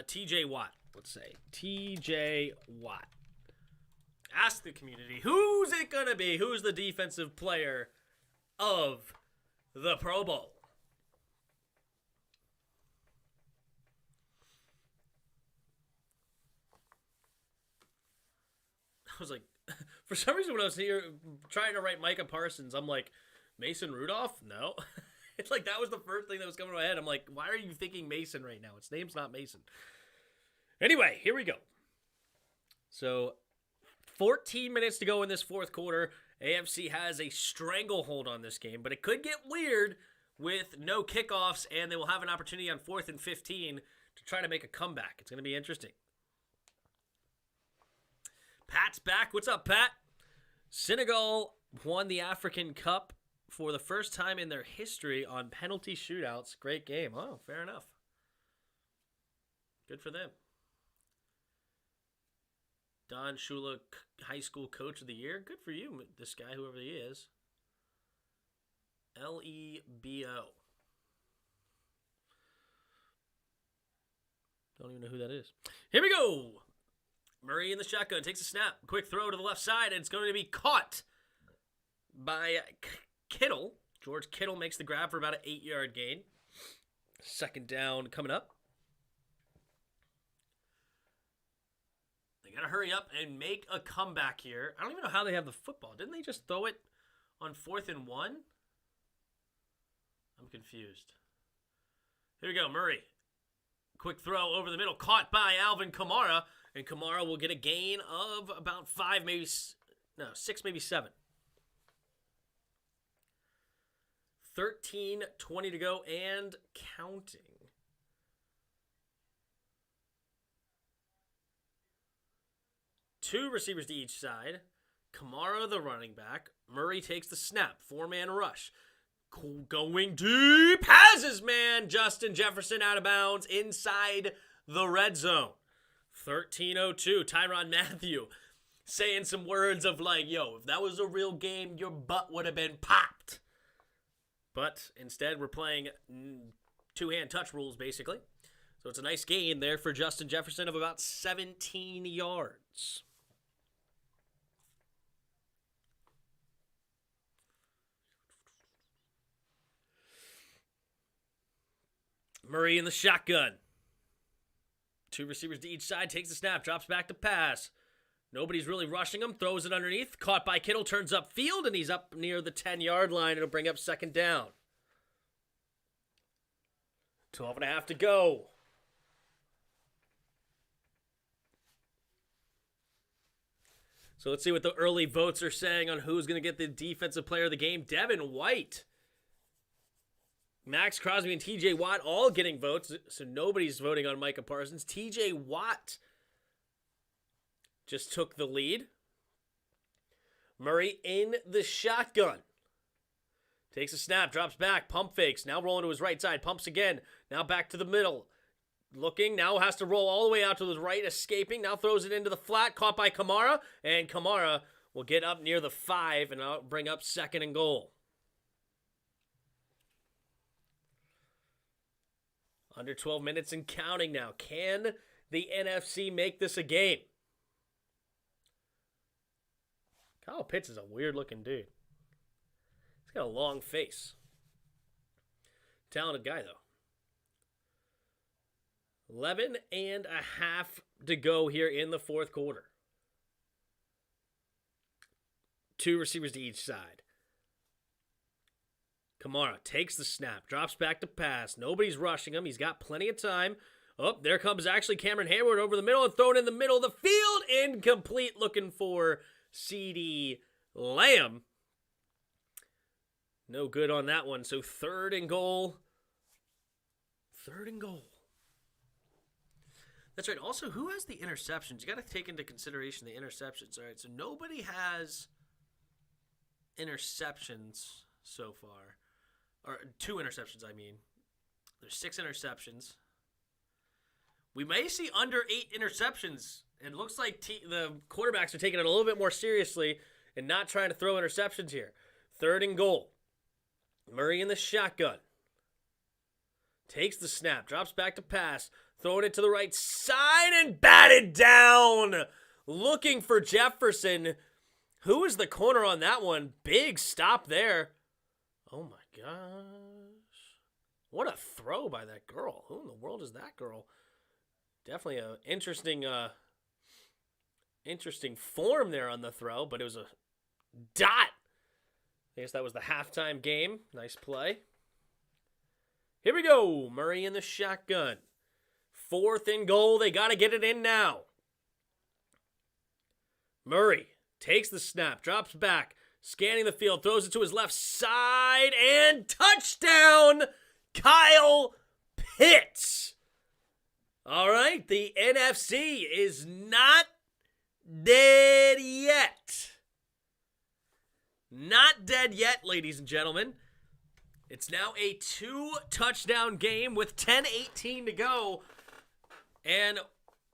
TJ Watt, let's say. TJ Watt. Ask the community, who's it going to be? Who's the defensive player of the Pro Bowl? I was like, for some reason when I was here trying to write Micah Parsons, I'm like, Mason Rudolph? No. It's like that was the first thing that was coming to my head. I'm like, why are you thinking Mason right now? Its name's not Mason. Anyway, here we go. So, 14 minutes to go in this 4th quarter. AFC has a stranglehold on this game, but it could get weird with no kickoffs, and they will have an opportunity on 4th and 15 to try to make a comeback. It's going to be interesting. Pat's back. What's up, Pat? Senegal won the African Cup for the first time in their history on penalty shootouts. Great game. Oh, fair enough. Good for them. Don Shula, High School Coach of the Year. Good for you, this guy, whoever he is. Lebo. Don't even know who that is. Here we go. Murray in the shotgun. Takes a snap. Quick throw to the left side, and it's going to be caught by Kittle. George Kittle makes the grab for about an 8-yard gain. 2nd down coming up. They got to hurry up and make a comeback here. I don't even know how they have the football. Didn't they just throw it on 4th and 1? I'm confused. Here we go, Murray. Quick throw over the middle. Caught by Alvin Kamara. And Kamara will get a gain of about 6, maybe 7. 13:20 to go and counting. 2 receivers to each side. Kamara, the running back. Murray takes the snap. 4-man rush. Going deep. Has his man. Justin Jefferson out of bounds inside the red zone. 13:02. Tyrann Mathieu saying some words of like, yo, if that was a real game, your butt would have been popped. But instead, we're playing two-hand touch rules, basically. So it's a nice gain there for Justin Jefferson of about 17 yards. Murray in the shotgun. 2 receivers to each side. Takes the snap. Drops back to pass. Nobody's really rushing him. Throws it underneath. Caught by Kittle. Turns upfield, and he's up near the 10-yard line. It'll bring up 2nd down. 12.5 to go. So let's see what the early votes are saying on who's going to get the defensive player of the game. Devin White, Max Crosby, and TJ Watt all getting votes, so nobody's voting on Micah Parsons. TJ Watt just took the lead. Murray in the shotgun. Takes a snap, drops back, pump fakes. Now rolling to his right side, pumps again. Now back to the middle. Looking, now has to roll all the way out to the right, escaping. Now throws it into the flat, caught by Kamara. And Kamara will get up near the 5 and bring up 2nd and goal. Under 12 minutes and counting now. Can the NFC make this a game? Kyle Pitts is a weird-looking dude. He's got a long face. Talented guy, though. 11.5 to go here in the 4th quarter. 2 receivers to each side. Kamara takes the snap, drops back to pass. Nobody's rushing him. He's got plenty of time. Oh, there comes actually Cameron Hayward over the middle and thrown in the middle of the field. Incomplete, looking for CeeDee Lamb. No good on that one. So 3rd and goal. 3rd and goal. That's right. Also, who has the interceptions? You got to take into consideration the interceptions. All right, so nobody has interceptions so far. Or 2 interceptions, I mean. There's 6 interceptions. We may see under 8 interceptions. It looks like the quarterbacks are taking it a little bit more seriously and not trying to throw interceptions here. 3rd and goal. Murray in the shotgun. Takes the snap, drops back to pass, throwing it to the right side and batted down. Looking for Jefferson. Who is the corner on that one? Big stop there. Oh my gosh. What a throw by that girl. Who in the world is that girl? Definitely an interesting form there on the throw, but it was a dot. I guess that was the halftime game. Nice play. Here we go. Murray in the shotgun. 4th and goal. They got to get it in now. Murray takes the snap, drops back, scanning the field, throws it to his left side, and touchdown, Kyle Pitts. All right, the NFC is not dead yet. Not dead yet, ladies and gentlemen. It's now a 2-touchdown game with 10:18 to go. And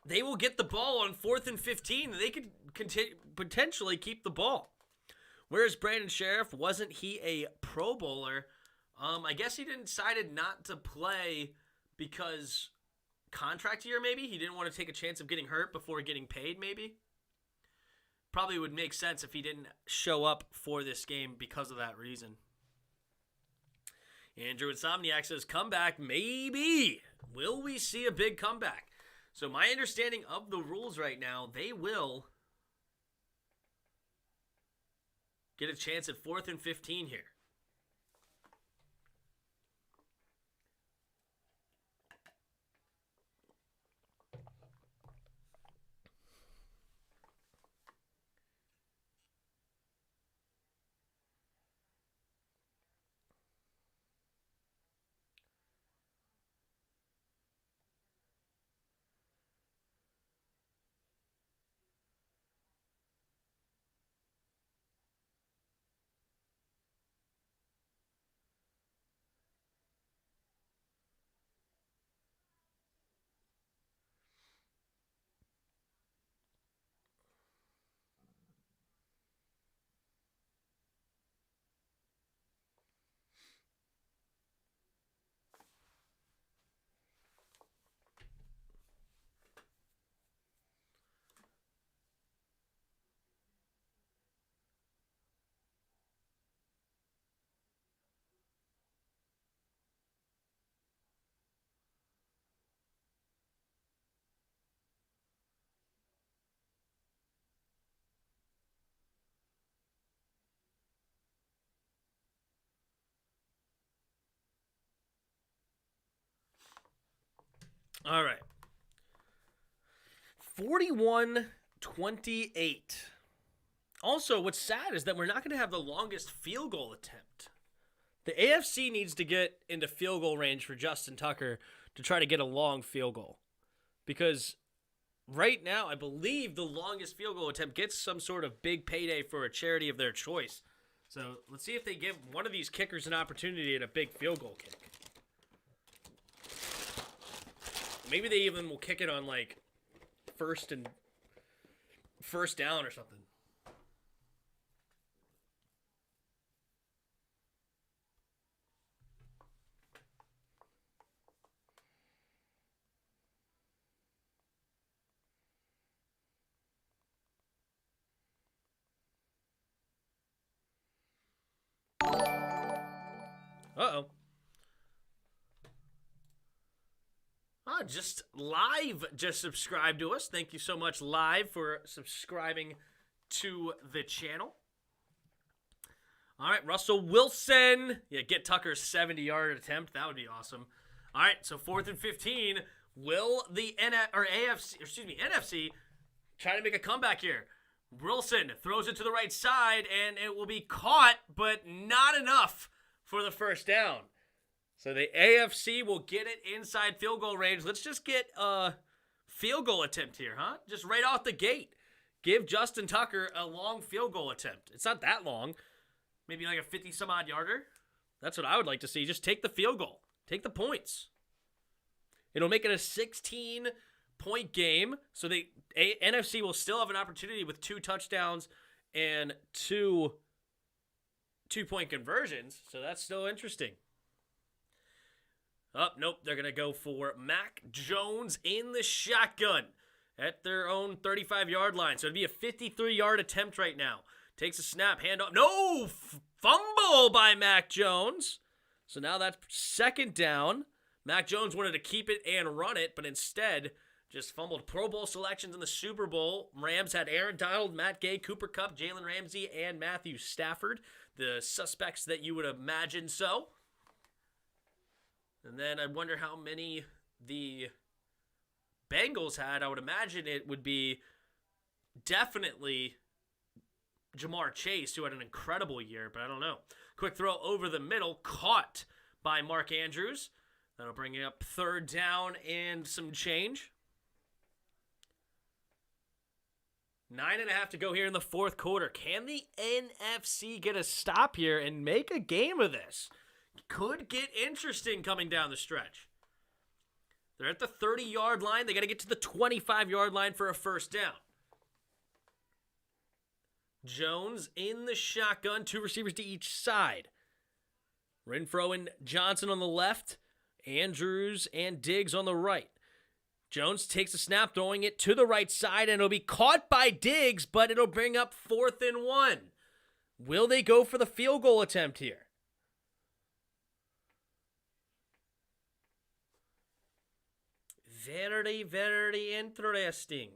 they will get the ball on 4th and 15. They could potentially keep the ball. Whereas Brandon Sheriff, wasn't he a Pro Bowler? I guess he decided not to play because contract year, maybe? He didn't want to take a chance of getting hurt before getting paid, maybe? Probably would make sense if he didn't show up for this game because of that reason. Andrew Insomniac says, comeback, maybe. Will we see a big comeback? So my understanding of the rules right now, they will get a chance at 4th and 15 here. All right. 41-28. Also, what's sad is that we're not going to have the longest field goal attempt. The AFC needs to get into field goal range for Justin Tucker to try to get a long field goal. Because right now, I believe the longest field goal attempt gets some sort of big payday for a charity of their choice. So let's see if they give one of these kickers an opportunity at a big field goal kick. Maybe they even will kick it on like first down or something. Uh-oh. Just Live just subscribed to us. Thank you so much, Live, for subscribing to the channel. All right, Russell Wilson. Yeah, get Tucker's 70-yard attempt. That would be awesome. All right, so 4th and 15. Will the NFC try to make a comeback here? Wilson throws it to the right side, and it will be caught, but not enough for the first down. So the AFC will get it inside field goal range. Let's just get a field goal attempt here, huh? Just right off the gate. Give Justin Tucker a long field goal attempt. It's not that long. Maybe like a 50-some-odd yarder. That's what I would like to see. Just take the field goal. Take the points. It'll make it a 16-point game. So the NFC will still have an opportunity with 2 touchdowns and 2 two-point conversions. So that's still interesting. Oh, nope. They're going to go for Mac Jones in the shotgun at their own 35-yard line. So it'd be a 53-yard attempt right now. Takes a snap, handoff. No! Fumble by Mac Jones. So now that's 2nd down. Mac Jones wanted to keep it and run it, but instead just fumbled. Pro Bowl selections in the Super Bowl. Rams had Aaron Donald, Matt Gay, Cooper Kupp, Jalen Ramsey, and Matthew Stafford. The suspects that you would imagine so. And then I wonder how many the Bengals had. I would imagine it would be definitely Jamar Chase, who had an incredible year, but I don't know. Quick throw over the middle, caught by Mark Andrews. That'll bring it up 3rd down and some change. 9.5 to go here in the 4th quarter. Can the NFC get a stop here and make a game of this? Could get interesting coming down the stretch. They're at the 30-yard line. They got to get to the 25-yard line for a first down. Jones in the shotgun, 2 receivers to each side. Renfrow and Johnson on the left. Andrews and Diggs on the right. Jones takes a snap, throwing it to the right side, and it'll be caught by Diggs, but it'll bring up 4th and 1. Will they go for the field goal attempt here? Very, very interesting.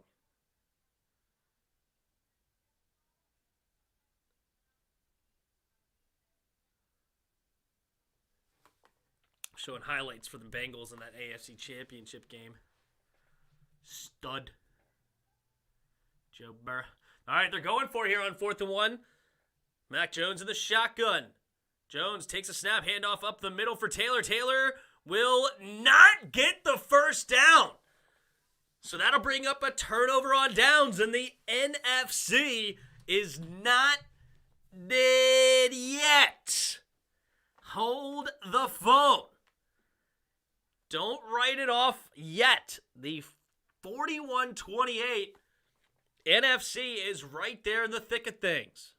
Showing highlights for the Bengals in that AFC Championship game. Stud. Joe Burrow. All right, they're going for it here on 4th and 1. Mac Jones in the shotgun. Jones takes a snap, handoff up the middle for Taylor. Taylor will not get the first down. So that'll bring up a turnover on downs, and the NFC is not dead yet. Hold the phone. Don't write it off yet. The 41-28 NFC is right there in the thick of things.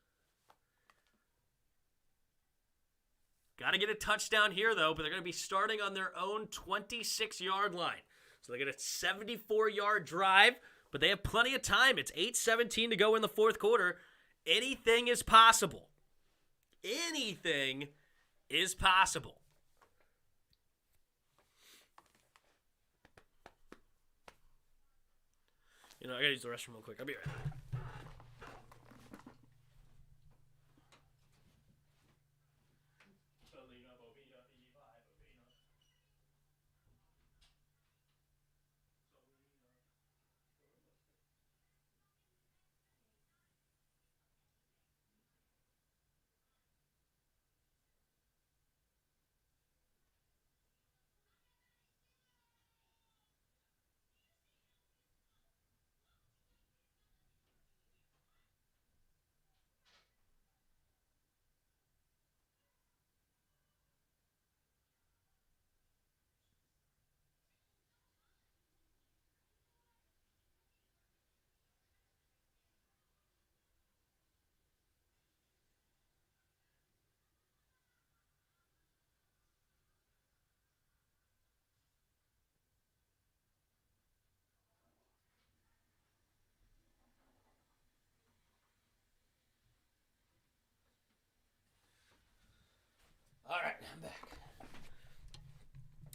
Got to get a touchdown here, though, but they're going to be starting on their own 26-yard line. So they get a 74-yard drive, but they have plenty of time. It's 8:17 to go in the 4th quarter. Anything is possible. Anything is possible. You know, I got to use the restroom real quick. I'll be right back.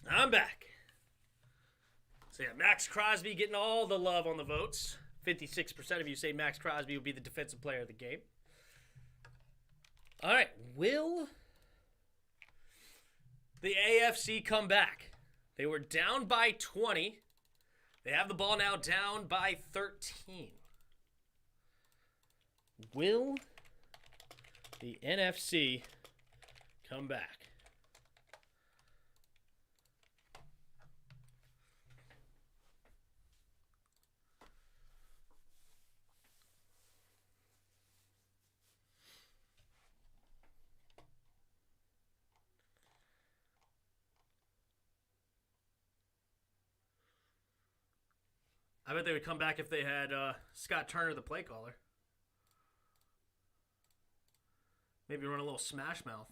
I'm back. So yeah, Max Crosby getting all the love on the votes. 56% of you say Max Crosby would be the defensive player of the game. All right, will the AFC come back? They were down by 20. They have the ball now down by 13. Will the NFC come back? I bet they would come back if they had Scott Turner, the play caller. Maybe run a little smash mouth.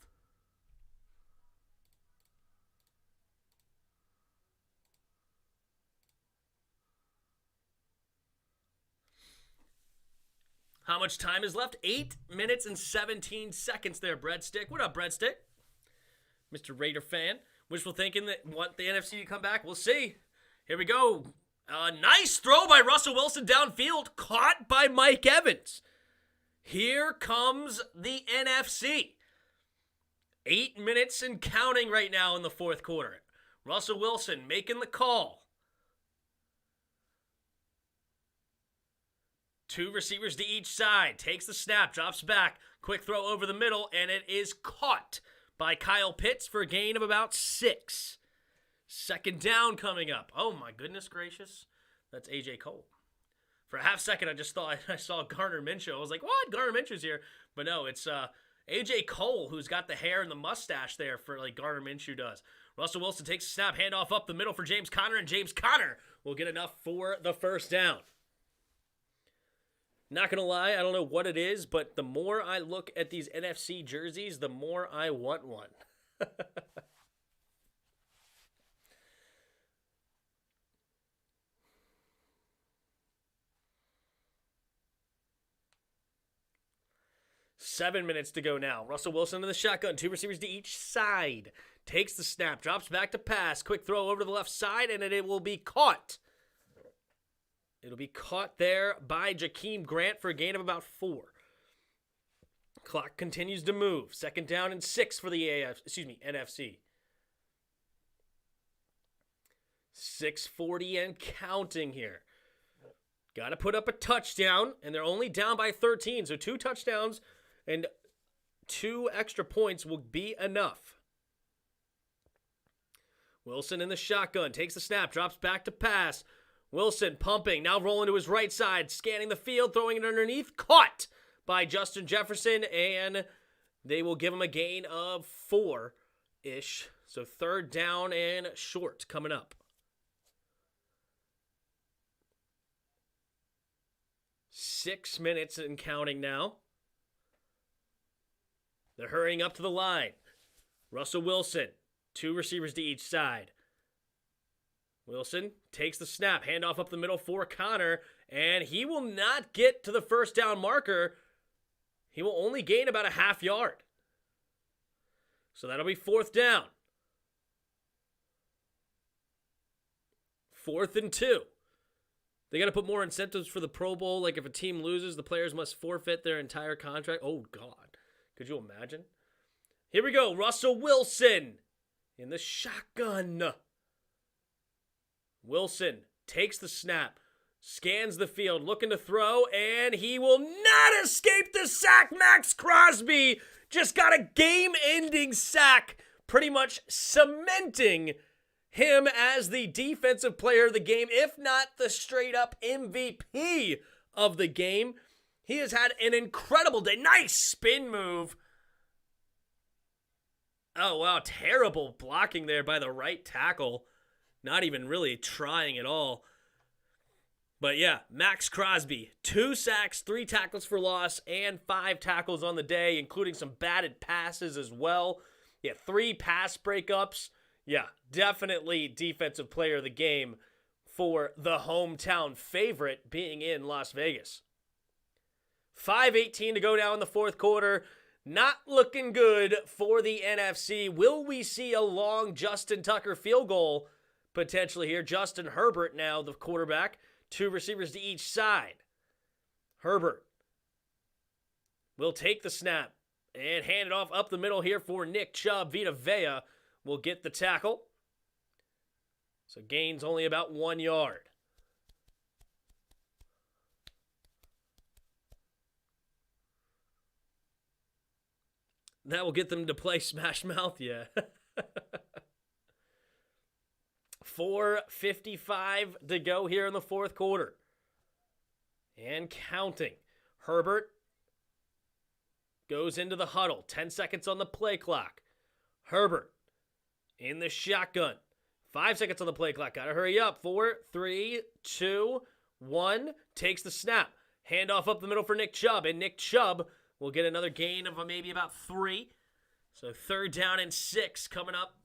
How much time is left? 8 minutes and 17 seconds there, Breadstick. What up, Breadstick? Mr. Raider fan. Wishful thinking that want the NFC to come back. We'll see. Here we go. Nice throw by Russell Wilson downfield. Caught by Mike Evans. Here comes the NFC. 8 minutes and counting right now in the fourth quarter. Russell Wilson making the call. 2 receivers to each side. Takes the snap, drops back. Quick throw over the middle, and it is caught by Kyle Pitts for a gain of about 6. Second down coming up. Oh my goodness gracious. That's AJ Cole. For a half second, I just thought I saw Gardner Minshew. I was like, what? Gardner Minshew's here. But no, it's AJ Cole who's got the hair and the mustache there for like Gardner Minshew does. Russell Wilson takes a snap, handoff up the middle for James Conner, and James Conner will get enough for the first down. Not going to lie, I don't know what it is, but the more I look at these NFC jerseys, the more I want one. 7 minutes to go now. Russell Wilson in the shotgun. 2 receivers to each side. Takes the snap. Drops back to pass. Quick throw over to the left side, and it will be caught. It'll be caught there by Jakeem Grant for a gain of about 4. Clock continues to move. Second down and 6 for the NFC. 6:40 and counting here. Got to put up a touchdown, and they're only down by 13, so 2 touchdowns and 2 extra points will be enough. Wilson in the shotgun, takes the snap, drops back to pass. Wilson pumping, now rolling to his right side, scanning the field, throwing it underneath. Caught by Justin Jefferson, and they will give him a gain of 4-ish. So third down and short coming up. 6 minutes and counting now. They're hurrying up to the line. Russell Wilson, 2 receivers to each side. Wilson takes the snap, handoff up the middle for Connor, and he will not get to the first down marker. He will only gain about a half yard. So that'll be 4th down. 4th and 2. They got to put more incentives for the Pro Bowl. Like if a team loses, the players must forfeit their entire contract. Oh, God. Could you imagine? Here we go. Russell Wilson in the shotgun. Wilson takes the snap, scans the field, looking to throw, and he will not escape the sack. Max Crosby just got a game-ending sack, pretty much cementing him as the defensive player of the game, if not the straight-up MVP of the game. He has had an incredible day. Nice spin move. Oh, wow. Terrible blocking there by the right tackle. Not even really trying at all. But yeah, Max Crosby, 2 sacks, 3 tackles for loss, and 5 tackles on the day, including some batted passes as well. Yeah, 3 pass breakups. Yeah, definitely defensive player of the game for the hometown favorite being in Las Vegas. 5:18 to go now in the fourth quarter. Not looking good for the NFC. Will we see a long Justin Tucker field goal potentially here? Justin Herbert now the quarterback. 2 receivers to each side. Herbert will take the snap and hand it off up the middle here for Nick Chubb. Vita Vea will get the tackle. So gains only about 1 yard. That will get them to play Smash Mouth, yeah. 4:55 to go here in the fourth quarter. And counting. Herbert goes into the huddle. 10 seconds on the play clock. Herbert in the shotgun. 5 seconds on the play clock. Got to hurry up. 4, 3, 2, 1. Takes the snap. Handoff up the middle for Nick Chubb. And Nick Chubb will get another gain of maybe about 3. So 3rd down and 6 coming up.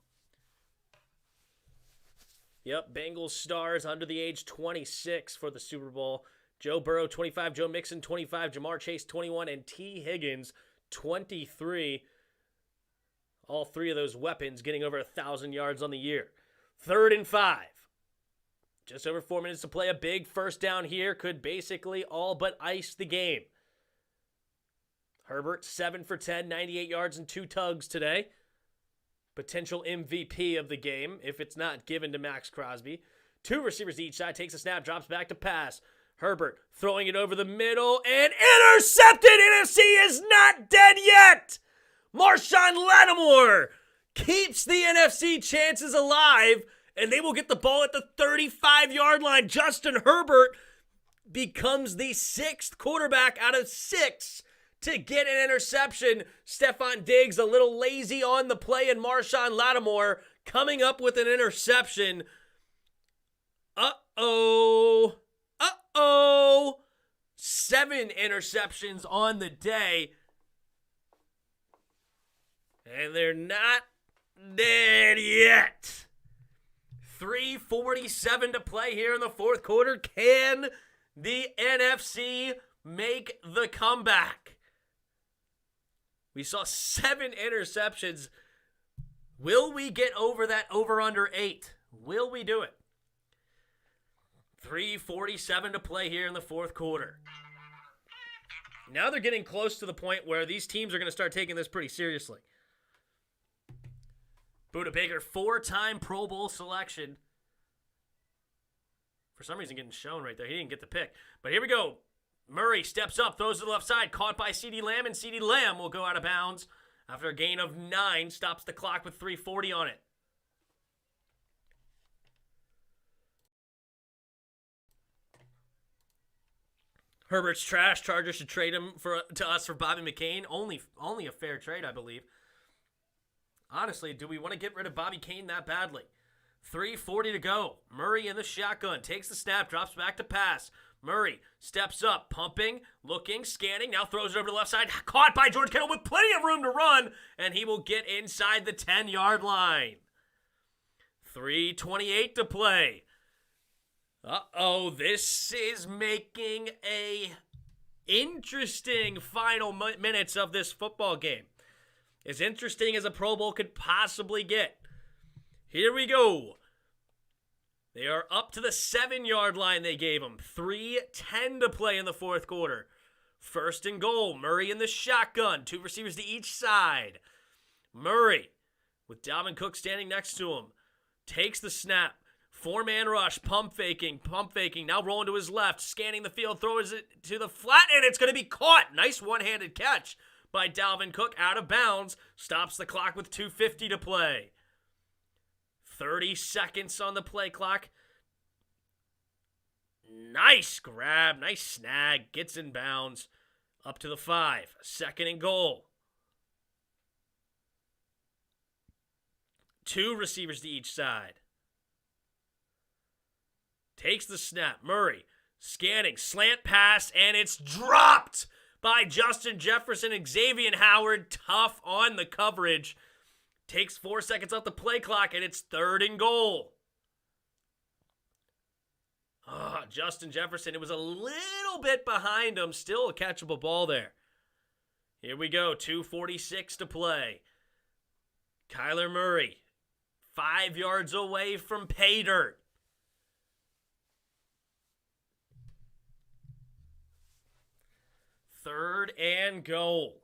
Yep, Bengals stars under the age 26 for the Super Bowl. Joe Burrow, 25. Joe Mixon, 25. Jamar Chase, 21. And T. Higgins, 23. All 3 of those weapons getting over 1,000 yards on the year. 3rd and 5. Just over 4 minutes to play. A big first down here could basically all but ice the game. Herbert, 7 for 10, 98 yards and 2 tugs today. Potential MVP of the game if it's not given to Max Crosby. 2 receivers to each side. Takes a snap, drops back to pass. Herbert throwing it over the middle and intercepted. NFC is not dead yet. Marshawn Lattimore keeps the NFC chances alive, and they will get the ball at the 35-yard line. Justin Herbert becomes the 6th quarterback out of 6 to get an interception. Stefan Diggs a little lazy on the play, and Marshawn Lattimore coming up with an interception. Uh-oh. 7 interceptions on the day. And they're not dead yet. 3:47 to play here in the fourth quarter. Can the NFC make the comeback? We saw 7 interceptions. Will we get over that over-under 8? Will we do it? 3:47 to play here in the fourth quarter. Now they're getting close to the point where these teams are going to start taking this pretty seriously. Budda Baker, 4-time Pro Bowl selection. For some reason getting shown right there. He didn't get the pick. But here we go. Murray steps up, throws to the left side, caught by CeeDee Lamb, and CeeDee Lamb will go out of bounds after a gain of 9, stops the clock with 3:40 on it. Herbert's trash. Chargers should trade him to us for Bobby McCain. Only a fair trade, I believe. Honestly, do we want to get rid of Bobby Kane that badly? 3:40 to go. Murray in the shotgun. Takes the snap. Drops back to pass. Murray steps up. Pumping. Looking. Scanning. Now throws it over to the left side. Caught by George Kittle with plenty of room to run. And he will get inside the 10-yard line. 3:28 to play. Uh-oh. This is making a interesting final minutes of this football game. As interesting as a Pro Bowl could possibly get. Here we go. They are up to the 7-yard line they gave them. 3:10 to play in the fourth quarter. 1st and goal. Murray in the shotgun. 2 receivers to each side. Murray, with Dalvin Cook standing next to him, takes the snap. 4-man rush. Pump faking. Now rolling to his left. Scanning the field. Throws it to the flat, and it's going to be caught. Nice one-handed catch by Dalvin Cook, out of bounds. Stops the clock with 2:50 to play. 30 seconds on the play clock. Nice grab, nice snag. Gets in bounds. Up to the 5. 2nd and goal. 2 receivers to each side. Takes the snap. Murray scanning. Slant pass, and it's dropped by Justin Jefferson. Xavier Howard, tough on the coverage. Takes 4 seconds off the play clock, and it's 3rd and goal. Justin Jefferson, it was a little bit behind him. Still a catchable ball there. Here we go, 2:46 to play. Kyler Murray, 5 yards away from pay dirt. Third and goal.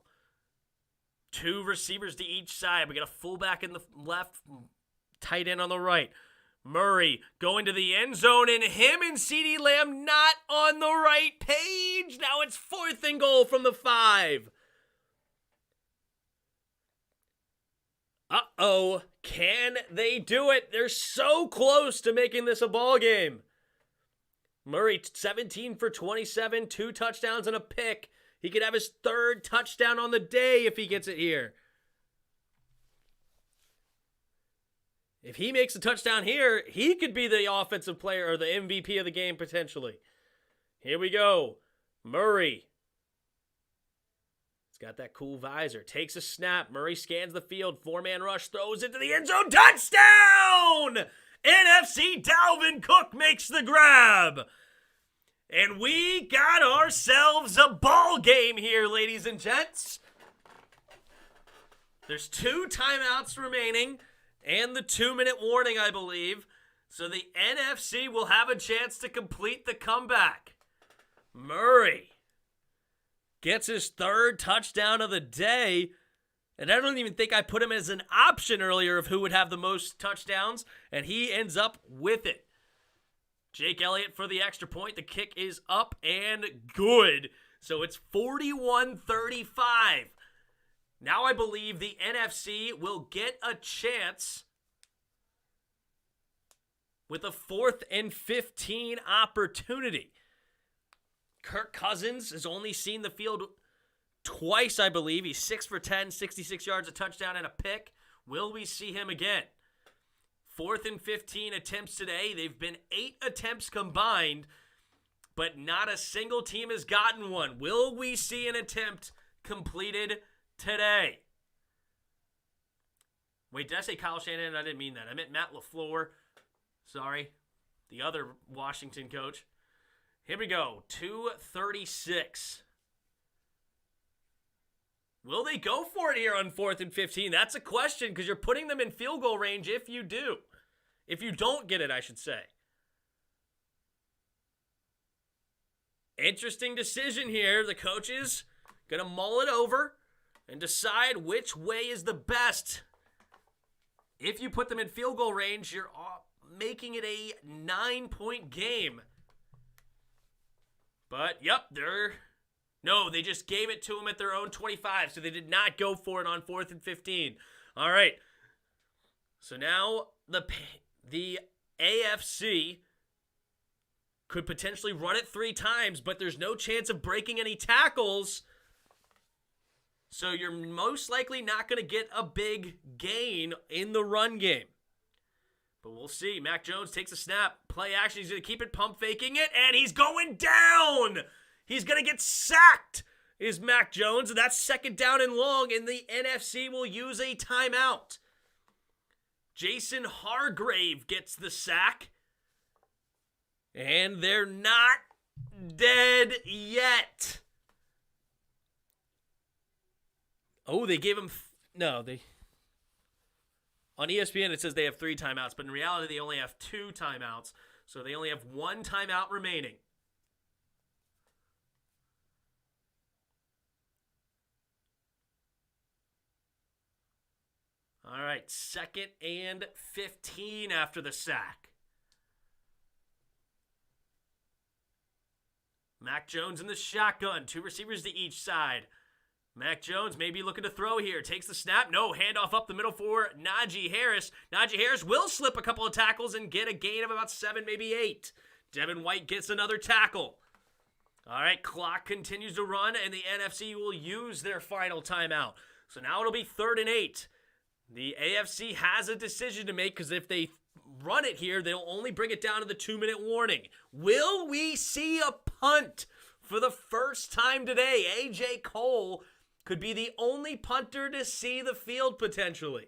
2 receivers to each side. We got a fullback in the left, tight end on the right. Murray going to the end zone, and him and CeeDee Lamb not on the right page. Now it's 4th and goal from the 5. Uh-oh. Can they do it? They're so close to making this a ball game. Murray, 17 for 27, 2 touchdowns and a pick. He could have his 3rd touchdown on the day if he gets it here. If he makes a touchdown here, he could be the offensive player or the MVP of the game potentially. Here we go. Murray. He's got that cool visor. Takes a snap. Murray scans the field. 4-man rush. Throws into the end zone. Touchdown! NFC Dalvin Cook makes the grab. And we got ourselves a ball game here, ladies and gents. There's 2 timeouts remaining and the 2-minute warning, I believe. So the NFC will have a chance to complete the comeback. Murray gets his 3rd touchdown of the day. And I don't even think I put him as an option earlier of who would have the most touchdowns. And he ends up with it. Jake Elliott for the extra point. The kick is up and good. So it's 41-35. Now I believe the NFC will get a chance with a 4th and 15 opportunity. Kirk Cousins has only seen the field twice, I believe. He's 6 for 10, 66 yards, a touchdown, and a pick. Will we see him again? 4th and 15 attempts today. They've been 8 attempts combined, but not a single team has gotten one. Will we see an attempt completed today? Wait, did I say Kyle Shanahan? I didn't mean that. I meant Matt LaFleur. Sorry. The other Washington coach. Here we go. 2:36. Will they go for it here on 4th and 15? That's a question because you're putting them in field goal range if you do. If you don't get it, I should say. Interesting decision here. The coach is going to mull it over and decide which way is the best. If you put them in field goal range, you're making it a 9-point game. But, yep, No, they just gave it to them at their own 25, so they did not go for it on 4th and 15. All right. So now the AFC could potentially run it 3 times, but there's no chance of breaking any tackles. So you're most likely not going to get a big gain in the run game. But we'll see. Mac Jones takes a snap. Play action. He's going to keep it pump faking it, and he's going down. He's going to get sacked, is Mac Jones. And that's 2nd down and long, and the NFC will use a timeout. Jason Hargrave gets the sack. And they're not dead yet. Oh, they gave him... On ESPN, it says they have 3 timeouts, but in reality, they only have 2 timeouts. So they only have 1 timeout remaining. All right, 2nd and 15 after the sack. Mac Jones in the shotgun. 2 receivers to each side. Mac Jones may be looking to throw here. Takes the snap. No, handoff up the middle for Najee Harris. Najee Harris will slip a couple of tackles and get a gain of about 7, maybe 8. Devin White gets another tackle. All right, clock continues to run, and the NFC will use their final timeout. So now it'll be 3rd and 8. The AFC has a decision to make because if they run it here, they'll only bring it down to the 2-minute warning. Will we see a punt for the first time today? A.J. Cole could be the only punter to see the field potentially.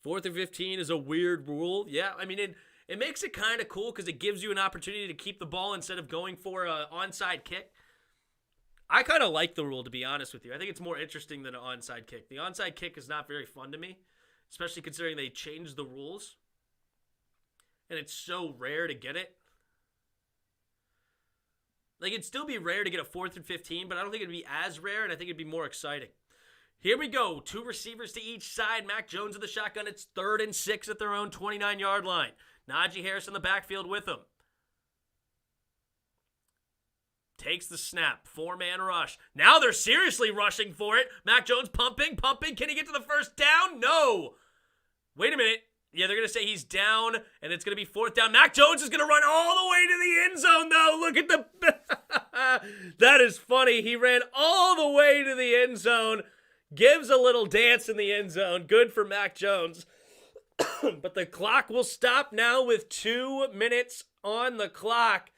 4th and 15 is a weird rule. Yeah, I mean, it makes it kind of cool because it gives you an opportunity to keep the ball instead of going for an onside kick. I kind of like the rule, to be honest with you. I think it's more interesting than an onside kick. The onside kick is not very fun to me, especially considering they changed the rules. And it's so rare to get it. Like, it'd still be rare to get a 4th and 15, but I don't think it'd be as rare, and I think it'd be more exciting. Here we go. 2 receivers to each side. Mac Jones in the shotgun. It's 3rd and 6 at their own 29-yard line. Najee Harris in the backfield with him. Takes the snap. 4-man rush. Now they're seriously rushing for it. Mac Jones pumping. Can he get to the first down? No. Wait a minute. Yeah, they're going to say he's down, and it's going to be 4th down. Mac Jones is going to run all the way to the end zone, though. Look at the... That is funny. He ran all the way to the end zone. Gives a little dance in the end zone. Good for Mac Jones. But the clock will stop now with 2 minutes on the clock.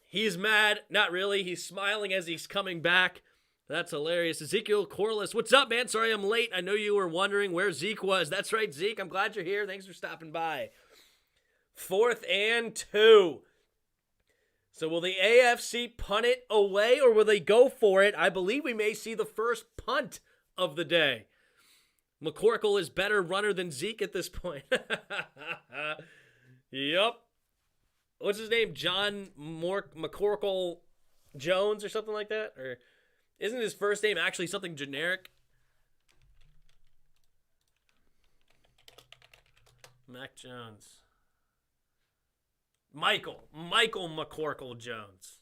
He's mad. Not really. He's smiling as he's coming back. That's hilarious. Ezekiel Corliss, what's up, man? Sorry I'm late. I know you were wondering where Zeke was. That's right, Zeke. I'm glad you're here. Thanks for stopping by. 4th and 2. So will the AFC punt it away, or will they go for it? I believe we may see the first punt of the day. McCorkle is better runner than Zeke at this point. Yup. What's his name? John McCorkle Jones or something like that? Or isn't his first name actually something generic? Mac Jones. Michael McCorkle Jones.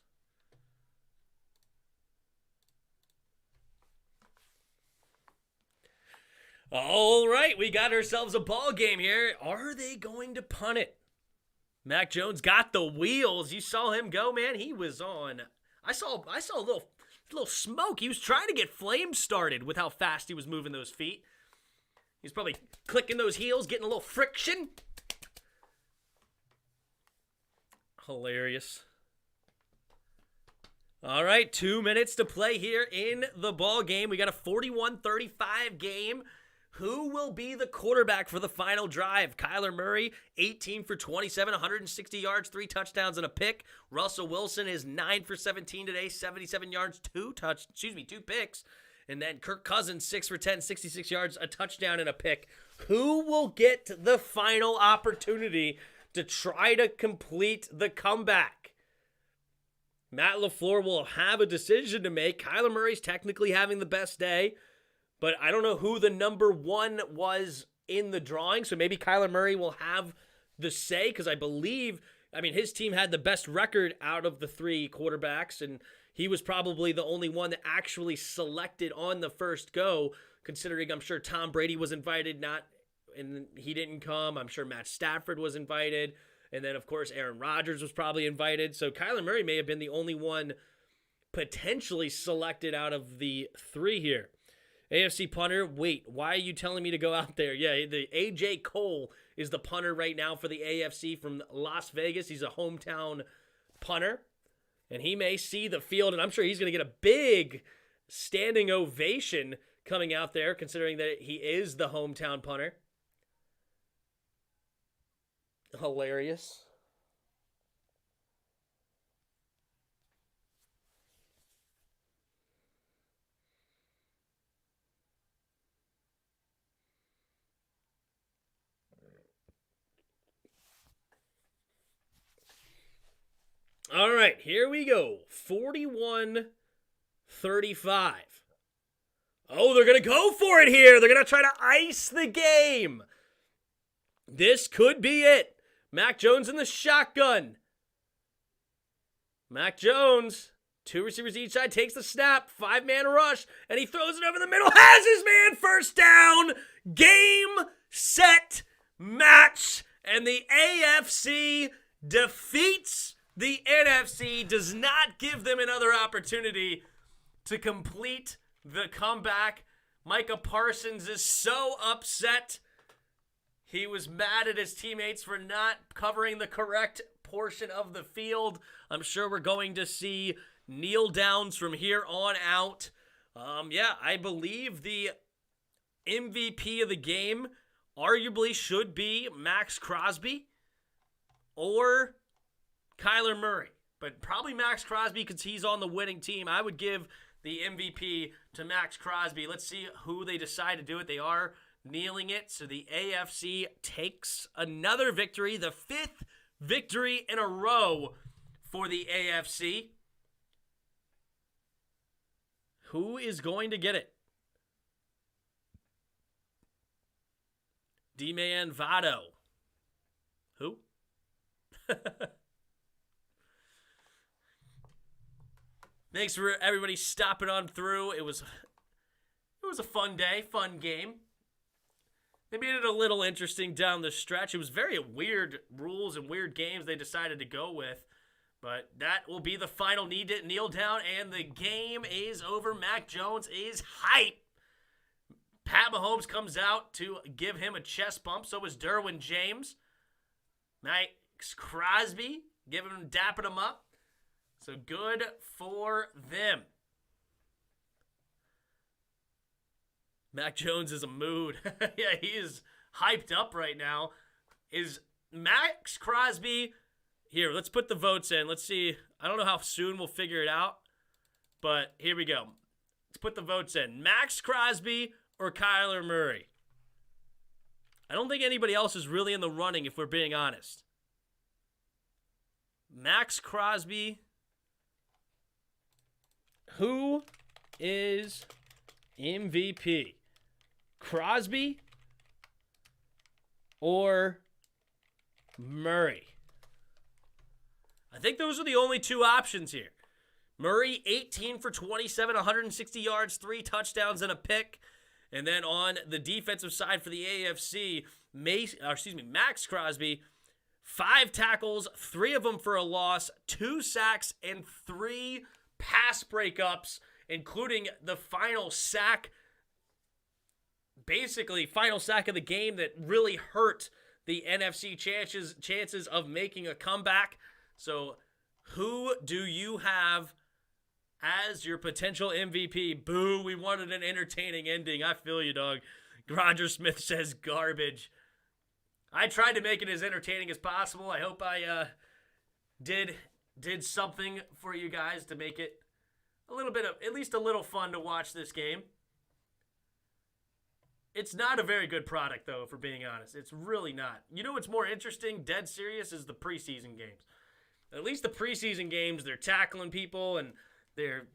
All right, we got ourselves a ball game here. Are they going to punt it? Mac Jones got the wheels. You saw him go, man. He was on. I saw a little smoke. He was trying to get flames started with how fast he was moving those feet. He's probably clicking those heels, getting a little friction. Hilarious. All right, 2 minutes to play here in the ball game. We got a 41-35 game. Who will be the quarterback for the final drive? Kyler Murray, 18 for 27, 160 yards, 3 touchdowns and a pick. Russell Wilson is 9 for 17 today, 77 yards, 2 picks. And then Kirk Cousins, 6 for 10, 66 yards, a touchdown and a pick. Who will get the final opportunity to try to complete the comeback? Matt LaFleur will have a decision to make. Kyler Murray's technically having the best day, but I don't know who the number 1 was in the drawing, so maybe Kyler Murray will have the say, because I believe, his team had the best record out of the 3 quarterbacks, and he was probably the only one that actually selected on the first go, considering I'm sure Tom Brady was invited, and he didn't come. I'm sure Matt Stafford was invited, and then, of course, Aaron Rodgers was probably invited, so Kyler Murray may have been the only one potentially selected out of the 3 here. AFC punter, wait, why are you telling me to go out there? Yeah, the A.J. Cole is the punter right now for the AFC from Las Vegas. He's a hometown punter, and he may see the field, and I'm sure he's going to get a big standing ovation coming out there, considering that he is the hometown punter. Hilarious. All right, here we go. 41-35. Oh, they're going to go for it here. They're going to try to ice the game. This could be it. Mac Jones in the shotgun. Mac Jones, 2 receivers each side, takes the snap, 5-man rush, and he throws it over the middle. Has his man, first down. Game, set, match. And the AFC defeats the NFC, does not give them another opportunity to complete the comeback. Micah Parsons is so upset. He was mad at his teammates for not covering the correct portion of the field. I'm sure we're going to see kneel downs from here on out. I believe the MVP of the game arguably should be Max Crosby or Kyler Murray. but probably Max Crosby because he's on the winning team. I would give the MVP to Max Crosby. Let's see who they decide to do it. They are kneeling it, so the AFC takes another victory, the 5th victory in a row for the AFC. Who is going to get it? D-Man Votto. Who? Thanks for everybody stopping on through. It was a fun day, fun game. They made it a little interesting down the stretch. It was very weird rules and weird games they decided to go with. But that will be the final kneel down, and the game is over. Mac Jones is hype. Pat Mahomes comes out to give him a chest bump. So is Derwin James. Max Crosby dapping him up. So good for them. Mac Jones is a mood. Yeah, he is hyped up right now. Is Max Crosby... Here, let's put the votes in. Let's see. I don't know how soon we'll figure it out, but here we go. Let's put the votes in. Max Crosby or Kyler Murray? I don't think anybody else is really in the running, if we're being honest. Max Crosby. Who is MVP? Crosby or Murray? I think those are the only two options here. Murray, 18 for 27, 160 yards, 3 touchdowns and a pick. And then on the defensive side for the AFC, Max Crosby, 5 tackles, 3 of them for a loss, 2 sacks, and 3 pass breakups, including the final sack, basically final sack of the game that really hurt the NFC chances of making a comeback. So who do you have as your potential MVP? Boo, we wanted an entertaining ending. I feel you, dog. Roger Smith says garbage. I tried to make it as entertaining as possible. I hope I did something for you guys to make it a little bit of, at least a little fun to watch this game. It's not a very good product, though, if we're being honest. It's really not. You know what's more interesting, dead serious, is the preseason games. At least the preseason games, they're tackling people and they're,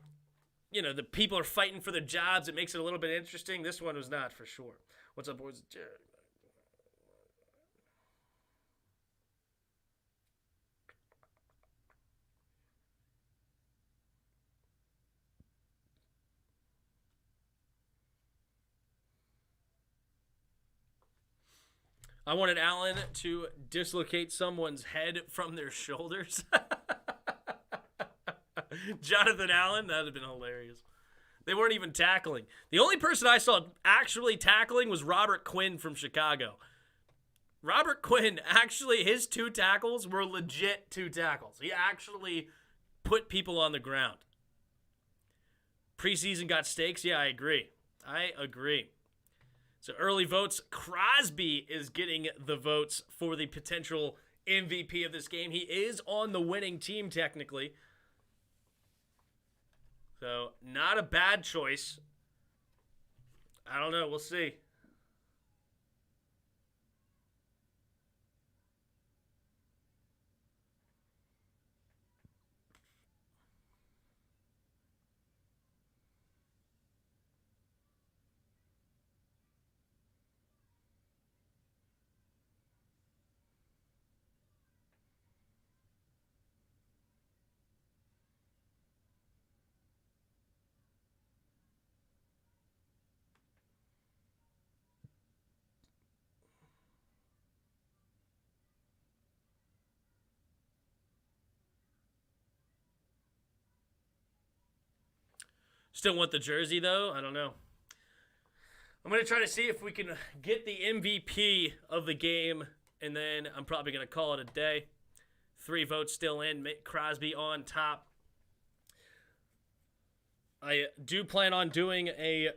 the people are fighting for their jobs. It makes it a little bit interesting. This one was not, for sure. What's up, boys? Jared. I wanted Allen to dislocate someone's head from their shoulders. Jonathan Allen, that would have been hilarious. They weren't even tackling. The only person I saw actually tackling was Robert Quinn from Chicago. Robert Quinn, actually, his 2 tackles were legit 2 tackles. He actually put people on the ground. Preseason got stakes? Yeah, I agree. So early votes, Crosby is getting the votes for the potential MVP of this game. He is on the winning team, technically. So not a bad choice. I don't know. We'll see. Still want the jersey, though? I don't know. I'm going to try to see if we can get the MVP of the game, and then I'm probably going to call it a day. 3 votes still in. Crosby on top. I do plan on doing at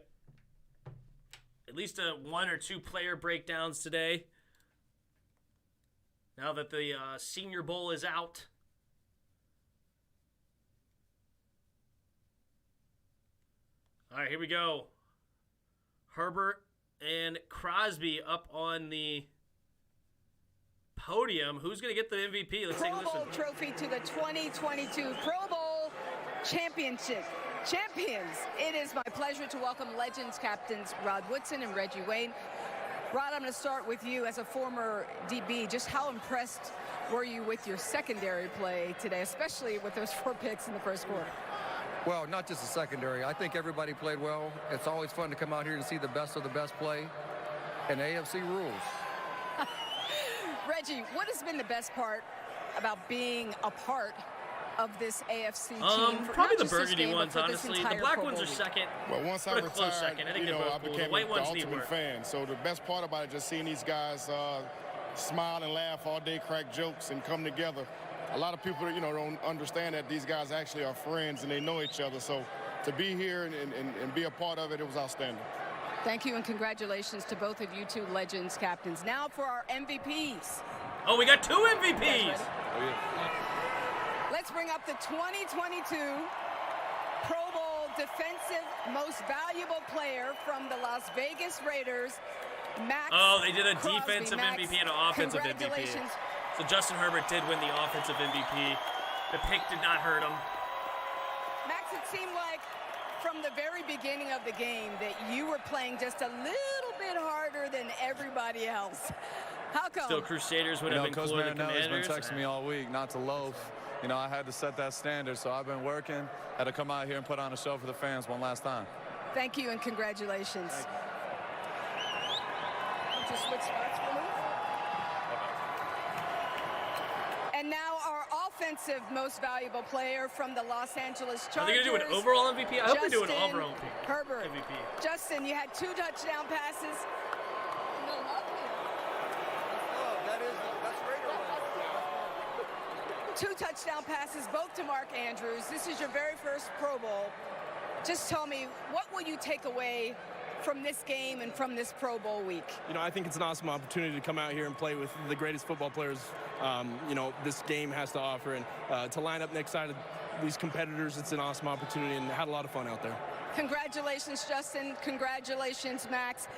least a 1 or 2 player breakdowns today. Now that the Senior Bowl is out. All right, here we go. Herbert and Crosby up on the podium. Who's going to get the MVP? Let's take a listen. Pro Bowl trophy to the 2022 Pro Bowl Championship. Champions, it is my pleasure to welcome Legends captains Rod Woodson and Reggie Wayne. Rod, I'm going to start with you as a former DB. Just how impressed were you with your secondary play today, especially with those 4 picks in the first quarter? Well, not just the secondary. I think everybody played well. It's always fun to come out here and see the best of the best play. And AFC rules. Reggie, what has been the best part about being a part of this AFC team? Probably the burgundy ones, honestly. The black ones are second. Well, once I retired, second. I think I cool. became the white the ones need ultimate work. fan. So the best part about it, just seeing these guys smile and laugh all day, crack jokes, and come together. A lot of people, don't understand that these guys actually are friends and they know each other. So to be here and be a part of it, it was outstanding. Thank you and congratulations to both of you two Legends captains. Now for our MVPs. Oh, we got 2 MVPs. Let's bring up the 2022 Pro Bowl Defensive Most Valuable Player from the Las Vegas Raiders, Max. Oh, they did a Crosby. defensive Max, MVP and an offensive MVP. congratulations. So Justin Herbert did win the offensive MVP. The pick did not hurt him. Max, it seemed like from the very beginning of the game that you were playing just a little bit harder than everybody else. How come? Still, Crusaders would have been Coach cooler than Marinelli's Commanders. been texting me all week not to loaf. I had to set that standard, so I've been working. Had to come out here and put on a show for the fans one last time. Thank you and congratulations. Just switch spots for me. And now our offensive most valuable player from the Los Angeles Chargers. Are they going to do an overall MVP? I hope they do an Justin overall Herbert. MVP. Justin, you had 2 touchdown passes. Two touchdown passes, both to Mark Andrews. This is your very first Pro Bowl. Just tell me, what will you take away from this game and from this Pro Bowl week? I think it's an awesome opportunity to come out here and play with the greatest football players, this game has to offer. And to line up next side of these competitors, it's an awesome opportunity, and had a lot of fun out there. Congratulations, Justin. Congratulations, Max.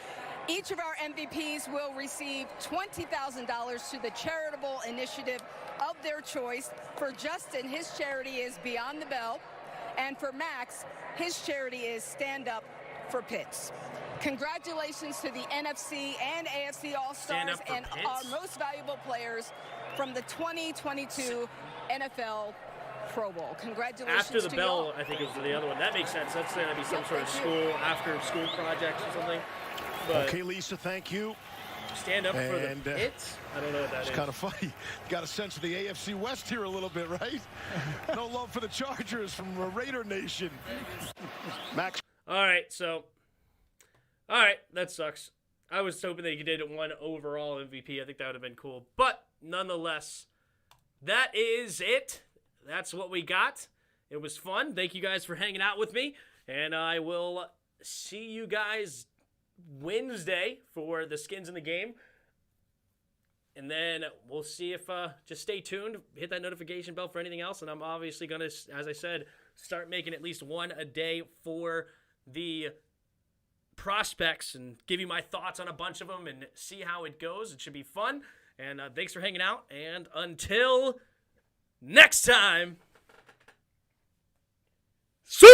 Each of our MVPs will receive $20,000 to the charitable initiative of their choice. For Justin, his charity is Beyond the Bell. And for Max, his charity is Stand Up for Pitts. Congratulations to the NFC and AFC All-Stars and our most valuable players from the 2022 NFL Pro Bowl. Congratulations After the to bell, y'all. I think it was the other one. That makes sense. That's going to be some sort of after-school project or something. But okay, Lisa, thank you. Stand up for the Pitts? I don't know what that is. It's kind of funny. You got a sense of the AFC West here a little bit, right? No love for the Chargers from Raider Nation. Max. All right, that sucks. I was hoping they did one overall MVP. I think that would have been cool. But nonetheless, that is it. That's what we got. It was fun. Thank you guys for hanging out with me. And I will see you guys Wednesday for the skins in the game. And then we'll see if, just stay tuned, hit that notification bell for anything else. And I'm obviously going to, as I said, start making at least one a day for the prospects and give you my thoughts on a bunch of them and see how it goes. It should be fun. And thanks for hanging out. And until next time, see